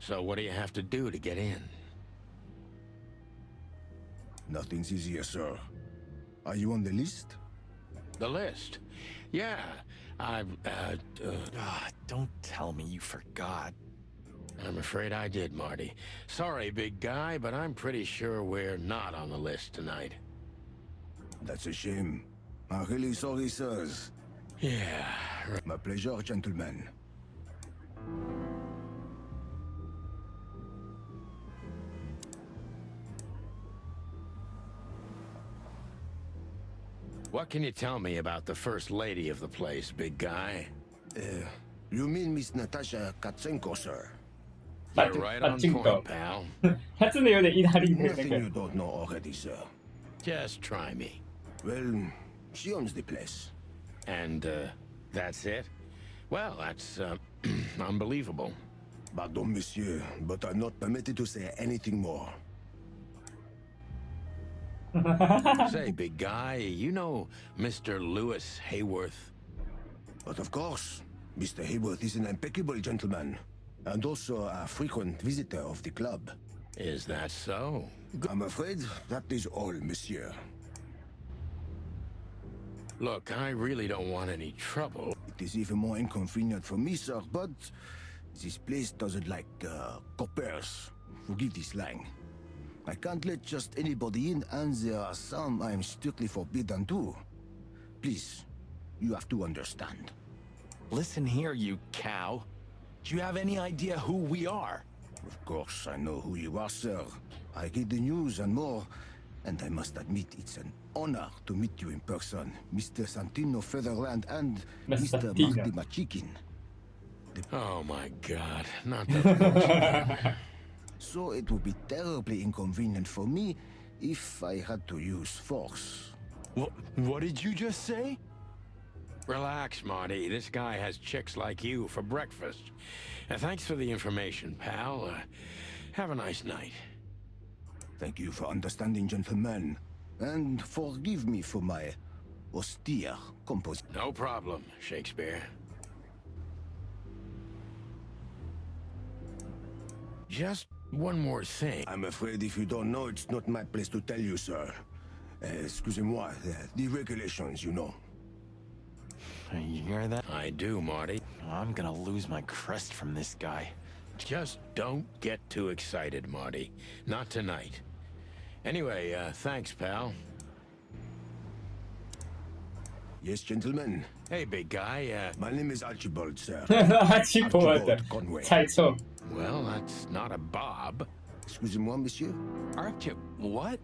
So what do you have to do to get in? Nothing's easier, sir. Are you on the list? The list? Yeah, don't tell me you forgot. I'm afraid I did, Marty. Sorry, big guy, but I'm pretty sure we're not on the list tonight. That's a shame. I'm really sorry, sirs. Yeah. My pleasure, gentlemen. What can you tell me about the first lady of the place, big guy? You mean Miss Natasha Katsenko, sir? You're right on point, pal. 他真的有点意大利的那 Nothing 个。 you don't know already, sir. Just try me. Well, she owns the place. And, that's it? Well, that's, unbelievable. Pardon, monsieur, but I'm not permitted to say anything more. Say, big guy, you know Mr. Lewis Hayworth? But of course, Mr. Hayworth is an impeccable gentleman, and also a frequent visitor of the club. Is that so? I'm afraid that is all, monsieur. Look, I really don't want any trouble. It is even more inconvenient for me, sir, but this place doesn't like coppers. Forgive the slang. I can't let just anybody in, and there are some I'm strictly forbidden to. Please, you have to understand. Listen here, you cow. Do you have any idea who we are? Of course, I know who you are, sir. I read the news and more, and I must admit it's an honor to meet you in person, Mr. Santino Featherland and Mr. Marty Machikin. Oh my God, not the So it would be terribly inconvenient for me if I had to use force. What did you just say? Relax, Marty. This guy has chicks like you for breakfast. Thanks for the information, pal. Have a nice night. Thank you for understanding, gentlemen. And forgive me for my austere composition. No problem, Shakespeare. Just one more thing. I'm afraid if you don't know, it's not my place to tell you, sir. Excusez-moi, the regulations, you know. You hear that? I do, Marty. I'm gonna lose my crest from this guy. Just don't get too excited, Marty. Not tonight. Anyway, thanks, pal. Yes, gentlemen. Hey, big guy, My name is Archibald, sir. Archibald Conway. 猜错。 Well, that's not a Bob. Excusez-moi, monsieur. Archie, what?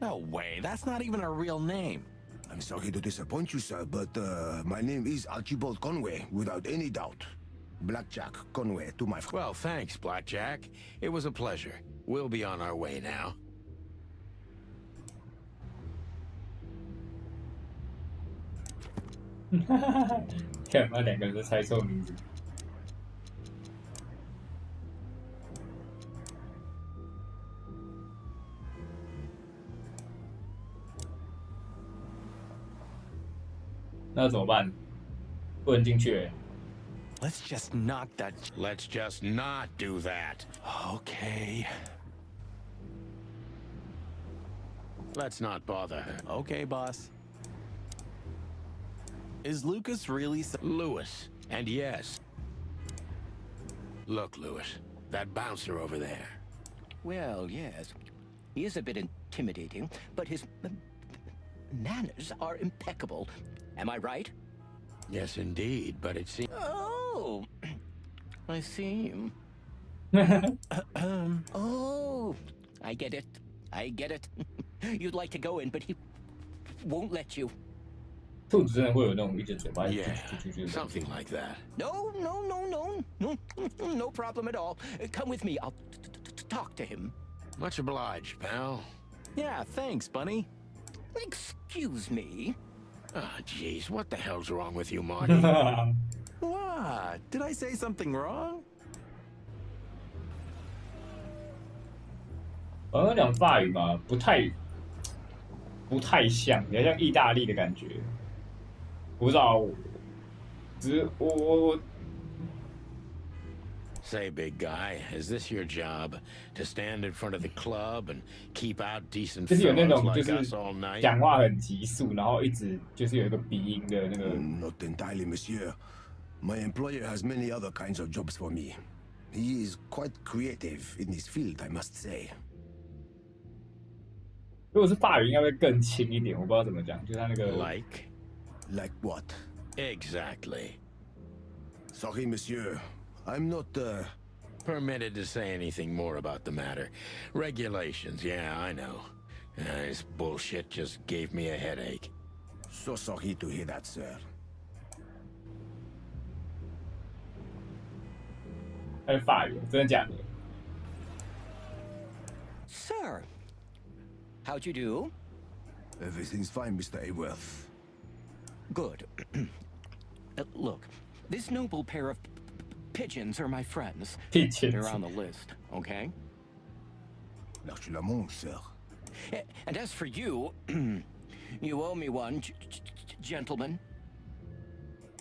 No way, that's not even a real name. I'm sorry to disappoint you, sir, but my name is Archibald Conway, without any doubt. Blackjack Conway to my... Well, thanks, Blackjack. It was a pleasure. We'll be on our way now. Hahaha 看那两个人都猜错名字。那怎么办？不能进去。Let's just knock that. Let's just not do that. Okay. Let's not bother her. Okay, boss. Is Lucas really Lewis, and yes. Look, Lewis, that bouncer over there. Well, yes. He is a bit intimidating, but his manners are impeccable. Am I right? Yes, indeed, but it seems... Oh, I see. Oh, I get it. I get it. You'd like to go in, but he won't let you. 兔子真的会有那种一只嘴巴 Yeah, something like that. No, no problem at all. Come with me. I'll talk to him. Much obliged, pal. Yeah, thanks, Bunny. Excuse me. Ah, jeez, what the hell's wrong with you, Marty? What? Did I say something wrong? 好像讲法语嘛，不太像，比较像意大利的感觉。我不知道，只是我 Say, big guy, is this your job? To stand in front of the club and keep out decent 就是有那 fellows 种就 like 是 us all night? 讲话很急速，然后一直就是有一个鼻音的那个。Not entirely, monsieur. My employer has many other kinds of jobs for me. He is quite creative in his field, I must say. 如果是法语，应该会更轻一点，我不知道怎么讲，就是他那个 Like what? Exactly. Sorry, monsieur. I'm not, permitted to say anything more about the matter. Regulations, yeah, I know. This bullshit just gave me a headache. So sorry to hear that, sir. 还是法语，真的假的？ Sir, how'd you do? Everything's fine, Mr. Aworth. Good. Look, this noble pair of pigeons are my friends. Pigeons. They're on the list, okay? L'archulamont, sir. And as for you, you owe me one, gentlemen.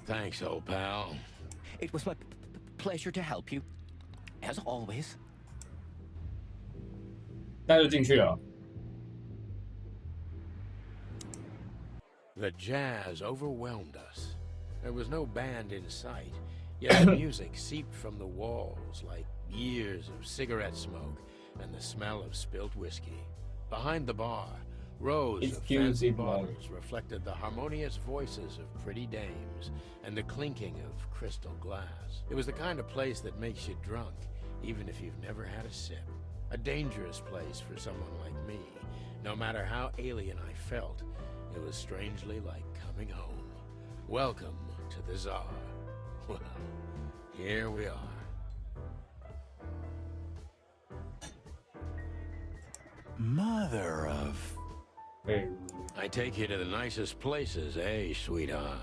Thanks, old pal. It was my pleasure to help you, as always. 那就进去了。 The jazz overwhelmed us. There was no band in sight, yet the music seeped from the walls like years of cigarette smoke and the smell of spilt whiskey. Behind the bar, rows of fancy bottles reflected the harmonious voices of pretty dames and the clinking of crystal glass. It was the kind of place that makes you drunk, even if you've never had a sip. A dangerous place for someone like me. No matter how alien I felt, it was strangely like coming home. Welcome to the Tsar. Well, here we are. Mother of... I take you to the nicest places, eh, sweetheart?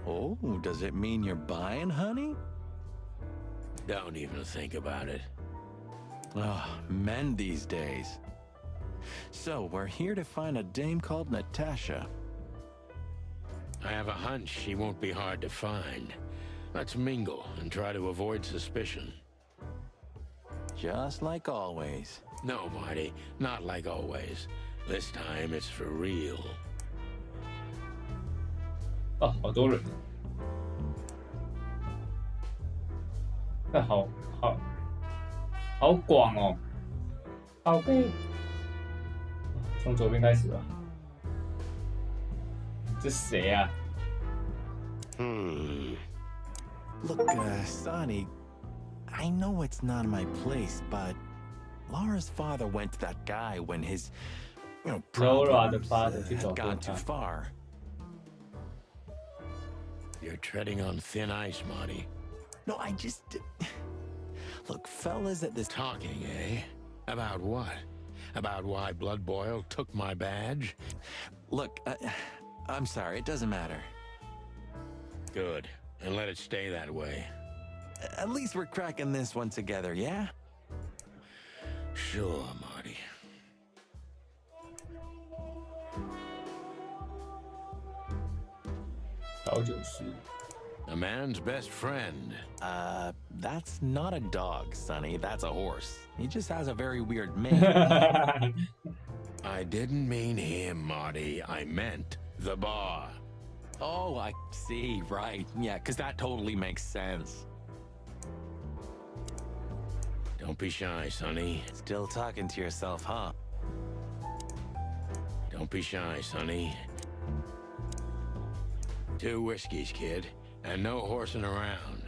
Oh, does it mean you're buying, honey? Don't even think about it. Oh, men these days. So, we're here to find a dame called Natasha. I have a hunch she won't be hard to find. Let's mingle and try to avoid suspicion. Just like always. No, Marty, not like always. This time it's for real. 哦，好多人，那好广哦，好背，从左边开始吧。这谁啊？ Look, Sonny, I know it's not my place, but Laura's father went to that guy when his, Laura the problems, father had gone too far. You're treading on thin ice, Marty. No, I just... Look, fellas at this... Talking, eh? About what? About why Blood Boil took my badge? Look, I'm sorry, it doesn't matter. Good. And let it stay that way. At least we're cracking this one together, yeah? Sure, Marty. A man's best friend. That's not a dog, Sonny. That's a horse. He just has a very weird mane. I didn't mean him, Marty. I meant the bar. Oh, I see. Right. Yeah, because that totally makes sense. Don't be shy, Sonny. Still talking to yourself, huh? Don't be shy, Sonny. 2 whiskeys, kid, and no horsing around.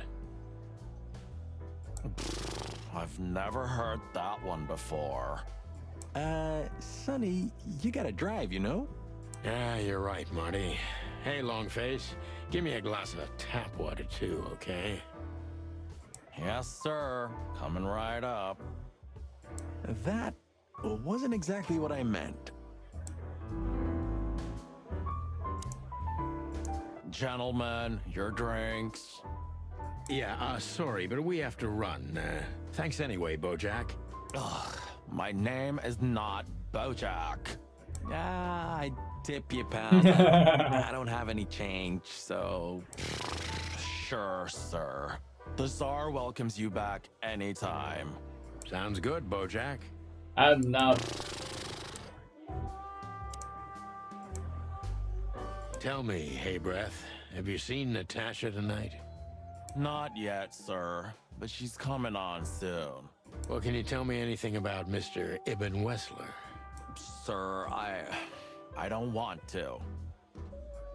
I've never heard that one before. Sonny, you gotta drive, you know? Yeah, you're right, Marty. Hey, Longface, give me a glass of tap water too, okay? Yes, sir. Coming right up. That wasn't exactly what I meant. Gentlemen, your drinks. Yeah, sorry, but we have to run. Thanks anyway, Bojack. Ugh, my name is not Bojack. I tip you, pal. I don't have any change, so... Sure, sir. The Tsar welcomes you back anytime. Sounds good, Bojack. I'm not. Tell me, Hey Breath, have you seen Natasha tonight? Not yet, sir, but she's coming on soon. Well, can you tell me anything about Mr. Ibn Wessler? Sir, I don't want to.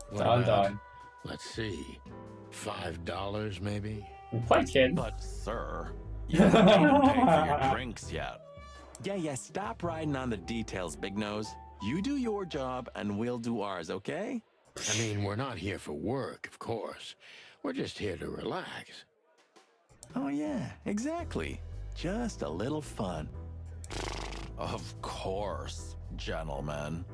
What about, let's see, $5 maybe? But, sir, you haven't even paid for your drinks yet. Yeah, stop riding on the details, Big Nose. You do your job, and we'll do ours, okay? I mean, we're not here for work, of course. We're just here to relax. Oh, yeah, exactly. Just a little fun. Of course, gentlemen.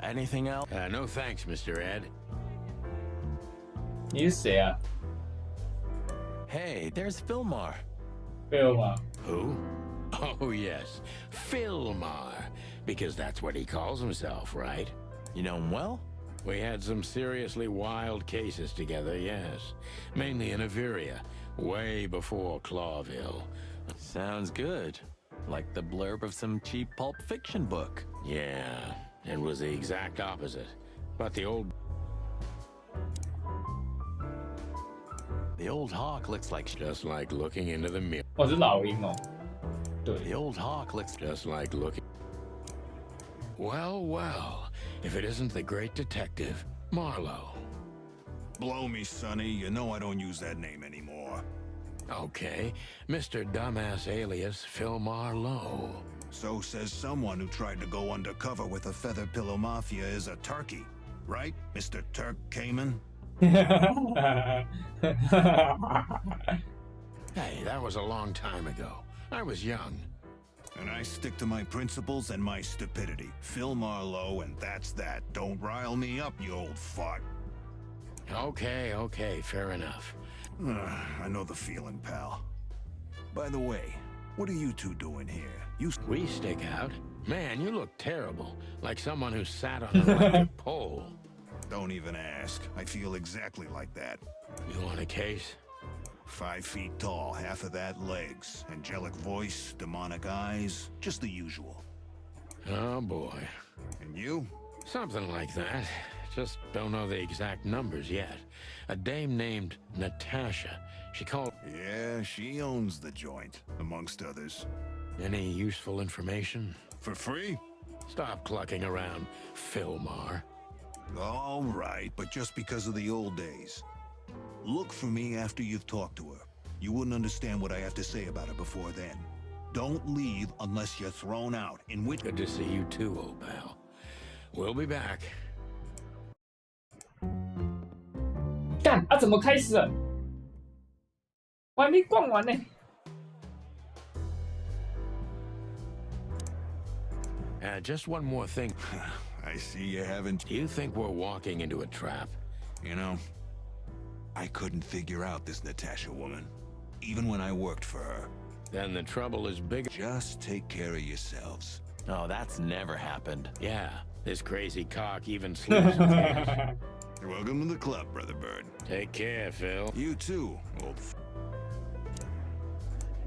Anything else? No thanks, Mr. Ed. You say Hey, there's Philmar. Philmar. Who? Oh, yes. Philmar. Because that's what he calls himself, right? You know him well? We had some seriously wild cases together, yes. Mainly in Averia, way before Clawville. Sounds good. Like the blurb of some cheap pulp fiction book. Yeah, it was the exact opposite. But the old hawk looks like... Just like looking into the mirror. 哦，是老鹰哦。对。 The old hawk looks... Just like looking... Well, well, if it isn't the great detective, Marlowe. Blow me, Sonny. You know I don't use that name anymore. Okay, Mr. Dumbass alias Phil Marlowe. So says someone who tried to go undercover with a Feather Pillow Mafia is a turkey. Right, Mr. Turk Cayman? Hey, that was a long time ago. I was young. And I stick to my principles and my stupidity. Phil Marlowe, and that's that. Don't rile me up, you old fart. Okay, fair enough. I know the feeling, pal. By the way, what are you two doing here? We stick out? Man, you look terrible. Like someone who sat on an electric pole. Don't even ask. I feel exactly like that. You want a case? 5 feet tall, half of that legs. Angelic voice, demonic eyes, just the usual. Oh boy. And you? Something like that. Just don't know the exact numbers yet. A dame named Natasha. She called... Yeah, she owns the joint, amongst others. Any useful information? For free? Stop clucking around, Philmar. All right, but just because of the old days. Look for me after you've talked to her. You wouldn't understand what I have to say about her before then. Don't leave unless you're thrown out, in which... Good to see you too, old pal. We'll be back. 干啊！怎么开始了？我还没逛完呢。Just one more thing. I see you haven't... Do you think we're walking into a trap? You know, I couldn't figure out this Natasha woman, even when I worked for her. Then the trouble is big. Just take care of yourselves. Oh, that's never happened. Yeah, this crazy cock even sleeps with us. Welcome to the club, Brother Bird. Take care, Phil. You too, old...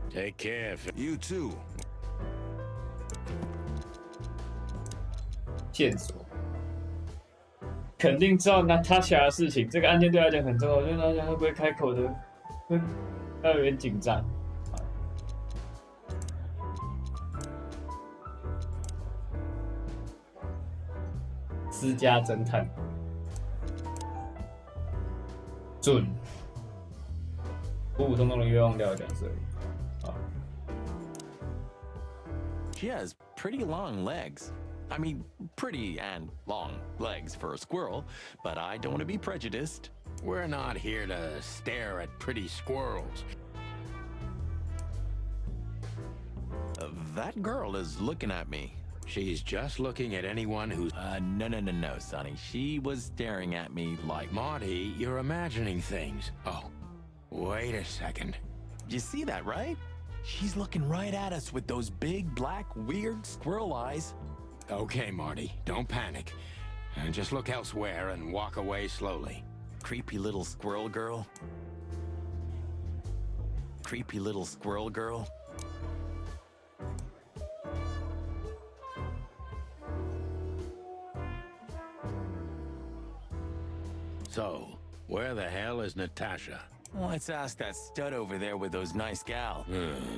Take care, Phil. You too. 线索肯定知道Natasha的事情，这个案件对他来讲很重要。就是大家会不会开口的，会要有点紧张。私家侦探，准，普普通通的冤枉料角色而已。啊 She has pretty long legs. I mean, pretty and long legs for a squirrel, but I don't want to be prejudiced. We're not here to stare at pretty squirrels. That girl is looking at me. She's just looking at anyone who's... No, Sonny. She was staring at me like... Marty, you're imagining things. Oh, wait a second. You see that, right? She's looking right at us with those big, black, weird squirrel eyes. Okay, Marty, don't panic. Just look elsewhere and walk away slowly. Creepy little squirrel girl. Creepy little squirrel girl. So, where the hell is Natasha? Let's ask that stud over there with those nice gal.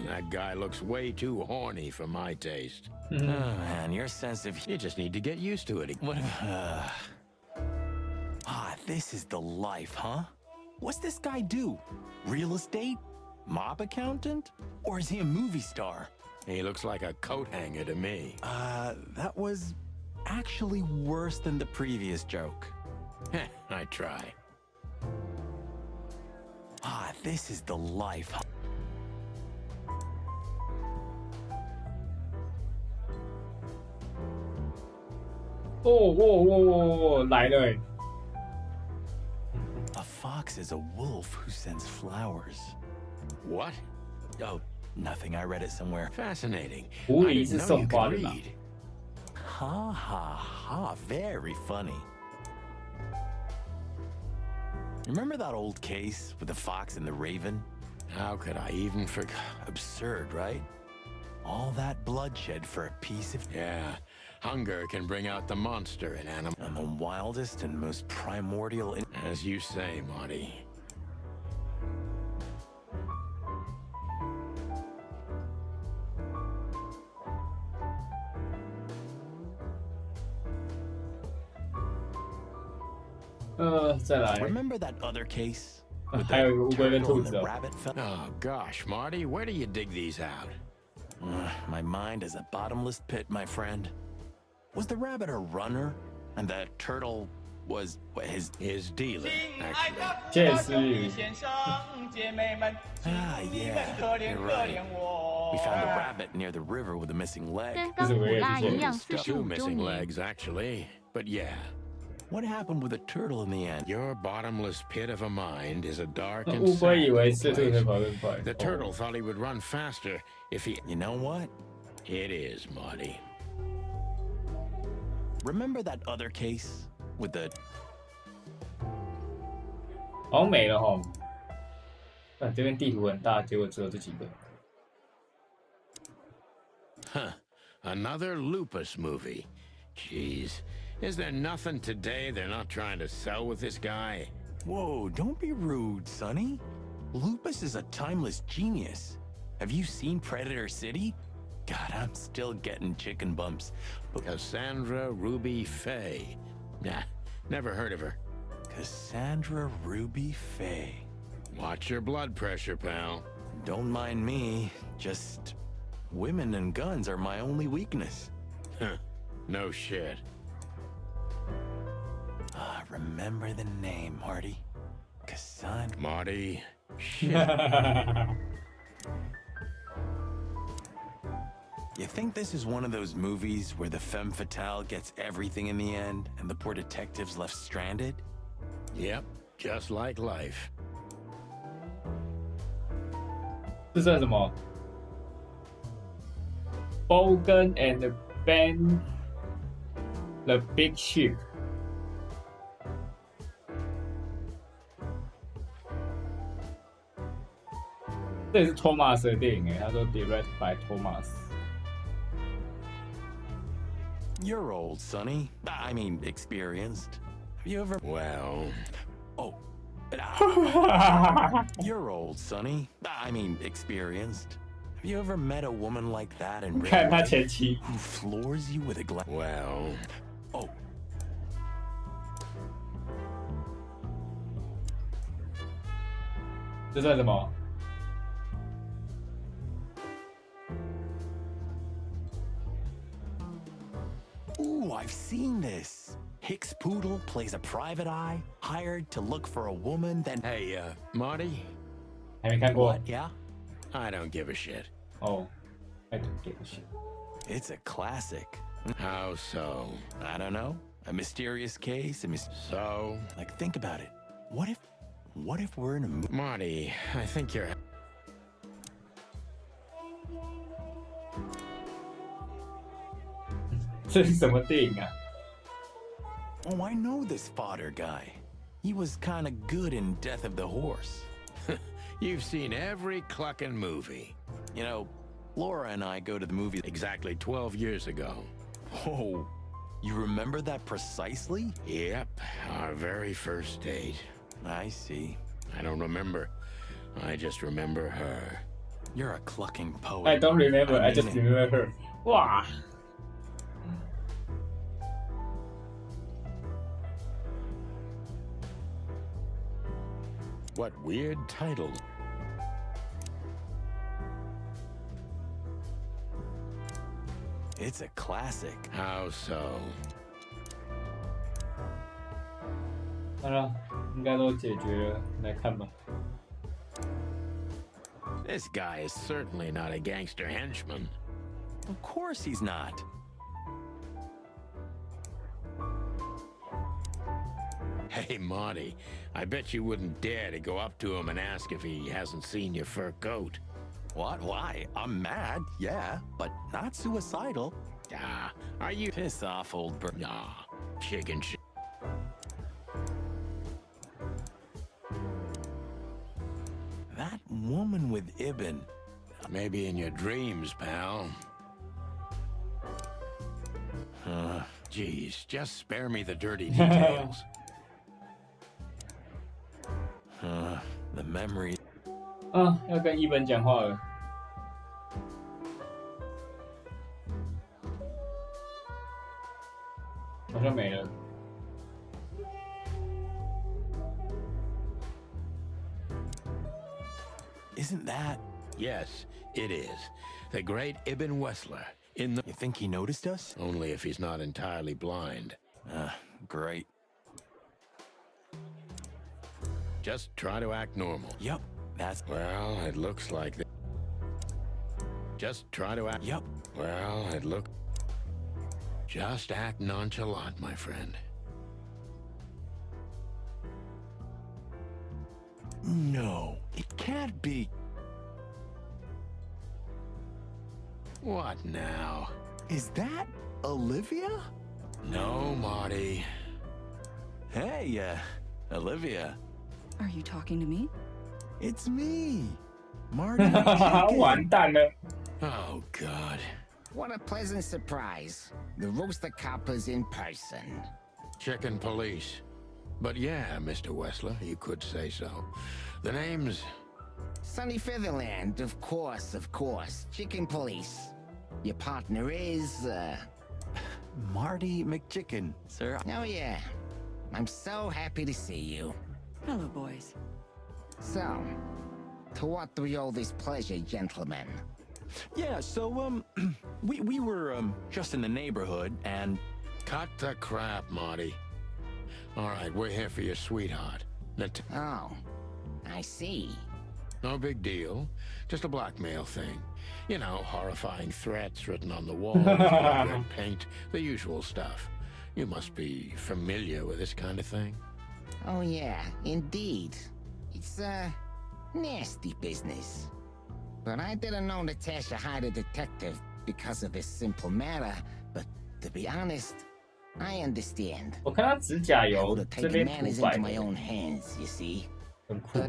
That guy looks way too horny for my taste. Oh, man, your sense of... You just need to get used to it. What this is the life, huh? What's this guy do? Real estate? Mob accountant? Or is he a movie star? He looks like a coat hanger to me. That was actually worse than the previous joke. I try. This is the life, huh? Oh, 来了欸。 A fox is a wolf who sends flowers. What? Oh, nothing. I read it somewhere. Fascinating. 狐狸是送花的吧？ Ha, very funny. Remember that old case with the fox and the raven? How could I even forget? Absurd, right? All that bloodshed for a piece of... Yeah, hunger can bring out the monster in animals. And the wildest and most primordial... As you say, Marty.再来。 Remember that other case? 还有一个乌龟跟兔子哦。 Oh gosh, Marty, where do you dig these out? My mind is a bottomless pit, my friend. Was the rabbit a runner? And the turtle was his dealer, actually. 确实。Yeah, you're right. We found a rabbit near the river with a missing leg. 跟普拉一样 Two 45周 missing 年。 legs, actually. But yeah. What happened with the turtle in the end? Your bottomless pit of a mind is a dark 那 and 乌龟以 sad 为 little 赤兔能 place. 跑更快。 The turtle thought he would run faster if he... You know what? It is, Marty. Remember that other case with the... 好像没了哈。但这边地图很大，结果只有这几个。 Huh. Another lupus movie. Jeez. Is there nothing today they're not trying to sell with this guy? Whoa, don't be rude, Sonny. Lupus is a timeless genius. Have you seen Predator City? God, I'm still getting chicken bumps. Cassandra Ruby Faye. Nah, never heard of her. Cassandra Ruby Faye. Watch your blood pressure, pal. Don't mind me. Just women and guns are my only weakness. Huh. No shit. Remember the name, Marty. Cassandra. Marty. Shit. You think this is one of those movies where the femme fatale gets everything in the end and the poor detective's left stranded? Yep, just like life. 这算什么 ？Bogan and Ben, the Big Ship。 这也是托马斯的电影诶，他说 direct by Thomas。 You're old, Sonny. I mean, experienced. Have you ever... Well... Oh. You're old, Sonny. I mean, experienced. Have you ever met a woman like that in real 看他 life 前妻。 who floors you with a glass? Well... Oh. 这算什么？ Ooh, I've seen this. Hicks Poodle plays a private eye, hired to look for a woman, then... Hey, Marty? 还没看过。 What, yeah? I don't give a shit. Oh, I don't give a shit. It's a classic. How so? I don't know. A mysterious case, So? Like, think about it. What if we're in a movie? Marty, I think you're... 这是什么电影啊？ Oh, I know this fodder guy. He was kind of good in Death of the Horse. You've seen every clucking movie. You know, Laura and I go to the movies exactly 12 years ago. Oh, you remember that precisely? Yep, our very first date. I see. I don't remember. I just remember her. You're a clucking poet. I don't remember. I just mean it. remember her. 哇！ What weird title. It's a classic. How so? 好了，应该都解决了，来看吧。 This guy is certainly not a gangster henchman. Of course he's not. Hey, Marty, I bet you wouldn't dare to go up to him and ask if he hasn't seen your fur coat. What? Why? I'm mad, yeah, but not suicidal. Ah, are you... Piss off, old bird. Nah, chicken shit. That woman with Ibn. Maybe in your dreams, pal. Geez, just spare me the dirty details. The memory. 啊，要跟一本讲话了。好像没了。 Isn't that? Yes, it is. The great Ibn Wessler. In the... You think he noticed us? Only if he's not entirely blind. Great. Just try to act normal. Yep, that's... Well, it looks like... Just try to act. Yep. Well, it looked. Just act nonchalant, my friend. No, it can't be. What now? Is that Olivia? No, Marty. Hey, Olivia. Are you talking to me? It's me, Marty. 完蛋了。 Oh, God. What a pleasant surprise. The Rooster Copper's in person. Chicken police. But yeah, Mr. Wessler, you could say so. The name's... Sunny Featherland, of course, of course. Chicken police. Your partner is, Marty McChicken, sir. Oh, yeah. I'm so happy to see you. Hello, boys. So, to what do we owe this pleasure, gentlemen? Yeah, so, we were, just in the neighborhood, and... Cut the crap, Marty. All right, we're here for your sweetheart. Oh, I see. No big deal. Just a blackmail thing. You know, horrifying threats written on the walls, blood red paint, the usual stuff. You must be familiar with this kind of thing. Oh, yeah, indeed. It's, nasty business. But I didn't know Natasha hired a detective because of this simple matter, but to be honest, I understand. 我看他指甲油 to 这 take 边 matters 涂白 into my 的， own hands, you see. 很酷。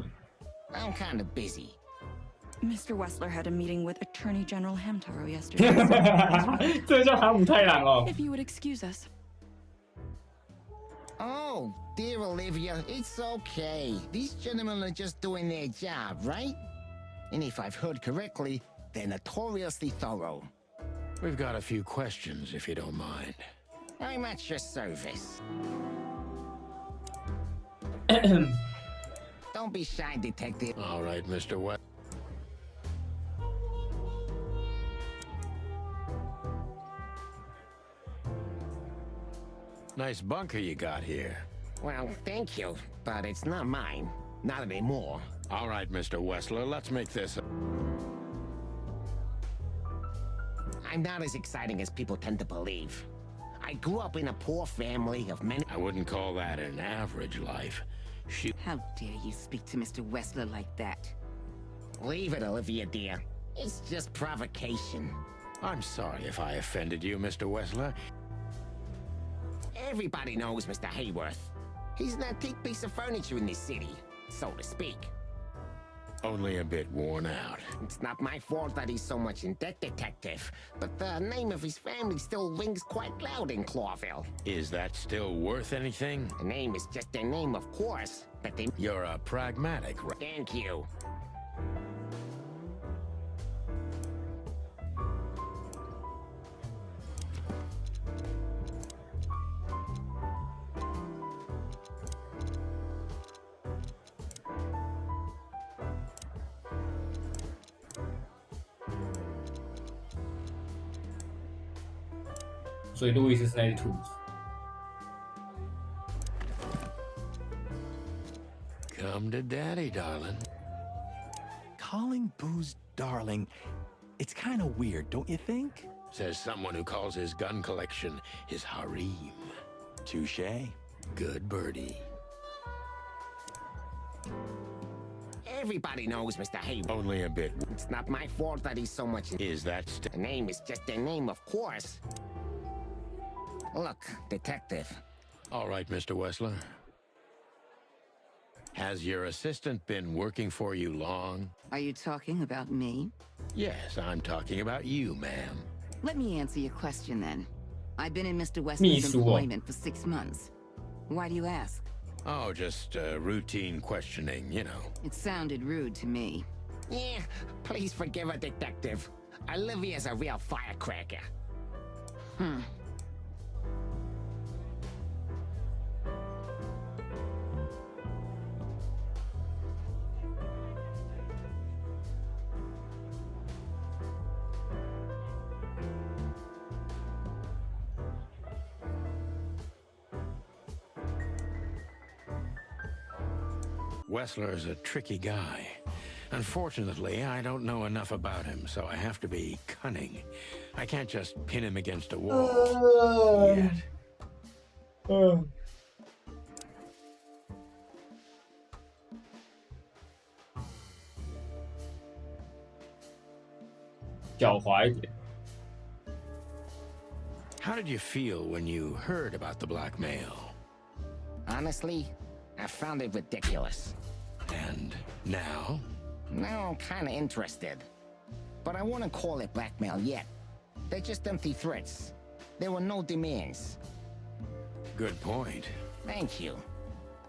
I'm kind of busy. Mr. Wessler had a meeting with Attorney General Hamtaro yesterday. 这个叫哈姆太郎哦。 If you would excuse us. Oh, dear Olivia, it's okay. These gentlemen are just doing their job, right? And if I've heard correctly, they're notoriously thorough. We've got a few questions, if you don't mind. I'm at your service. Don't be shy, detective. All right, Mr. West. Nice bunker you got here. Well, thank you, but it's not mine. Not anymore. All right, Mr. Wessler, let's make this... I'm not as exciting as people tend to believe. I grew up in a poor family of many... I wouldn't call that an average life. How dare you speak to Mr. Wessler like that? Leave it, Olivia, dear. It's just provocation. I'm sorry if I offended you, Mr. Wessler. Everybody knows Mr. Hayworth. He's an antique piece of furniture in this city, so to speak. Only a bit worn out. It's not my fault that he's so much in debt, detective, but the name of his family still rings quite loud in Clawville. Is that still worth anything? The name is just their name, of course, but they... You're a pragmatic, right? Thank you. So 所以路易斯是那只兔子。Come to daddy, darling. Calling booze darling, it's kind of weird, don't you think? Says someone who calls his gun collection his harem. Touché. Good birdie. Everybody knows Mr. Hayworth. Only a bit. It's not my fault that he's so much... Is that The name is just their name, of course. Look, detective. All right, Mr. Wessler. Has your assistant been working for you long? Are you talking about me? Yes, I'm talking about you, ma'am. Let me answer your question then. I've been in Mr. Wessler's employment for 6 months. Why do you ask? Oh, just routine questioning, you know. It sounded rude to me. Yeah, please forgive a detective. Olivia's a real firecracker. Wessler is a tricky guy. Unfortunately, I don't know enough about him, so I have to be cunning. I can't just pin him against a wall yet. 狡猾一点。 How did you feel when you heard about the blackmail? Honestly, I found it ridiculous. And now? Now I'm kinda interested. But I wouldn't call it blackmail yet. They're just empty threats. There were no demands. Good point. Thank you.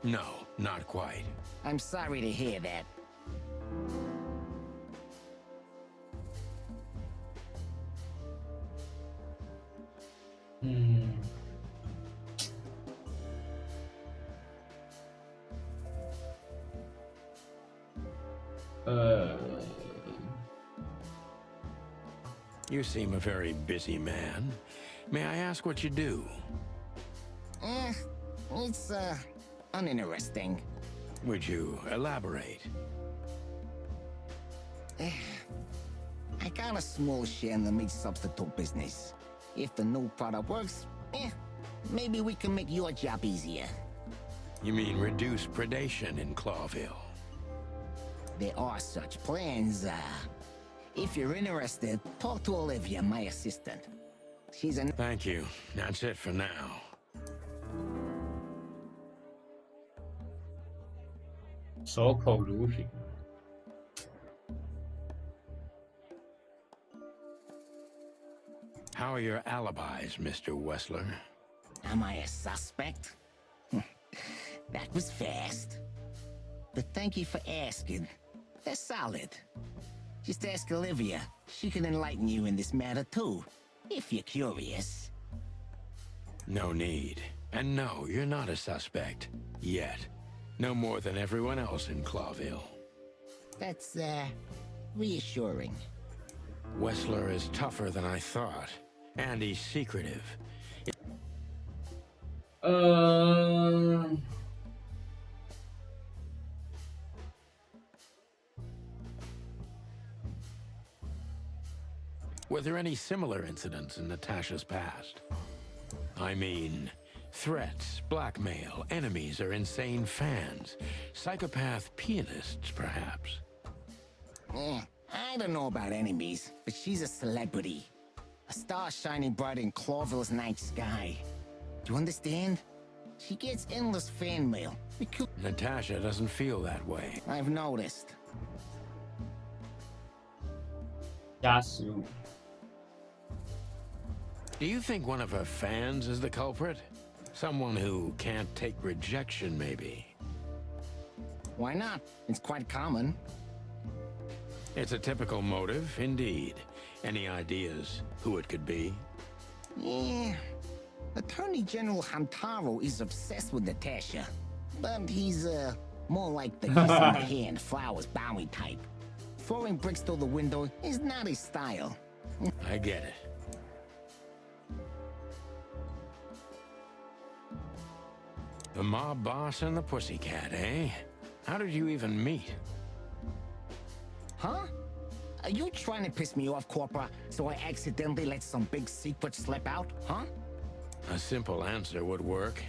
No, not quite. I'm sorry to hear that. You seem a very busy man. May I ask what you do? It's, uninteresting. Would you elaborate? I got a small share in the meat substitute business. If the new product works, maybe we can make your job easier. You mean reduce predation in Clawville? There are such plans. If you're interested, talk to Olivia, my assistant. She's an— Thank you. That's it for now. How are your alibis, Mr. Wessler? Am I a suspect? That was fast. But thank you for asking. They're solid. Just ask Olivia. She can enlighten you in this matter too, if you're curious. No need. And no, you're not a suspect. Yet. No more than everyone else in Clawville. That's, reassuring. Wessler is tougher than I thought. And he's secretive. Were there any similar incidents in Natasha's past? I mean, threats, blackmail, enemies or insane fans, psychopath pianists, perhaps. I don't know about enemies, but she's a celebrity. A star shining bright in Clawville's night sky. Do you understand? She gets endless fan mail. Natasha doesn't feel that way. I've noticed. Do you think one of her fans is the culprit? Someone who can't take rejection, maybe? Why not? It's quite common. It's a typical motive, indeed. Any ideas who it could be? Yeah. Attorney General Hamtaro is obsessed with Natasha. But he's, more like the kiss in the hand, flowers bowing type. Throwing bricks through the window is not his style. I get it. The mob boss and the pussycat, eh? How did you even meet? Huh? Are you trying to piss me off, Corpora, so I accidentally let some big secret slip out, huh? A simple answer would work.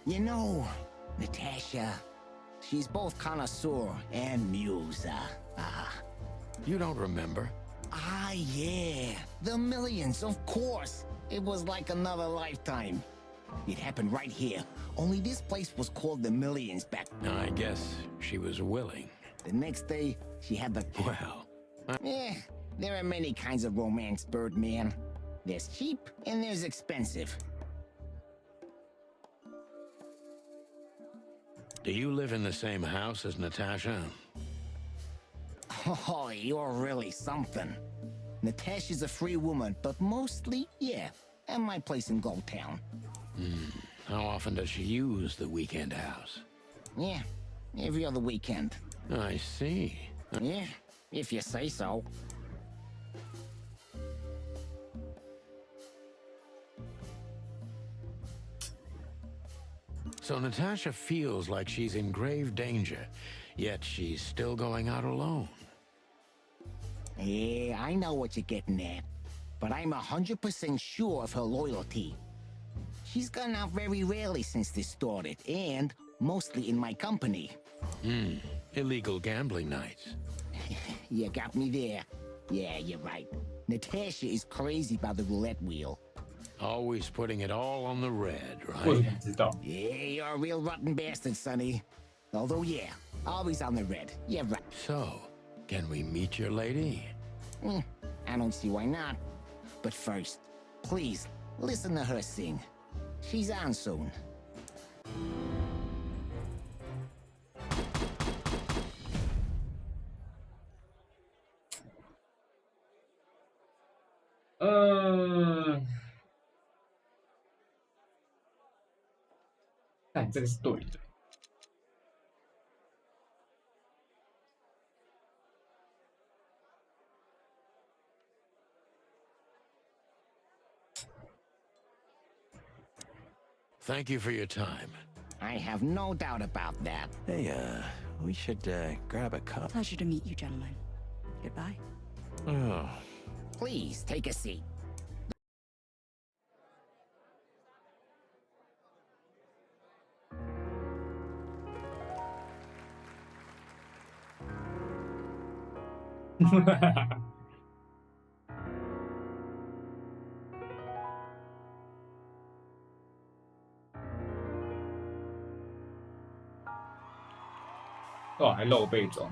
You know, Natasha, she's both connoisseur and muse. You don't remember? Yeah. The Millions, of course. It was like another lifetime. It happened right here. Only this place was called the Millions back. I guess she was willing. The next day, she had the... Well... there are many kinds of romance, Birdman. There's cheap and there's expensive. Do you live in the same house as Natasha? Oh, you're really something. Natasha's a free woman, but mostly, yeah, at my place in Gold Town. How often does she use the weekend house? Yeah, every other weekend. I see. Yeah, if you say so. So Natasha feels like she's in grave danger, yet she's still going out alone. Yeah, I know what you're getting at, but I'm 100% sure of her loyalty. She's gone out very rarely since this started, and mostly in my company. Illegal gambling nights. You got me there. Yeah, you're right. Natasha is crazy about the roulette wheel. Always putting it all on the red, right? Yeah, you're a real rotten bastard, Sonny. Although, yeah, always on the red. Yeah, right. So, can we meet your lady? I don't see why not. But first, please, listen to her sing. She's on soon.看这个是对的。Thank you for your time. I have no doubt about that. Hey, we should, grab a cup. Pleasure to meet you, gentlemen. Goodbye. Oh. Please, take a seat. Oh, 哇，还露背装。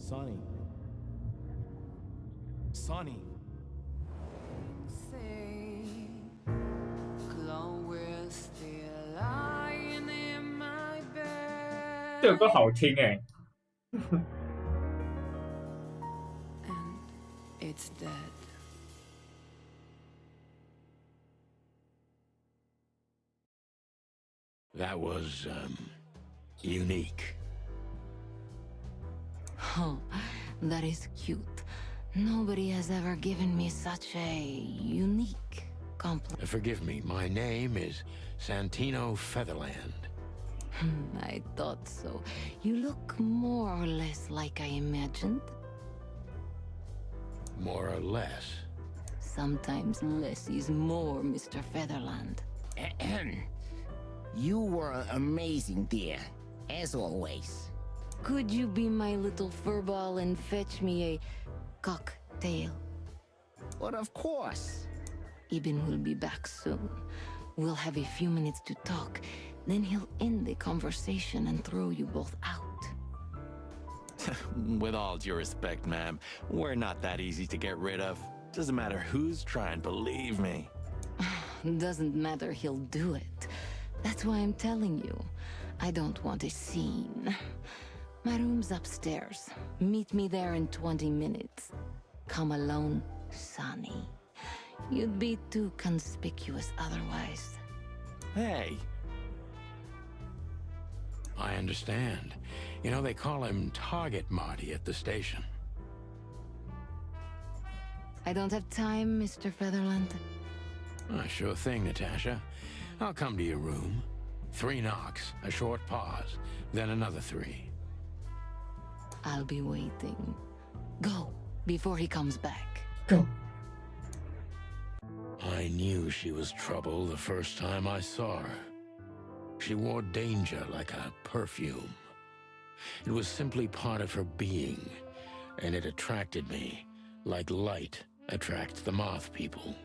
Sonny. Sonny. This 首歌好听哎。It's dead. That was, unique. Oh, that is cute. Nobody has ever given me such a unique compliment. Forgive me, my name is Santino Featherland. I thought so. You look more or less like I imagined. More or less. Sometimes less is more, Mr. Featherland. You were amazing, dear, as always. Could you be my little furball and fetch me a cocktail? But of course. Ibn will be back soon. We'll have a few minutes to talk. Then he'll end the conversation and throw you both out. With all due respect, ma'am, we're not that easy to get rid of. Doesn't matter who's trying, believe me. Doesn't matter, he'll do it. That's why I'm telling you. I don't want a scene. My room's upstairs. Meet me there in 20 minutes. Come alone, Sonny. You'd be too conspicuous otherwise. Hey. I understand. You know, they call him Target Marty at the station. I don't have time, Mr. Featherland. Sure thing, Natasha. I'll come to your room. 3 knocks, a short pause, then another 3. I'll be waiting. Go, before he comes back. Go. I knew she was trouble the first time I saw her. She wore danger like a perfume. It was simply part of her being, and it attracted me, like light attracts the moth people.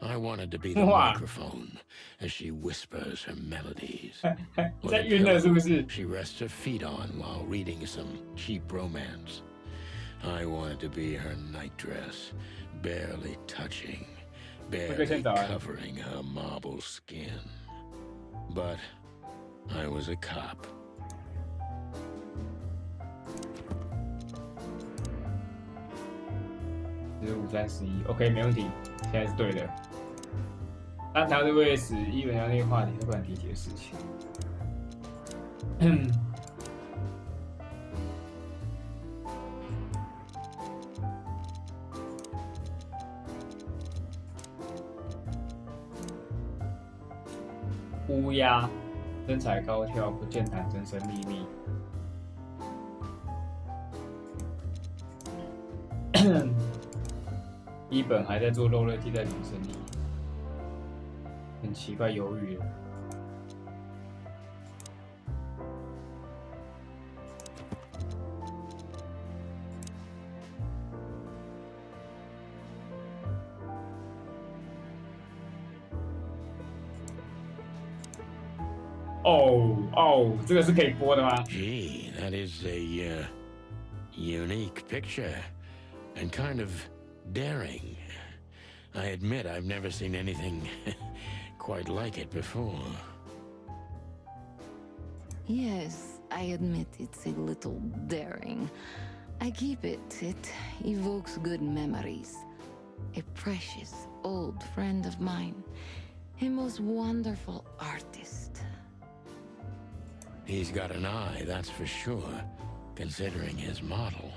I wanted to be the microphone as she whispers her melodies. Or the pillow she rests her feet on while reading some cheap romance. I wanted to be her nightdress, barely touching, barely covering her marble skin. But I was a cop. 15、31 ，OK， 没问题，现在是对的。当条是为了使伊文要那个话题突然提起的事情。乌鸦身材高挑，不健谈，神神秘秘。一本还在做肉类替代品生意，很奇怪，犹豫了。哦，这个是可以播的吗 Gee, that is a unique picture, and kind of daring. I admit I've never seen anything quite like it before. Yes, I admit it's a little daring. I keep it. It evokes good memories. A precious old friend of mine. A most wonderful artist. He's got an eye, that's for sure, considering his model.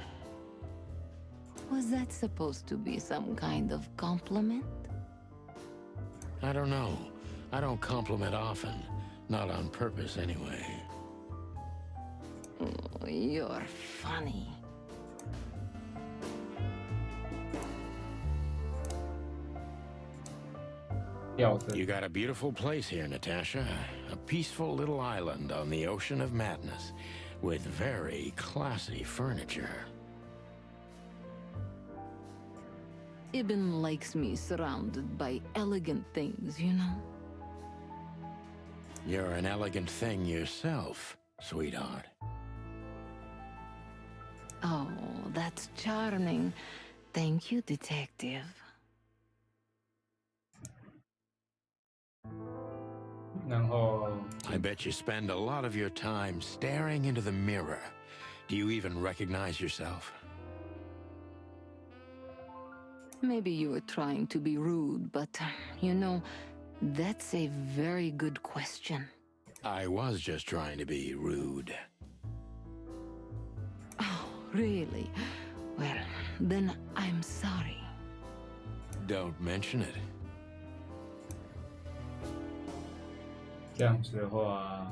Was that supposed to be some kind of compliment? I don't know. I don't compliment often. Not on purpose, anyway. Oh, you're funny. You got a beautiful place here, Natasha. A peaceful little island on the ocean of madness, with very classy furniture. Ibn likes me surrounded by elegant things, you know? You're an elegant thing yourself, sweetheart. Oh, that's charming. Thank you, detective. I bet you spend a lot of your time staring into the mirror. Do you even recognize yourself? Maybe you were trying to be rude, but, you know, that's a very good question. I was just trying to be rude. Oh, really? Well, then I'm sorry. Don't mention it. 这样子的话，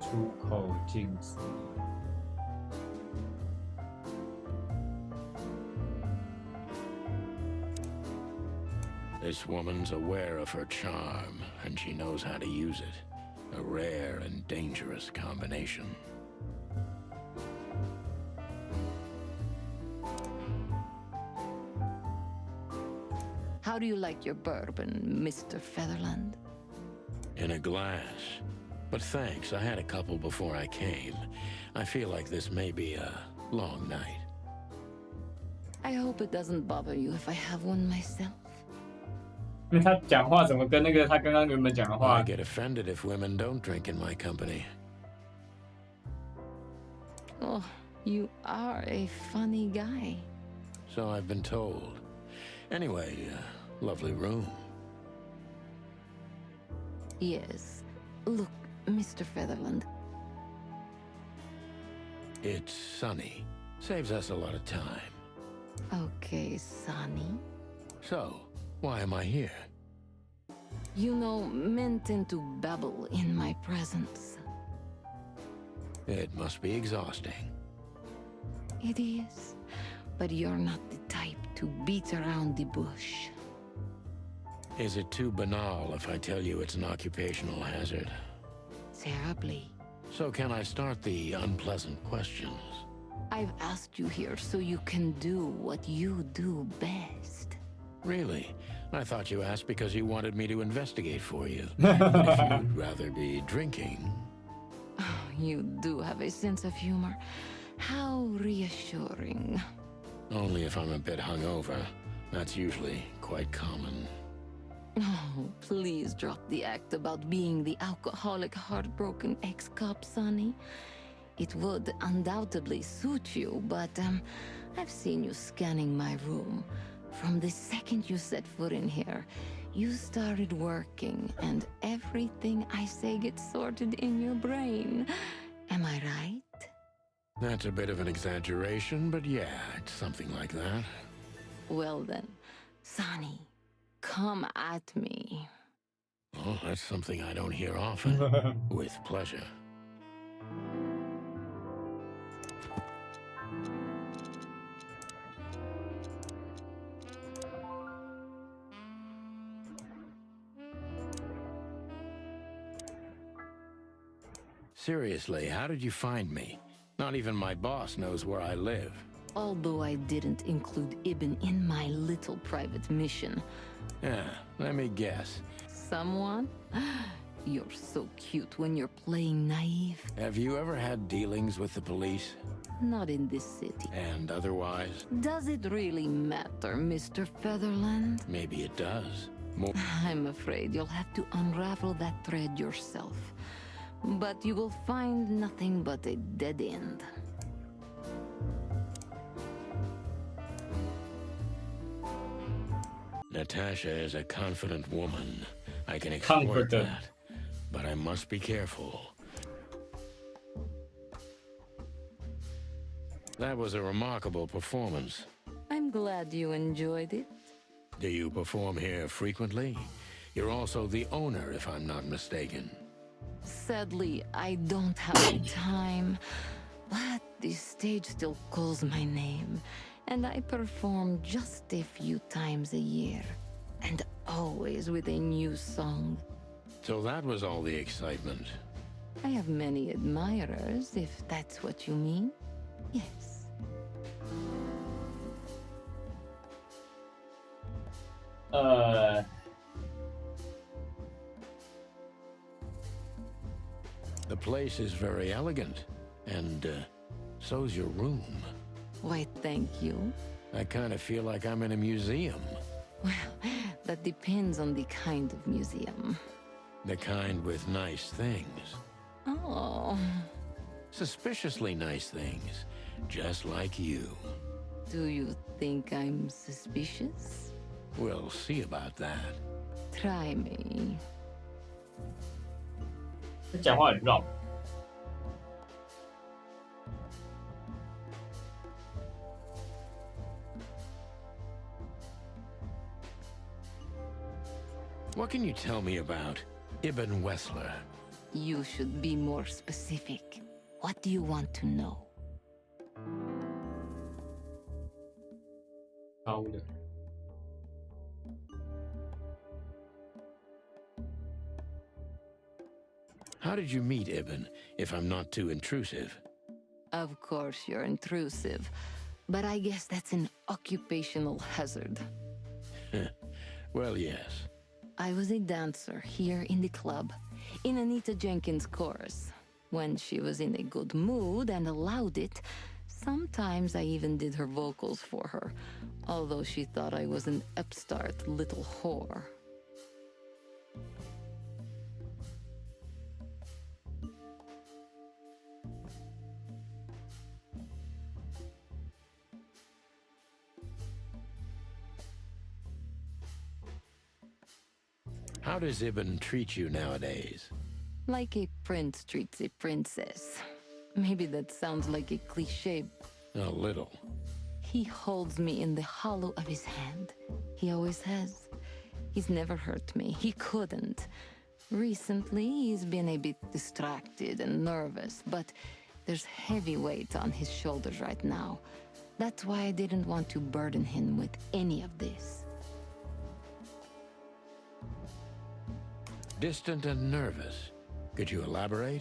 出口禁止。This woman's aware of her charm, and she knows how to use it. A rare and dangerous combination. How do you like your bourbon, Mr. Featherland? In a glass. But thanks, I had a couple before I came. I feel like this may be a long night. I hope it doesn't bother you if I have one myself. 因为他讲话怎么跟那个他刚刚原本讲的话 I get offended if women don't drink in my company. Oh, you are a funny guy. So I've been told. Anyway, lovely room. Yes. Look, Mr. Featherland. It's sunny. Saves us a lot of time. Okay, Sonny. So, why am I here? You know, men tend to babble in my presence. It must be exhausting. It is. But you're not the type to beat around the bush. Is it too banal if I tell you it's an occupational hazard? Terribly. So can I start the unpleasant questions? I've asked you here so you can do what you do best. Really? I thought you asked because you wanted me to investigate for you. If you'd rather be drinking... Oh, you do have a sense of humor. How reassuring. Only if I'm a bit hungover. That's usually quite common. Oh, please drop the act about being the alcoholic, heartbroken ex-cop, Sonny. It would undoubtedly suit you, but I've seen you scanning my room. From the second you set foot in here, you started working, and everything I say gets sorted in your brain. Am I right? That's a bit of an exaggeration, but yeah, it's something like that. Well then, Sonny, come at me. Oh, that's something I don't hear often. With pleasure. Seriously, how did you find me? Not even my boss knows where I live. Although I didn't include Ibn in my little private mission. Yeah, let me guess. Someone? You're so cute when you're playing naive. Have you ever had dealings with the police? Not in this city. And otherwise? Does it really matter, Mr. Featherland? Maybe it does. More... I'm afraid you'll have to unravel that thread yourself. But you will find nothing but a dead end. Natasha is a confident woman. I can exploit that. But I must be careful. That was a remarkable performance. I'm glad you enjoyed it. Do you perform here frequently? You're also the owner, if I'm not mistaken. Sadly, I don't have the time, but the stage still calls my name, and I perform just a few times a year, and always with a new song. So that was all the excitement. I have many admirers, if that's what you mean. Yes. The place is very elegant, and so's your room. Why, thank you. I kind of feel like I'm in a museum. Well, that depends on the kind of museum. The kind with nice things. Oh. Suspiciously nice things, just like you. Do you think I'm suspicious? We'll see about that. Try me. 他讲话很绕。What can you tell me about Ibn Wessler? You should be more specific. What do you want to know? How did you meet Ibn, if I'm not too intrusive? Of course you're intrusive, but I guess that's an occupational hazard. Well, yes. I was a dancer here in the club, in Anita Jenkins' chorus. When she was in a good mood and allowed it, sometimes I even did her vocals for her, although she thought I was an upstart little whore. How does Ibn treat you nowadays? Like a prince treats a princess. Maybe that sounds like a cliché. A little. He holds me in the hollow of his hand. He always has. He's never hurt me. He couldn't. Recently, he's been a bit distracted and nervous, but there's heavy weight on his shoulders right now. That's why I didn't want to burden him with any of this. Distant and nervous. Could you elaborate?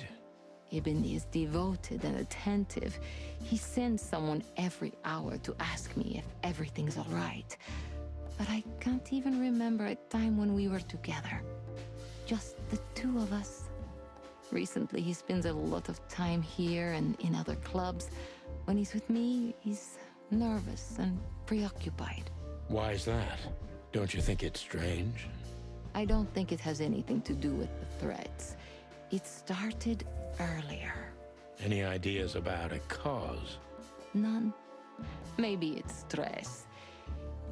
Ibn is devoted and attentive. He sends someone every hour to ask me if everything's all right. but I can't even remember a time when we were together. Just the two of us. Recently, he spends a lot of time here and in other clubs. When he's with me, he's nervous and preoccupied. Why is that? Don't you think it's strange? I don't think it has anything to do with the threats. It started earlier. Any ideas about a cause? None. Maybe it's stress.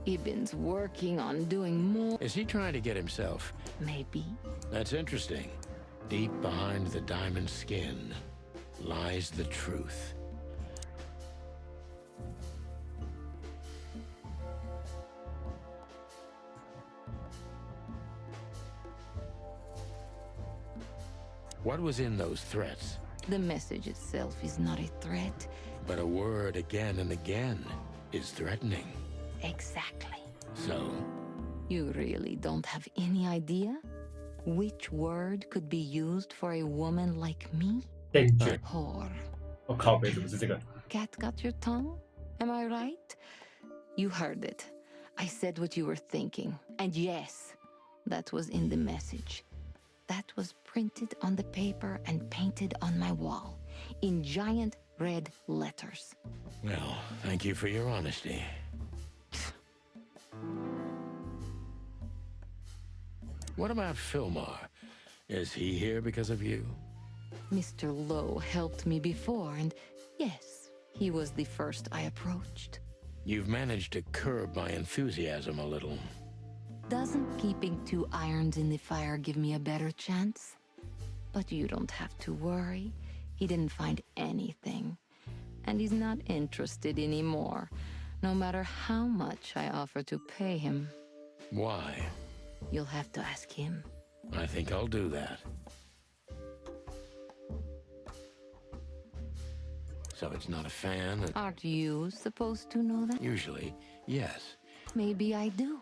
Ibn's working on doing more. Is he trying to get himself? Maybe. That's interesting. Deep behind the diamond skin lies the truth. What was in those threats? The message itself is not a threat. But a word again and again is threatening. Exactly. So? You really don't have any idea which word could be used for a woman like me? Danger. Whore. 我靠北，怎么是这个？ Cat got your tongue? Am I right? You heard it. I said what you were thinking. And yes, that was in the message. That was printed on the paper and painted on my wall in giant red letters. Well, thank you for your honesty. What about Fillmore? Is he here because of you? Mr. Lowe helped me before, and yes, he was the first I approached. You've managed to curb my enthusiasm a little. Doesn't keeping 2 irons in the fire give me a better chance? But you don't have to worry. He didn't find anything. And he's not interested anymore, no matter how much I offer to pay him. Why? You'll have to ask him. I think I'll do that. So it's not a fan? Aren't you supposed to know that? Usually, yes. Maybe I do.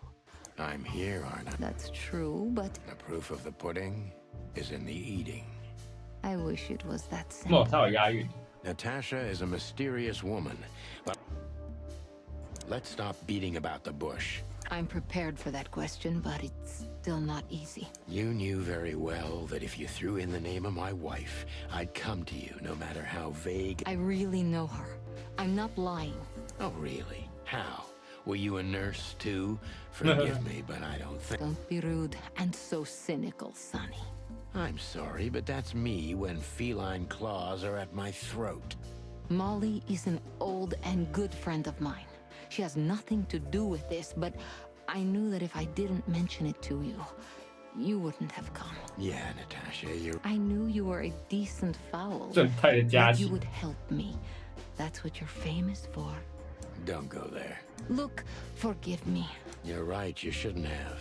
I'm here, aren't I? That's true, but... The proof of the pudding is in the eating. I wish it was that simple. 他有押韵。 Natasha is a mysterious woman, but let's stop beating about the bush. I'm prepared for that question, but it's still not easy. You knew very well that if you threw in the name of my wife, I'd come to you, no matter how vague. I really know her. I'm not lying. Oh, really? How? Were you a nurse, too? Forgive me, but I don't think... Don't be rude and so cynical, Sonny. I'm sorry, but that's me when feline claws are at my throat. Molly is an old and good friend of mine. She has nothing to do with this, but I knew that if I didn't mention it to you, you wouldn't have come. Yeah, Natasha, you're... I knew you were a decent fowl. 正派的家 That 庭 you would help me. That's what you're famous for. Don't go there. Look, forgive me. You're right, you shouldn't have.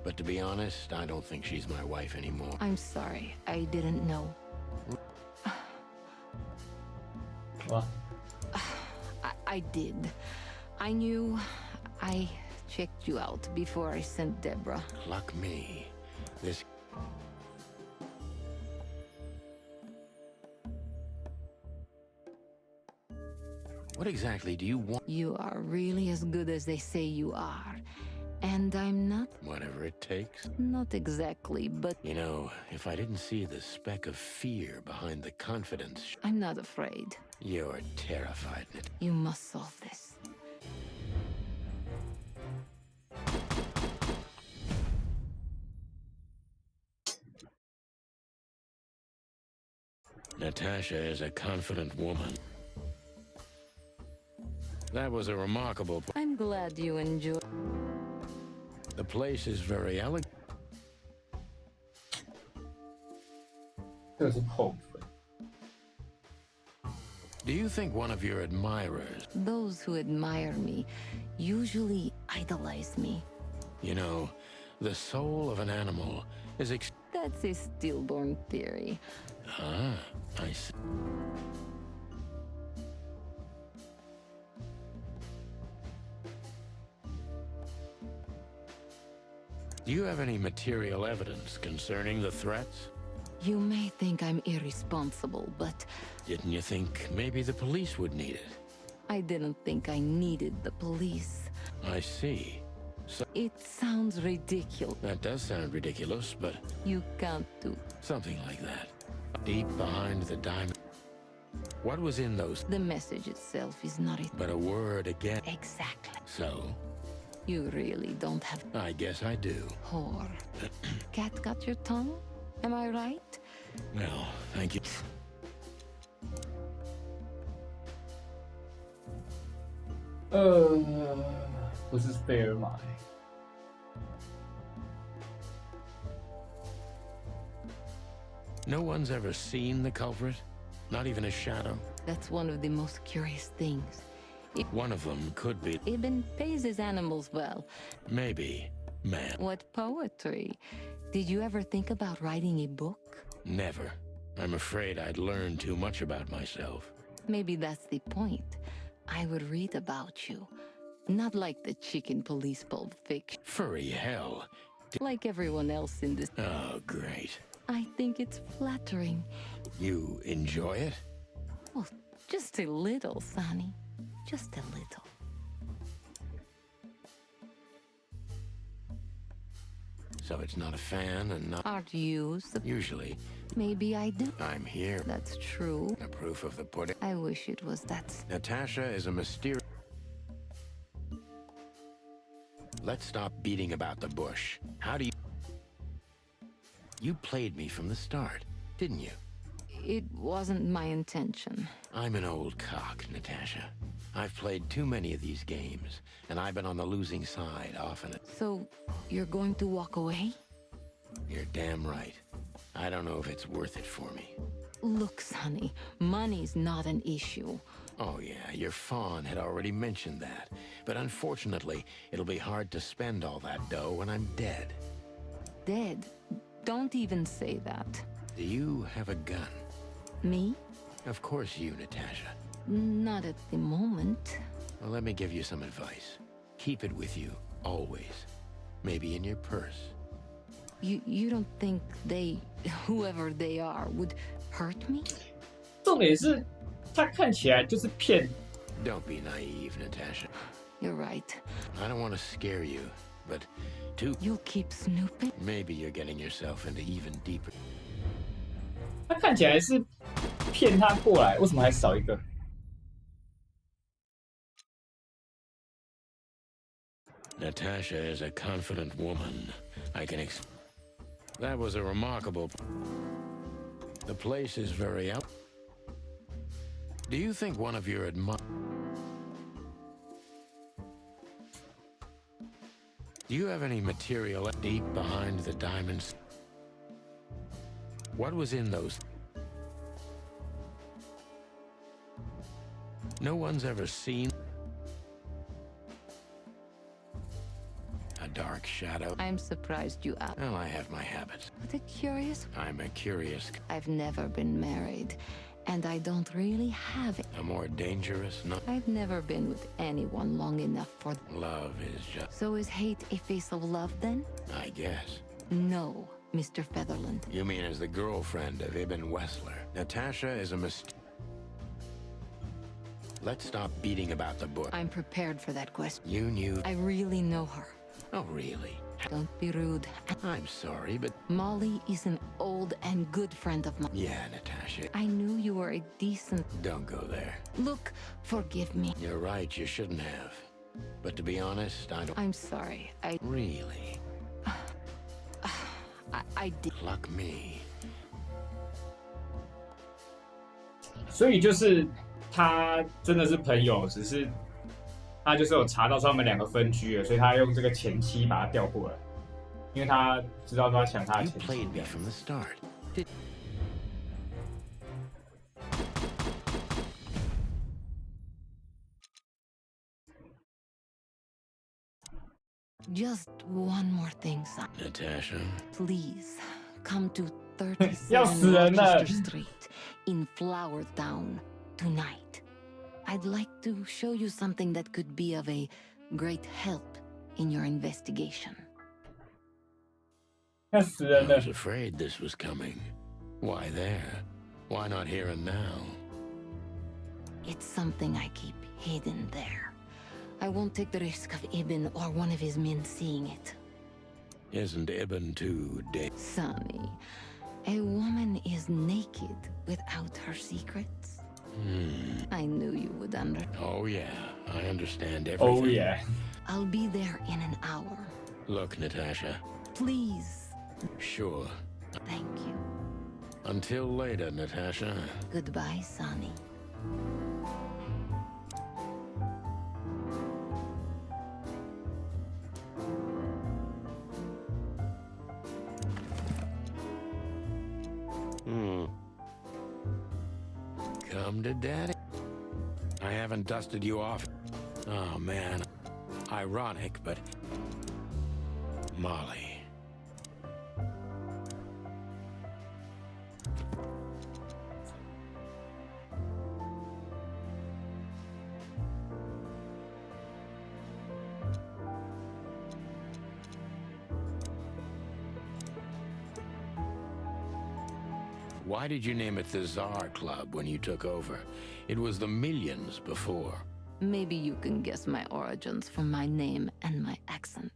But to be honest, I don't think she's my wife anymore. I'm sorry. I didn't know. What? I did. I knew. I checked you out before I sent Deborah. Luck me. This... What exactly do you want? You are really as good as they say you are. And I'm not... Whatever it takes. Not exactly, but... You know, if I didn't see the speck of fear behind the confidence... I'm not afraid. You're terrified, Nat. You must solve this. Natasha is a confident woman. That was a remarkable... I'm glad you enjoyed... The place is very elegant. 这个是后分。 Do you think one of your admirers... Those who admire me usually idolize me. You know, the soul of an animal is... That's a stillborn theory. Ah, I see. Do you have any material evidence concerning the threats? You may think I'm irresponsible, but... Didn't you think maybe the police would need it? I didn't think I needed the police. I see. It sounds ridiculous. That does sound ridiculous, but You can't do. something like that. Deep behind the diamond. What was in those? The message itself is not it. But a word again. Exactly. So, You really don't have. I guess I do. Whore. Cat got your tongue? Am I right? Well, thank you. 不是费尔玛。No one's ever seen the culprit? Not even a shadow? That's one of the most curious things. One of them could be. Ibn pays his animals well. Maybe. Man. What poetry. Did you ever think about writing a book? Never. I'm afraid I'd learn too much about myself. Maybe that's the point. I would read about you. Not like the chicken police pulp fiction. Furry hell. Like everyone else in this. Oh, great. I think it's flattering. You enjoy it? Well, just a little, Sonny. Just a little. So it's not a fan and not... Aren't you? Usually. Maybe I do. I'm here. That's true. The proof of the pudding. I wish it was that. Natasha is a mysterious... Let's stop beating about the bush. How do you... You played me from the start, didn't you? It wasn't my intention. I'm an old cock, Natasha. I've played too many of these games, and I've been on the losing side often. So, you're going to walk away? You're damn right. I don't know if it's worth it for me. Look, Sonny, money's not an issue. Oh yeah, your fawn had already mentioned that. But unfortunately, it'll be hard to spend all that dough when I'm dead. Dead? Don't even say that. Do you have a gun? Me? Of course you, Natasha. Not at the moment. Well, let me give you some advice. Keep it with you, always. Maybe in your purse. You don't think they, whoever they are, would hurt me? 重点是，他看起来就是骗。Don't be naive, Natasha. You're right. I don't want to scare you, but You'll keep snooping? Maybe you're getting yourself into even deeper. 他看起来是骗他过来，为什么还少一个？ Natasha is a confident woman. I can That was a remarkable... The place is very out... Do you think one of your Do you have any material deep behind the diamonds? What was in those? No one's ever seen a dark shadow. I'm surprised you asked. Well, I have my habits. What a curious... I'm a curious... I've never been married, and I don't really have it. A more dangerous... No. I've never been with anyone long enough for... Love is just... So is hate a face of love, then? I guess. No, Mr. Featherland. You mean as the girlfriend of Ibn Wessler? Natasha is a Let's stop beating about the bush. I'm prepared for that question. You knew... I really know her. Oh, really? Don't be rude. I'm sorry, but... Molly is an old and good friend of mine. Yeah, Natasha. I knew you were a decent... Don't go there. Look, forgive me. You're right, you shouldn't have. But to be honest, I don't... I'm sorry, I... Really? I did... Pluck me. 所以就是他真的是朋友，只是他就是有查到说他们两个分居了，所以他用这个前妻把他调过来，因为他知道说他抢他的前妻。 You played me from the start. Just one more thing, son. Natasha. Please, come to 37 Rochester Street in Flower Town tonight. I'd like to show you something that could be of a great help in your investigation. I was afraid this was coming. Why there? Why not here and now? It's something I keep hidden there. I won't take the risk of Ibn or one of his men seeing it. Isn't Ibn too Sonny, a woman is naked without her secrets. I knew you would understand. Oh yeah, I understand everything. Oh yeah. I'll be there in an hour. Look, Natasha. Please. Sure. Thank you. Until later, Natasha. Goodbye, Sonny. Come to daddy. I haven't dusted you off. Oh man. Ironic, but Molly. Why did you name it the Tsar Club when you took over? It was the Millions before. Maybe you can guess my origins from my name and my accent.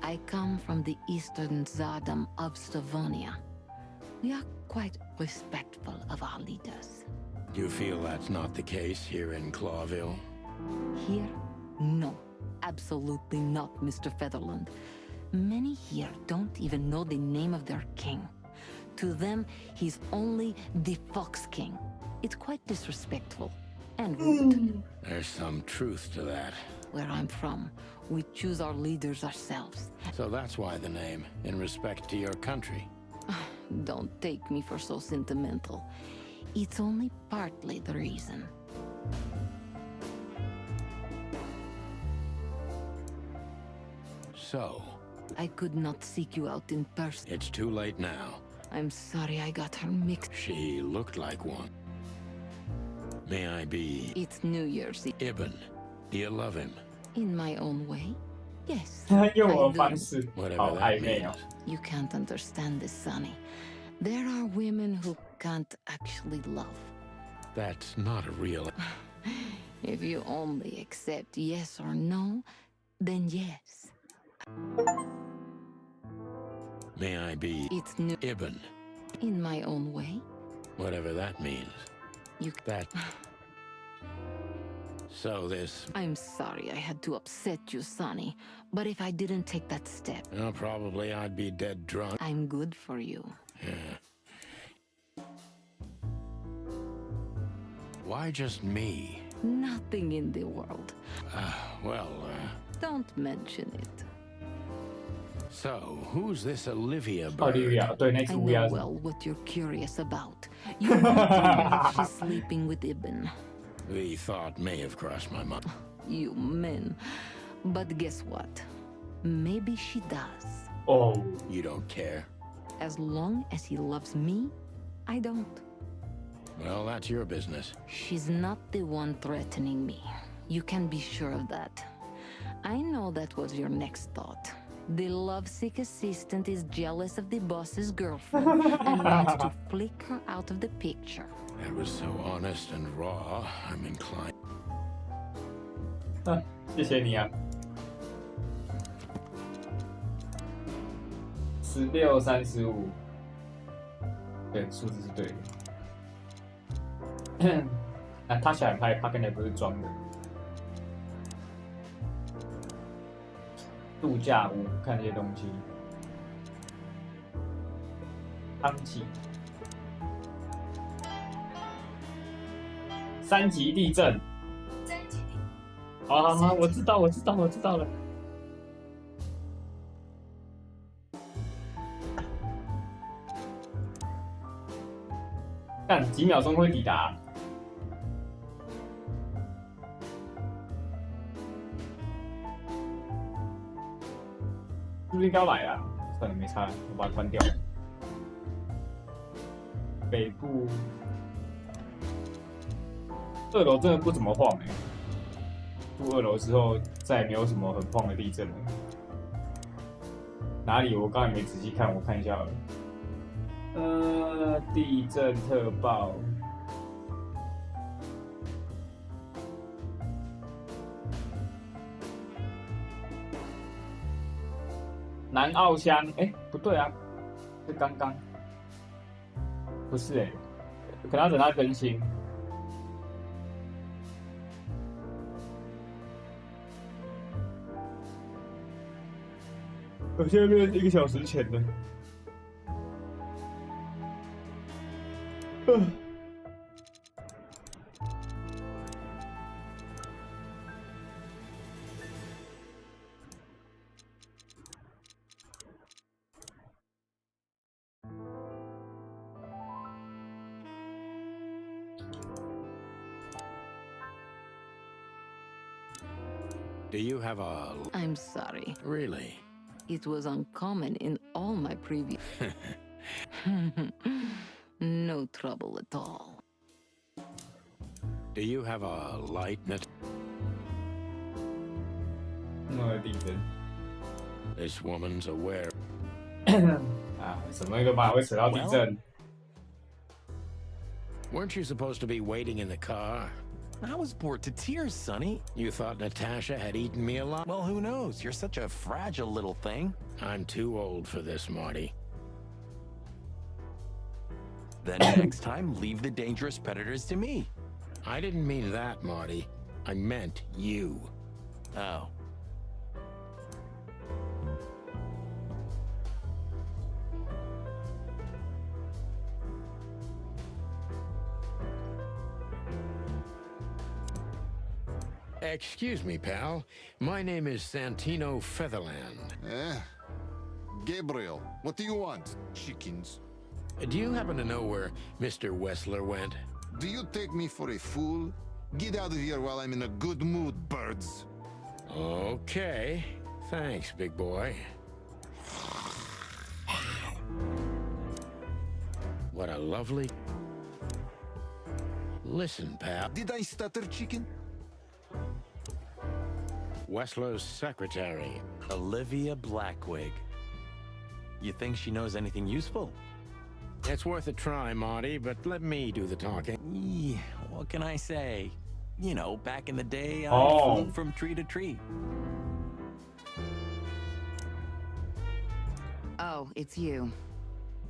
I come from the eastern Tsardom of Slavonia. We are quite respectful of our leaders. You feel that's not the case here in Clawville? Here? No. Absolutely not, Mr. Featherland. Many here don't even know the name of their king. To them, he's only the Fox King. It's quite disrespectful and rude. There's some truth to that. Where I'm from, we choose our leaders ourselves. So that's why the name, in respect to your country. Don't take me for so sentimental. It's only partly the reason. So? I could not seek you out in person. It's too late now. I'm sorry I got her mixed. She looked like one. May I be... It's New Year's Eve. Ibn. Do you love him? In my own way? Yes. 用我的方式，好暧昧哦。 You can't understand this, Sonny. There are women who can't actually love. That's not a real... If you only accept yes or no, then yes. May I be... It's New... Ibn. In my own way? Whatever that means. You... That... So this... I'm sorry I had to upset you, Sonny. But if I didn't take that step... Oh, probably I'd be dead drunk. I'm good for you. Yeah. Why just me? Nothing in the world. Don't mention it. So, who's this Olivia bird? Olivia, 对，那只 I 乌鸦 know 是。 well what you're curious about. You want to know if she's sleeping with Ibn. The thought may have crossed my mind. You men. But guess what? Maybe she does. Oh. You don't care? As long as he loves me, I don't. Well, that's your business. She's not the one threatening me. You can be sure of that. I know that was your next thought. The lovesick assistant is jealous of the boss's girlfriend and wants to flick her out of the picture. That was so honest and raw, I'm inclined. 谢谢你啊。1635，对，数字是对的。啊，他想拍，他刚才不是装的。度假屋，看这些东西。汤气。3级地震。好好好，我知道了。看几秒钟会抵达。是不是应该来啊？算了，没差，我把它关掉。北部2楼真的不怎么晃哎、欸。住2楼之后，再也没有什么很晃的地震了。哪里？我刚才没仔细看，我看一下好了。地震特报。南澳乡，哎，不对啊，是刚刚，不是哎，可能要等它更新。我现在录1个小时前的。Do you have a... I'm sorry. Really? It was uncommon in all my previous... No trouble at all. Do you have a light net? 地震。This woman's aware. 啊，什么都把会扯到地震。Weren't you supposed to be waiting in the car? I was bored to tears, Sonny. You thought Natasha had eaten me alive? Well, who knows? You're such a fragile little thing. I'm too old for this, Marty. Then next time, leave the dangerous predators to me. I didn't mean that, Marty. I meant you. Oh. Excuse me, pal. My name is Santino Featherland. Gabriel, what do you want? Chickens. Do you happen to know where Mr. Wessler went? Do you take me for a fool? Get out of here while I'm in a good mood, birds. Okay. Thanks, big boy. What a lovely... Listen, pal. Did I stutter, chicken? Wessler's secretary. Olivia Blackwig. You think she knows anything useful? It's worth a try, Marty, but let me do the talking. What can I say? You know, back in the day, I flew from tree to tree. Oh, it's you.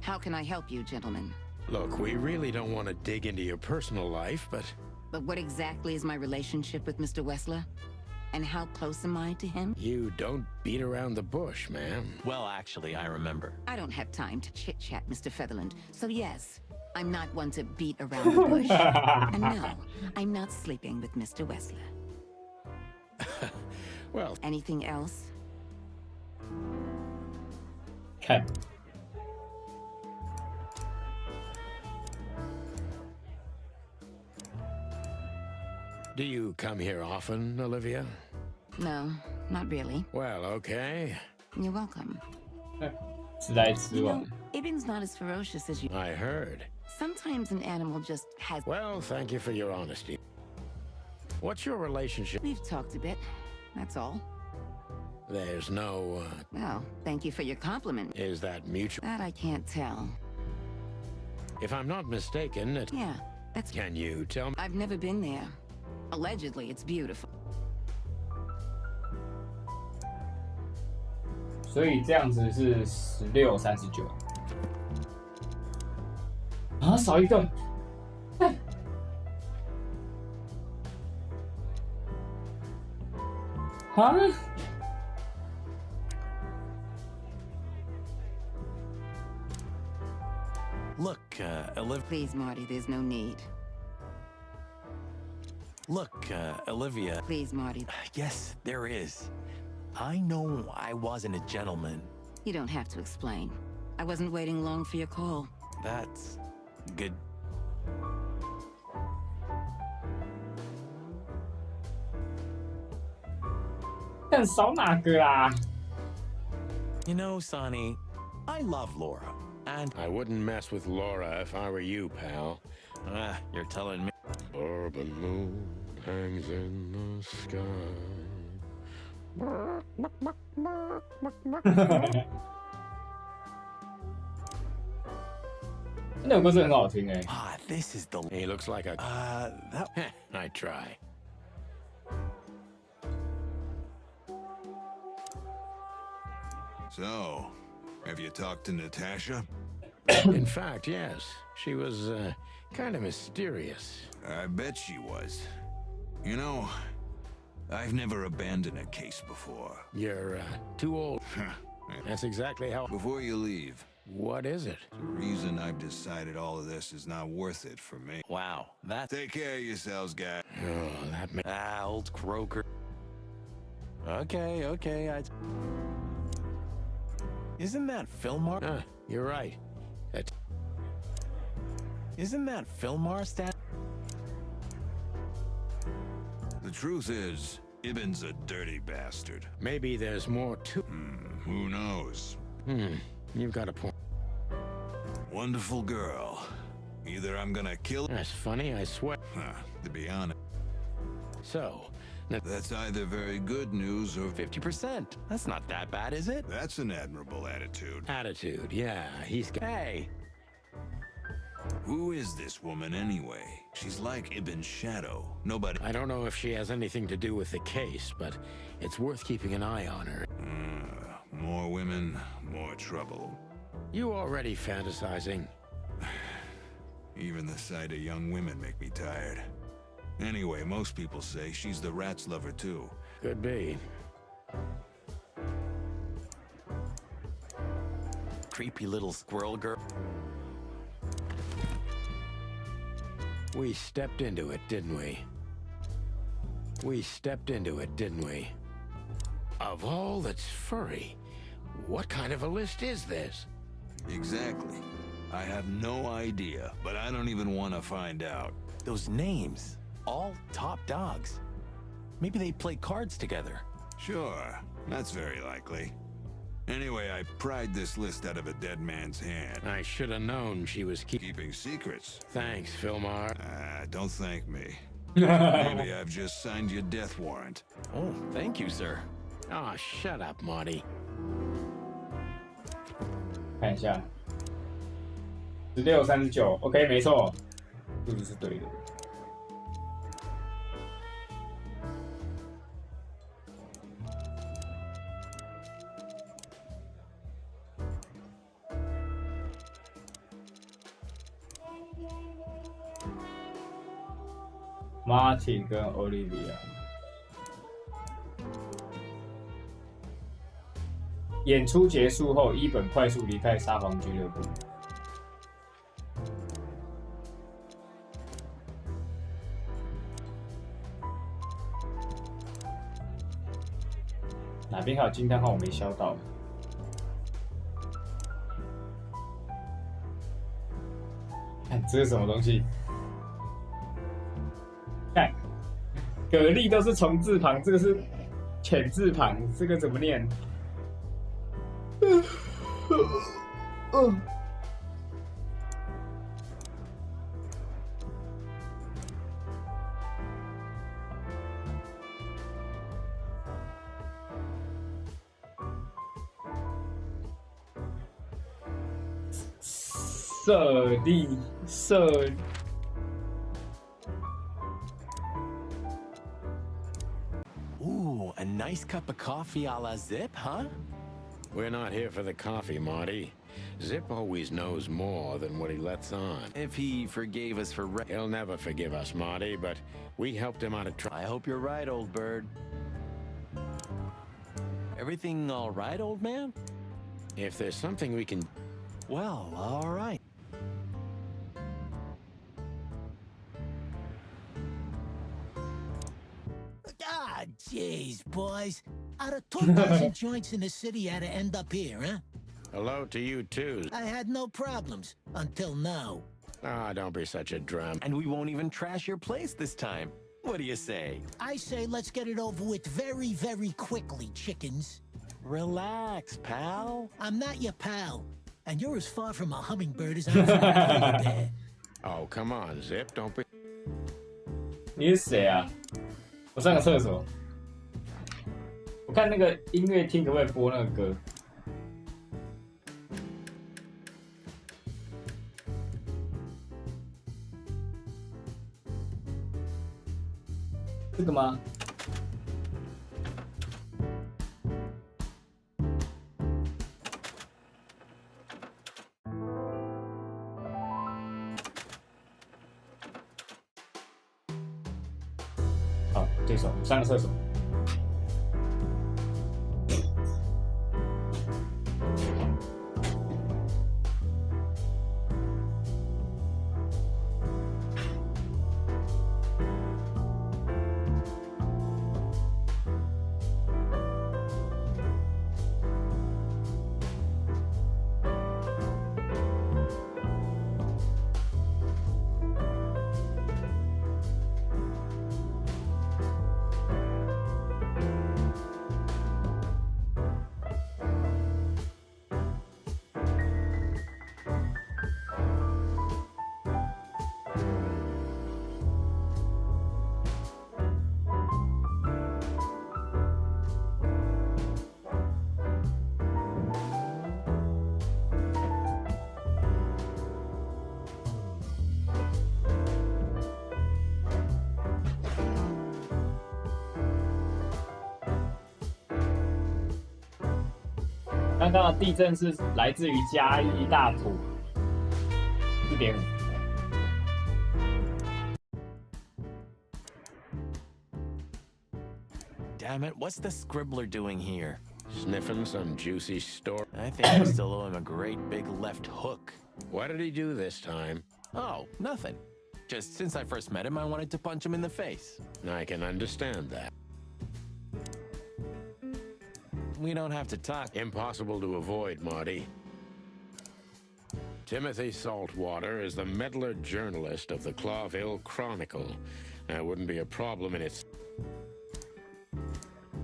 How can I help you, gentlemen? Look, we really don't want to dig into your personal life, but... But what exactly is my relationship with Mr. Wessler? And how close am I to him? You don't beat around the bush, ma'am. Well, actually, I remember. I don't have time to chit-chat, Mr. Featherland. So yes, I'm not one to beat around the bush. And no, I'm not sleeping with Mr. Wessler. Well... Anything else? Okay. Do you come here often, Olivia? No, not really. Well, okay. You're welcome. Ibn's not as ferocious as you... I heard. Sometimes an animal just has... Well, thank you for your honesty. What's your relationship? We've talked a bit, that's all. There's no... Well, thank you for your compliment. Is that mutual? That I can't tell. If I'm not mistaken, it... Yeah, that's... Can you tell me? I've never been there. Allegedly, it's beautiful. 所以这样子是16:39。啊，少一个。啊？ Look, Olivia... Please, Marty, there's no need. Look, Olivia... Please, Marty. Yes, there is. I know I wasn't a gentleman. You don't have to explain. I wasn't waiting long for your call. That's... good. You know, Sonny, I love Laura, and... I wouldn't mess with Laura if I were you, pal. You're telling me... Or the moon hangs in the sky. This is the... He looks like a... I try. So, have you talked to Natasha? In fact, yes. She was, kind of mysterious. I bet she was. You know, I've never abandoned a case before. You're, too old. That's exactly how... Before you leave... What is it? The reason I've decided all of this is not worth it for me. Wow, that... Take care of yourselves, guys. Oh, that man... Ah, old croaker. Okay, Isn't that Filmar? You're right. Isn't that Filmar stat? The truth is, Ibn's a dirty bastard. Maybe there's more to... Who knows? You've got a point. Wonderful girl. Either I'm gonna kill her... That's funny, I swear. To be honest. So... That's either very good news or... 50%. That's not that bad, is it? That's an admirable attitude. Attitude, yeah. He's got... Hey! Who is this woman anyway? She's like Ibn's shadow. Nobody... I don't know if she has anything to do with the case, but it's worth keeping an eye on her. More women, more trouble. You already fantasizing. Even the sight of young women make me tired. Anyway, most people say she's the rat's lover too. Could be. Creepy little squirrel girl. We stepped into it, didn't we? We stepped into it, didn't we? Of all that's furry, what kind of a list is this? Exactly. I have no idea, but I don't even want to find out. Those names, all top dogs. Maybe they play cards together. Sure, that's very likely. Anyway, I pried this list out of a dead man's hand. I should have known she was keeping secrets. Thanks, Filmar. Don't thank me. Maybe I've just signed your death warrant. Oh, thank you, sir. Ah, shut up, Marty. 看一下，16:39 ，OK， 没错，数字是对的。Martin 跟 Olivia 演出结束后，伊本快速离开沙皇俱乐部。哪边还有惊叹号我没消到？看这是什么东西？看，蛤蜊都是虫字旁，这个是犬字旁，这个怎么念？舍利。 Ooh, a nice cup of coffee a la Zip, huh? We're not here for the coffee, Marty. Zip always knows more than what he lets on. If he forgave us for... He'll never forgive us, Marty, but we helped him out of trouble. I hope you're right, old bird. Everything all right, old man? If there's something we can... Well, all right. Ah, jeez, boys. Out of 2,000 joints in the city, I had to end up here, huh? Hello to you, too. I had no problems, until now. Ah, don't be such a drum. And we won't even trash your place this time. What do you say? I say let's get it over with very, very quickly, chickens. Relax, pal. I'm not your pal. And you're as far from a hummingbird as I'm from a polar bear. Oh, come on, Zip. Don't be... 你是谁啊？我上个厕所。我看那个音乐厅可不可以播那个歌？这个吗？最爽，上个厕所。刚刚的地震是来自于嘉义大埔4.5。Damn it, what's the scribbler doing here? Sniffing some juicy story. I think I still owe him a great big left hook. What did he do this time? Oh, nothing. Just since I first met him, I wanted to punch him in the face. I can understand that. We don't have to talk. Impossible to avoid, Marty. Timothy Saltwater is the meddler journalist of the Clawville Chronicle. That wouldn't be a problem in its...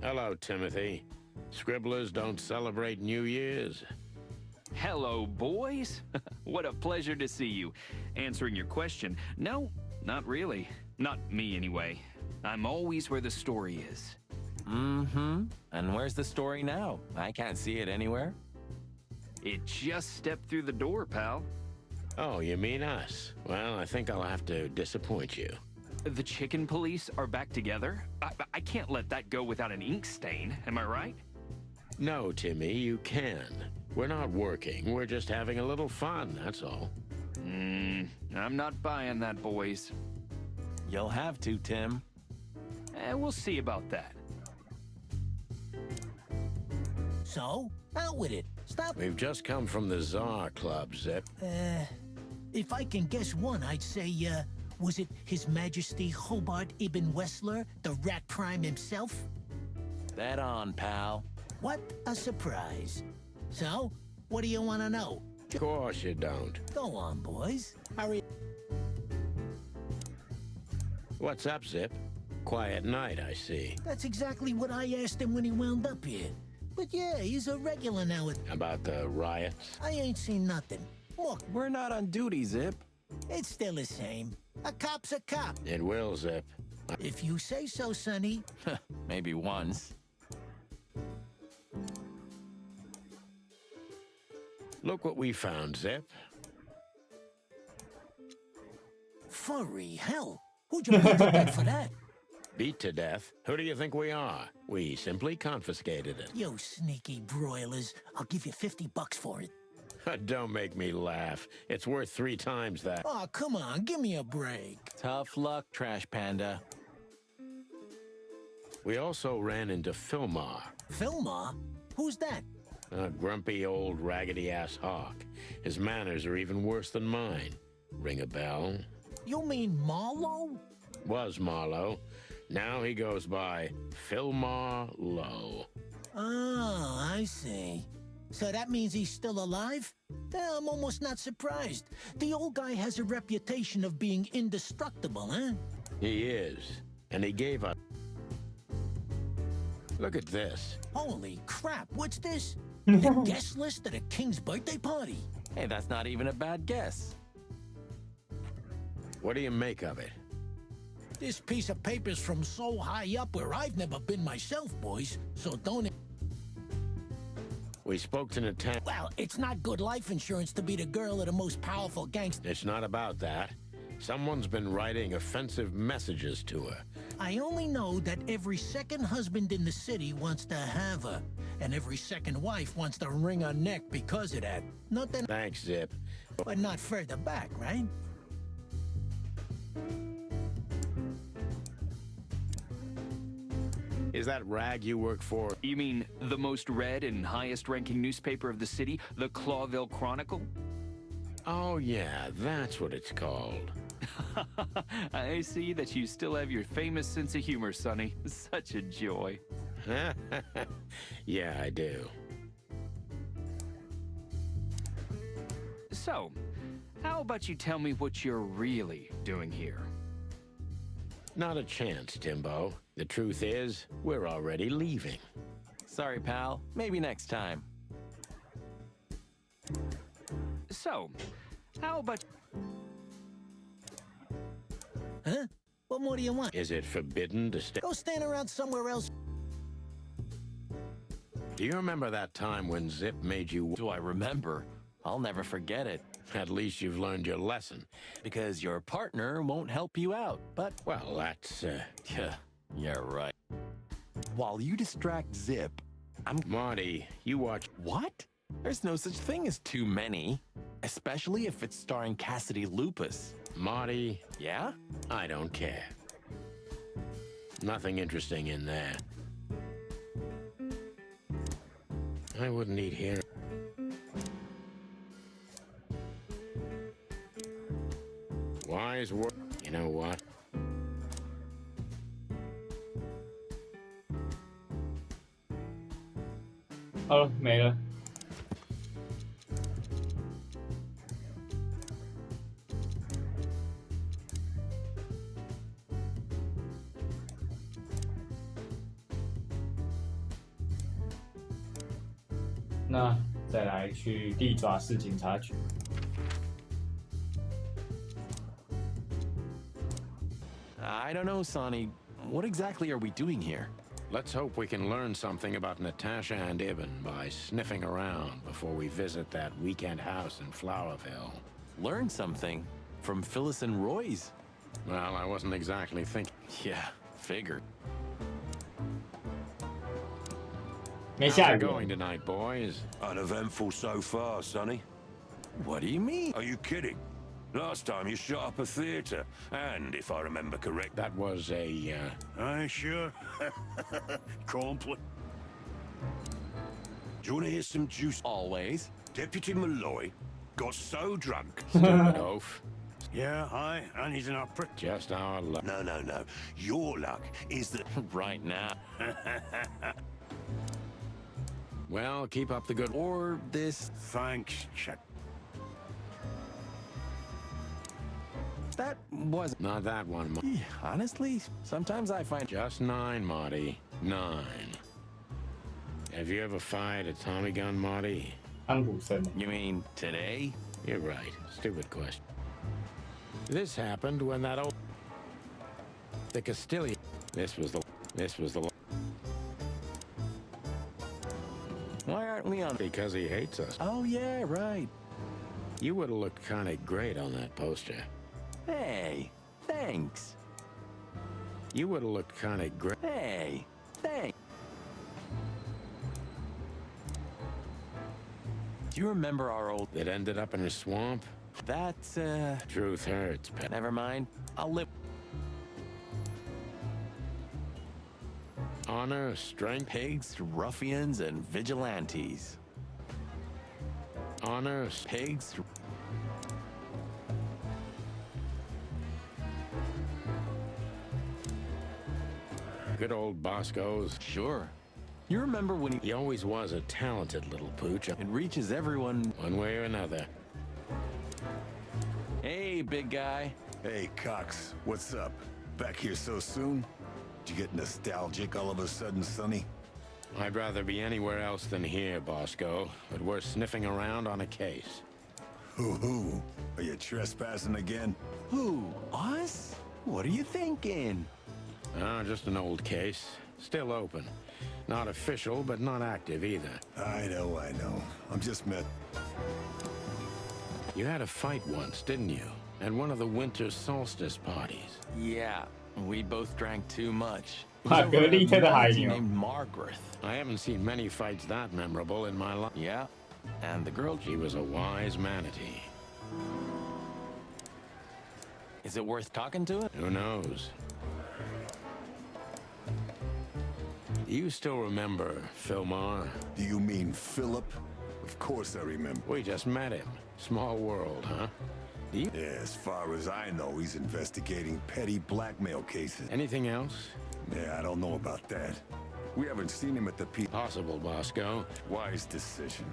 Hello, Timothy. Scribblers don't celebrate New Year's. Hello, boys. What a pleasure to see you. Answering your question, no, not really. Not me, anyway. I'm always where the story is. Mm-hmm. And where's the story now? I can't see it anywhere. It just stepped through the door, pal. Oh, you mean us? Well, I think I'll have to disappoint you. The chicken police are back together? I can't let that go without an ink stain, am I right? No, Timmy, you can. We're not working, we're just having a little fun, that's all. I'm not buying that, boys. You'll have to, Tim. We'll see about that. So, out with it. Stop. We've just come from the Tsar Club, Zip. If I can guess one, I'd say, was it His Majesty Hobart Ibn Wessler, the Rat Prime himself? That on, pal. What a surprise. So, what do you want to know? Of course you don't. Go on, boys. Hurry. What's up, Zip? Quiet night, I see. That's exactly what I asked him when he wound up here. But yeah, he's a regular now. About the riots? I ain't seen nothing. Look, we're not on duty, Zip. It's still the same. A cop's a cop. It will, Zip. If you say so, Sonny. Maybe once. Look what we found, Zip. Furry hell. Who'd you beat to death for that? Beat to death? Who do you think we are? We simply confiscated it. You sneaky broilers. I'll give you $50 for it. Don't make me laugh. It's worth 3 times that. Oh, come on. Give me a break. Tough luck, Trash Panda. We also ran into Filmar. Filmar? Who's that? A grumpy old raggedy-ass hawk. His manners are even worse than mine. Ring a bell? You mean Marlowe? Was Marlowe. Now he goes by Filmar Lowe. Oh, I see. So that means he's still alive? I'm almost not surprised. The old guy has a reputation of being indestructible, huh? He is. And he gave us... Look at this. Holy crap, what's this? The guest list at a king's birthday party. Hey, that's not even a bad guess. What do you make of it? This piece of paper's from so high up where I've never been myself, boys, so don't... We spoke to Natan... Well, it's not good life insurance to be the girl of the most powerful gangster. It's not about that. Someone's been writing offensive messages to her. I only know that every second husband in the city wants to have her, and every second wife wants to wring her neck because of that. Nothing... Thanks, Zip. But not further back, right? Is that rag you work for? You mean the most read and highest-ranking newspaper of the city, the Clawville Chronicle? Oh yeah, that's what it's called. I see that you still have your famous sense of humor, Sonny. Such a joy. Yeah, I do. So, how about you tell me what you're really doing here? Not a chance, Timbo. The truth is, we're already leaving. Sorry, pal. Maybe next time. So, how about... Huh? What more do you want? Is it forbidden to stay? Go stand around somewhere else. Do you remember that time when Zip made you... Do I remember? I'll never forget it. At least you've learned your lesson. Because your partner won't help you out, but... Well, that's, Yeah, right. While you distract Zip, I'm... Marty, you watch... What? There's no such thing as too many. Especially if it's starring Cassidy Lupus. Marty... Yeah? I don't care. Nothing interesting in there. I wouldn't eat here. Wise word. You know what? Oh, 没了。那再来去地爪市警察局。 I don't know, Sonny. What exactly are we doing here? Let's hope we can learn something about Natasha and Ibn by sniffing around before we visit that weekend house in Flowerville. Learn something? From Phyllis and Roy's? Well, I wasn't exactly thinking. Yeah, figured. How's it going tonight, boys? Uneventful so far, Sonny. What do you mean? Are you kidding? Last time you shot up a theater, and if I remember correct, that was a, I sure. Complete. Do you want to hear some juice? Always. Deputy Malloy got so drunk. Stupid oaf. Yeah, aye, and he's in our Just our luck. No. Your luck is that right now. Well, keep up the good. Or this. Thanks, Chet. That was not that one, Marty. Honestly, sometimes I find just 9, Marty. 9. Have you ever fired a Tommy gun, Marty? You mean today? You're right. Stupid question. This happened when that old the Castilian. This was the. Why aren't we on? Because he hates us. Oh yeah, right. You would have looked kind of great on that poster. Hey, thanks. You would have looked kind of great. Hey, thanks. Do you remember our old... That ended up in a swamp? That's, Truth hurts, pal. Never mind. I'll live... Honor, strength... Pigs, ruffians, and vigilantes. Honor... Pigs... Good old Bosco's. Sure. You remember when he always was a talented little pooch. It reaches everyone one way or another. Hey, big guy. Hey, Cox. What's up? Back here so soon? Did you get nostalgic all of a sudden, Sonny? I'd rather be anywhere else than here, Bosco, but we're sniffing around on a case. Who? Are you trespassing again? Who? Us? What are you thinking? Just an old case. Still open. Not official, but not active either. I know. I'm just met. You had a fight once, didn't you? At one of the winter solstice parties. Yeah, we both drank too much. Named Margaret. I haven't seen many fights that memorable in my life. Yeah, and the girl... She was a wise manatee. Is it worth talking to it? Who knows? You still remember Philmar? Do you mean Philip? Of course I remember. We just met him. Small world, huh? Yeah, as far as I know, he's investigating petty blackmail cases. Anything else? Yeah, I don't know about that. We haven't seen him at the Possible, Bosco. Wise decision.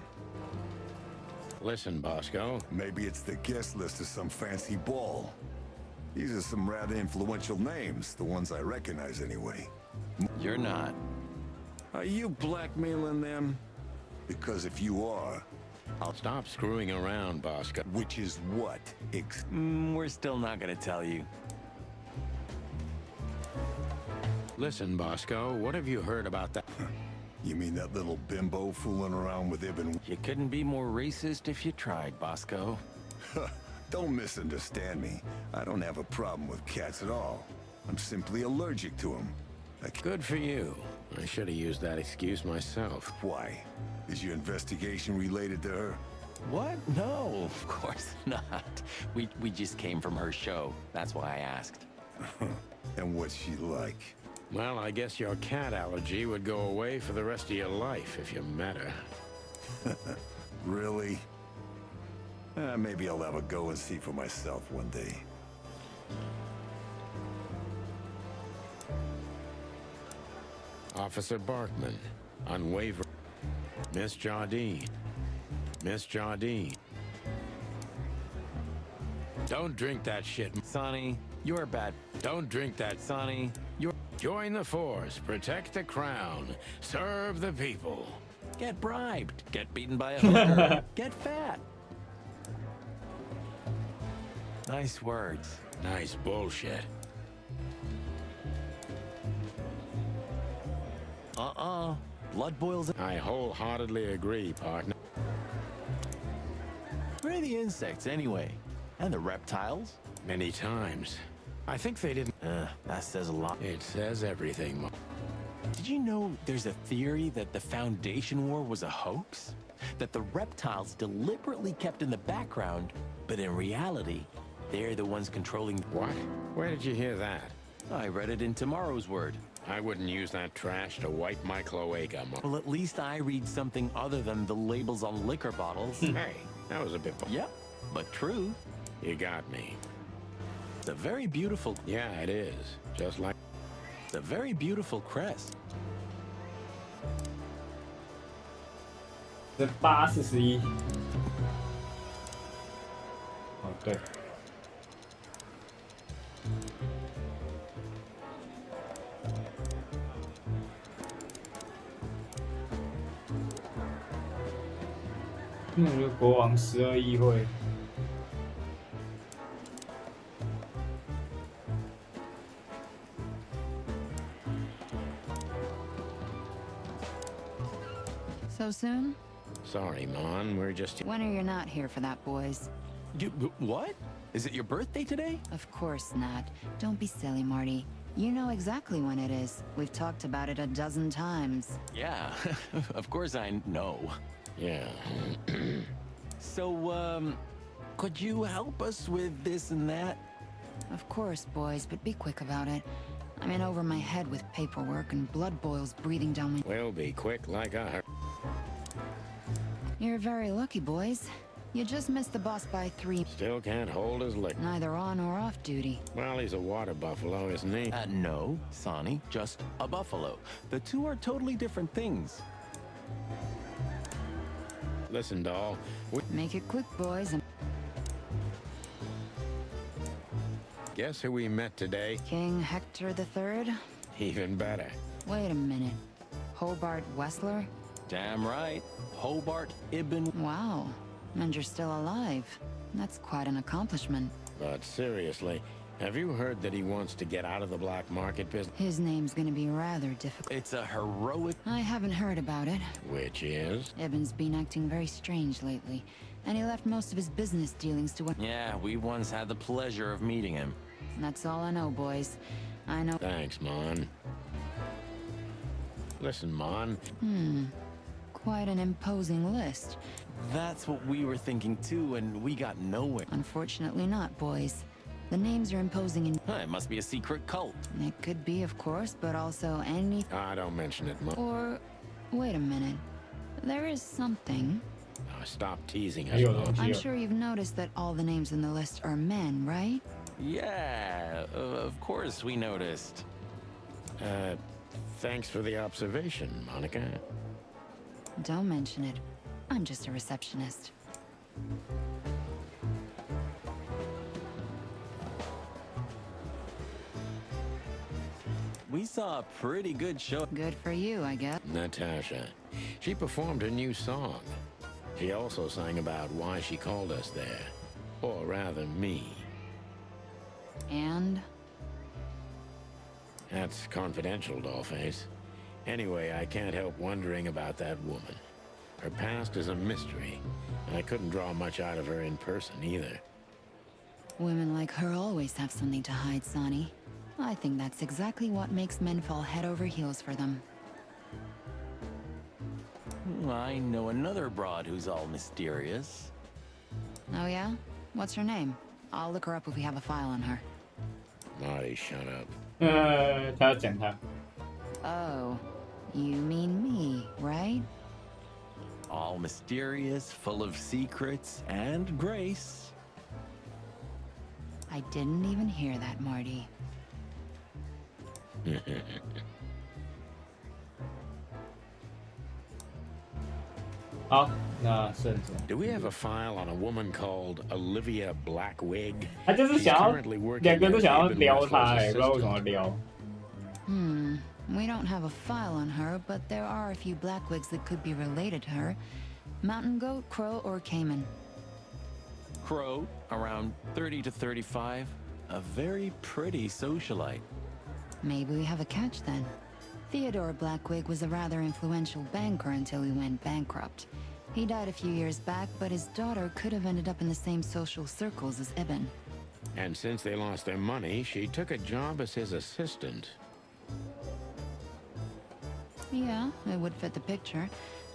Listen, Bosco. Maybe it's the guest list of some fancy ball. These are some rather influential names, the ones I recognize anyway. You're not. Are you blackmailing them? Because if you are... I'll stop screwing around, Bosco. Which is what? We're still not gonna tell you. Listen, Bosco, what have you heard about that? You mean that little bimbo fooling around with Ibn? You couldn't be more racist if you tried, Bosco. Don't misunderstand me. I don't have a problem with cats at all. I'm simply allergic to them. Good for you. I should have used that excuse myself. Why? Is your investigation related to her? What? No, of course not. We just came from her show. That's why I asked. And what's she like? Well, I guess your cat allergy would go away for the rest of your life if you met her. Really? Maybe I'll have a go and see for myself one day. Officer Barkman, unwavering. Miss Jardine. Miss Jardine. Don't drink that shit. Sonny, you're bad. Don't drink that, Sonny. Join the force, protect the crown, serve the people. Get bribed, get beaten by a hooker, get fat. Nice words. Nice bullshit. Blood boils. I wholeheartedly agree, partner. Where are the insects anyway? And the reptiles? Many times. I think they didn't. That says a lot. It says everything. Did you know there's a theory that the Foundation War was a hoax? That the reptiles deliberately kept in the background, but in reality, they're the ones controlling... What? Where did you hear that? I read it in Tomorrow's Word. I wouldn't use that trash to wipe my cloaca. Well, at least I read something other than the labels on liquor bottles. Hey, that was a bit... Yep, but true. You got me. It's a very beautiful... Yeah, it is. Just like... It's a very beautiful crest. The 841。哦，对。就国王12议会。So soon? Sorry, Mon, we're just... When are you not here for that, boys? What? Is it your birthday today? Of course not. Don't be silly, Marty. You know exactly when it is. We've talked about it a dozen times. Yeah, of course I know. Yeah. So, could you help us with this and that? Of course, boys, but be quick about it. I'm in over my head with paperwork and blood boils breathing down my... We'll be quick like I... You're very lucky, boys. You just missed the boss by 3. Still can't hold his lick. Neither on or off duty. Well, he's a water buffalo, isn't he? No, Sonny, just a buffalo. The two are totally different things. Listen, doll. Make it quick, boys. And guess who we met today? King Hector III? Even better. Wait a minute. Hobart Wessler? Damn right. Hobart Ibn... Wow. And you're still alive. That's quite an accomplishment. But seriously, have you heard that he wants to get out of the black market business? His name's gonna be rather difficult. It's a heroic... I haven't heard about it. Which is? Ibn's been acting very strange lately, and he left most of his business dealings to what... Yeah, we once had the pleasure of meeting him. That's all I know, boys. I know... Thanks, Mon. Listen, Mon. Quite an imposing list. That's what we were thinking too, and we got nowhere. Unfortunately not, boys. The names are imposing and... It must be a secret cult. It could be, of course, but also any... Don't mention it, Mom. Or... Wait a minute. There is something. Stop teasing us, Mom. I'm sure you've noticed that all the names in the list are men, right? Yeah, of course we noticed. Thanks for the observation, Monica. Don't mention it. I'm just a receptionist. We saw a pretty good show. Good for you, I guess. Natasha. She performed a new song. She also sang about why she called us there. Or rather, me. And? That's confidential, Dollface. Anyway, I can't help wondering about that woman. Her past is a mystery, and I couldn't draw much out of her in person either. Women like her always have something to hide, Sonny. I think that's exactly what makes men fall head over heels for them. I know another broad who's all mysterious. Oh yeah? What's her name? I'll look her up if we have a file on her. Marty, shut up. 他要讲他。 Oh, you mean me, right? All mysterious, full of secrets, and grace. I didn't even hear that, Marty. Do we have a file on a woman called Olivia Blackwig? 他就是想要两个都想要撩他，不知道为什么撩。 We don't have a file on her, but there are a few Blackwigs that could be related to her. Mountain goat, crow, or caiman? Crow, around 30 to 35. A very pretty socialite. Maybe we have a catch then. Theodore Blackwig was a rather influential banker until he went bankrupt. He died a few years back, but his daughter could have ended up in the same social circles as Ibn. And since they lost their money, she took a job as his assistant. Yeah, it would fit the picture.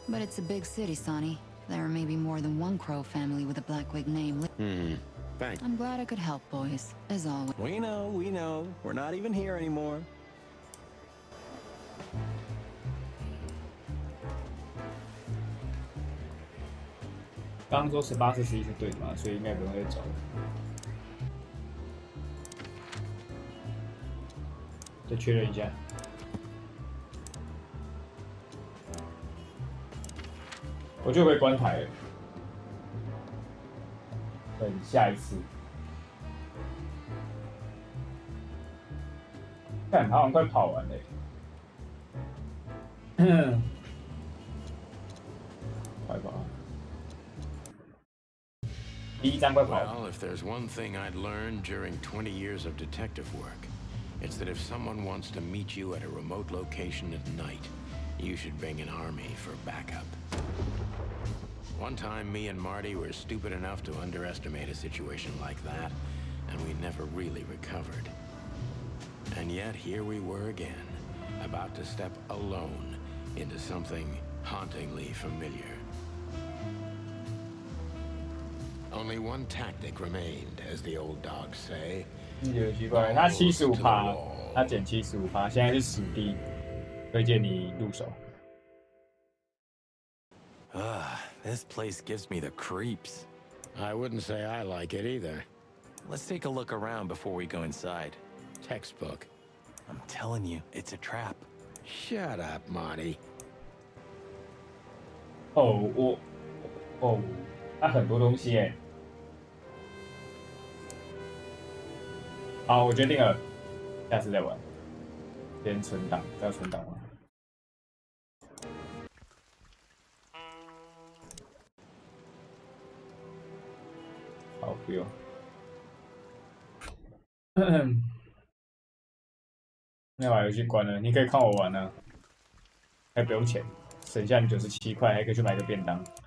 But it's a big city, Sonny. There may be more than one Crow family with a Blackwig name. Thanks. I'm glad I could help, boys, as always. We know. We're not even here anymore. 刚刚说18、41是对的嘛，所以应该不用再找。再确认一下。我就回关台了，等下一次。看，好像快跑完了。快跑！ Well, if there's one thing I'd learned during 20 years of detective work, it's that if someone wants to meet you at a remote location at night, you should bring an army for backup. One time, me and Marty were stupid enough to underestimate a situation like that, and we never really recovered. And yet, here we were again, about to step alone into something hauntingly familiar. Only one tactic remained, as the old dogs say. 有奇怪，他75%，他减75%，现在是史低，推荐你入手。 This place gives me the creeps. I wouldn't say I like it either. Let's take a look around before we go inside. Textbook. I'm telling you, it's a trap. Shut up, Marty. 它很多东西耶。好，我决定了，下次再玩。先存档，要存档吗？好，不用。那把游戏关了，你可以看我玩啊，还不用钱，省下你97块，还可以去买个便当。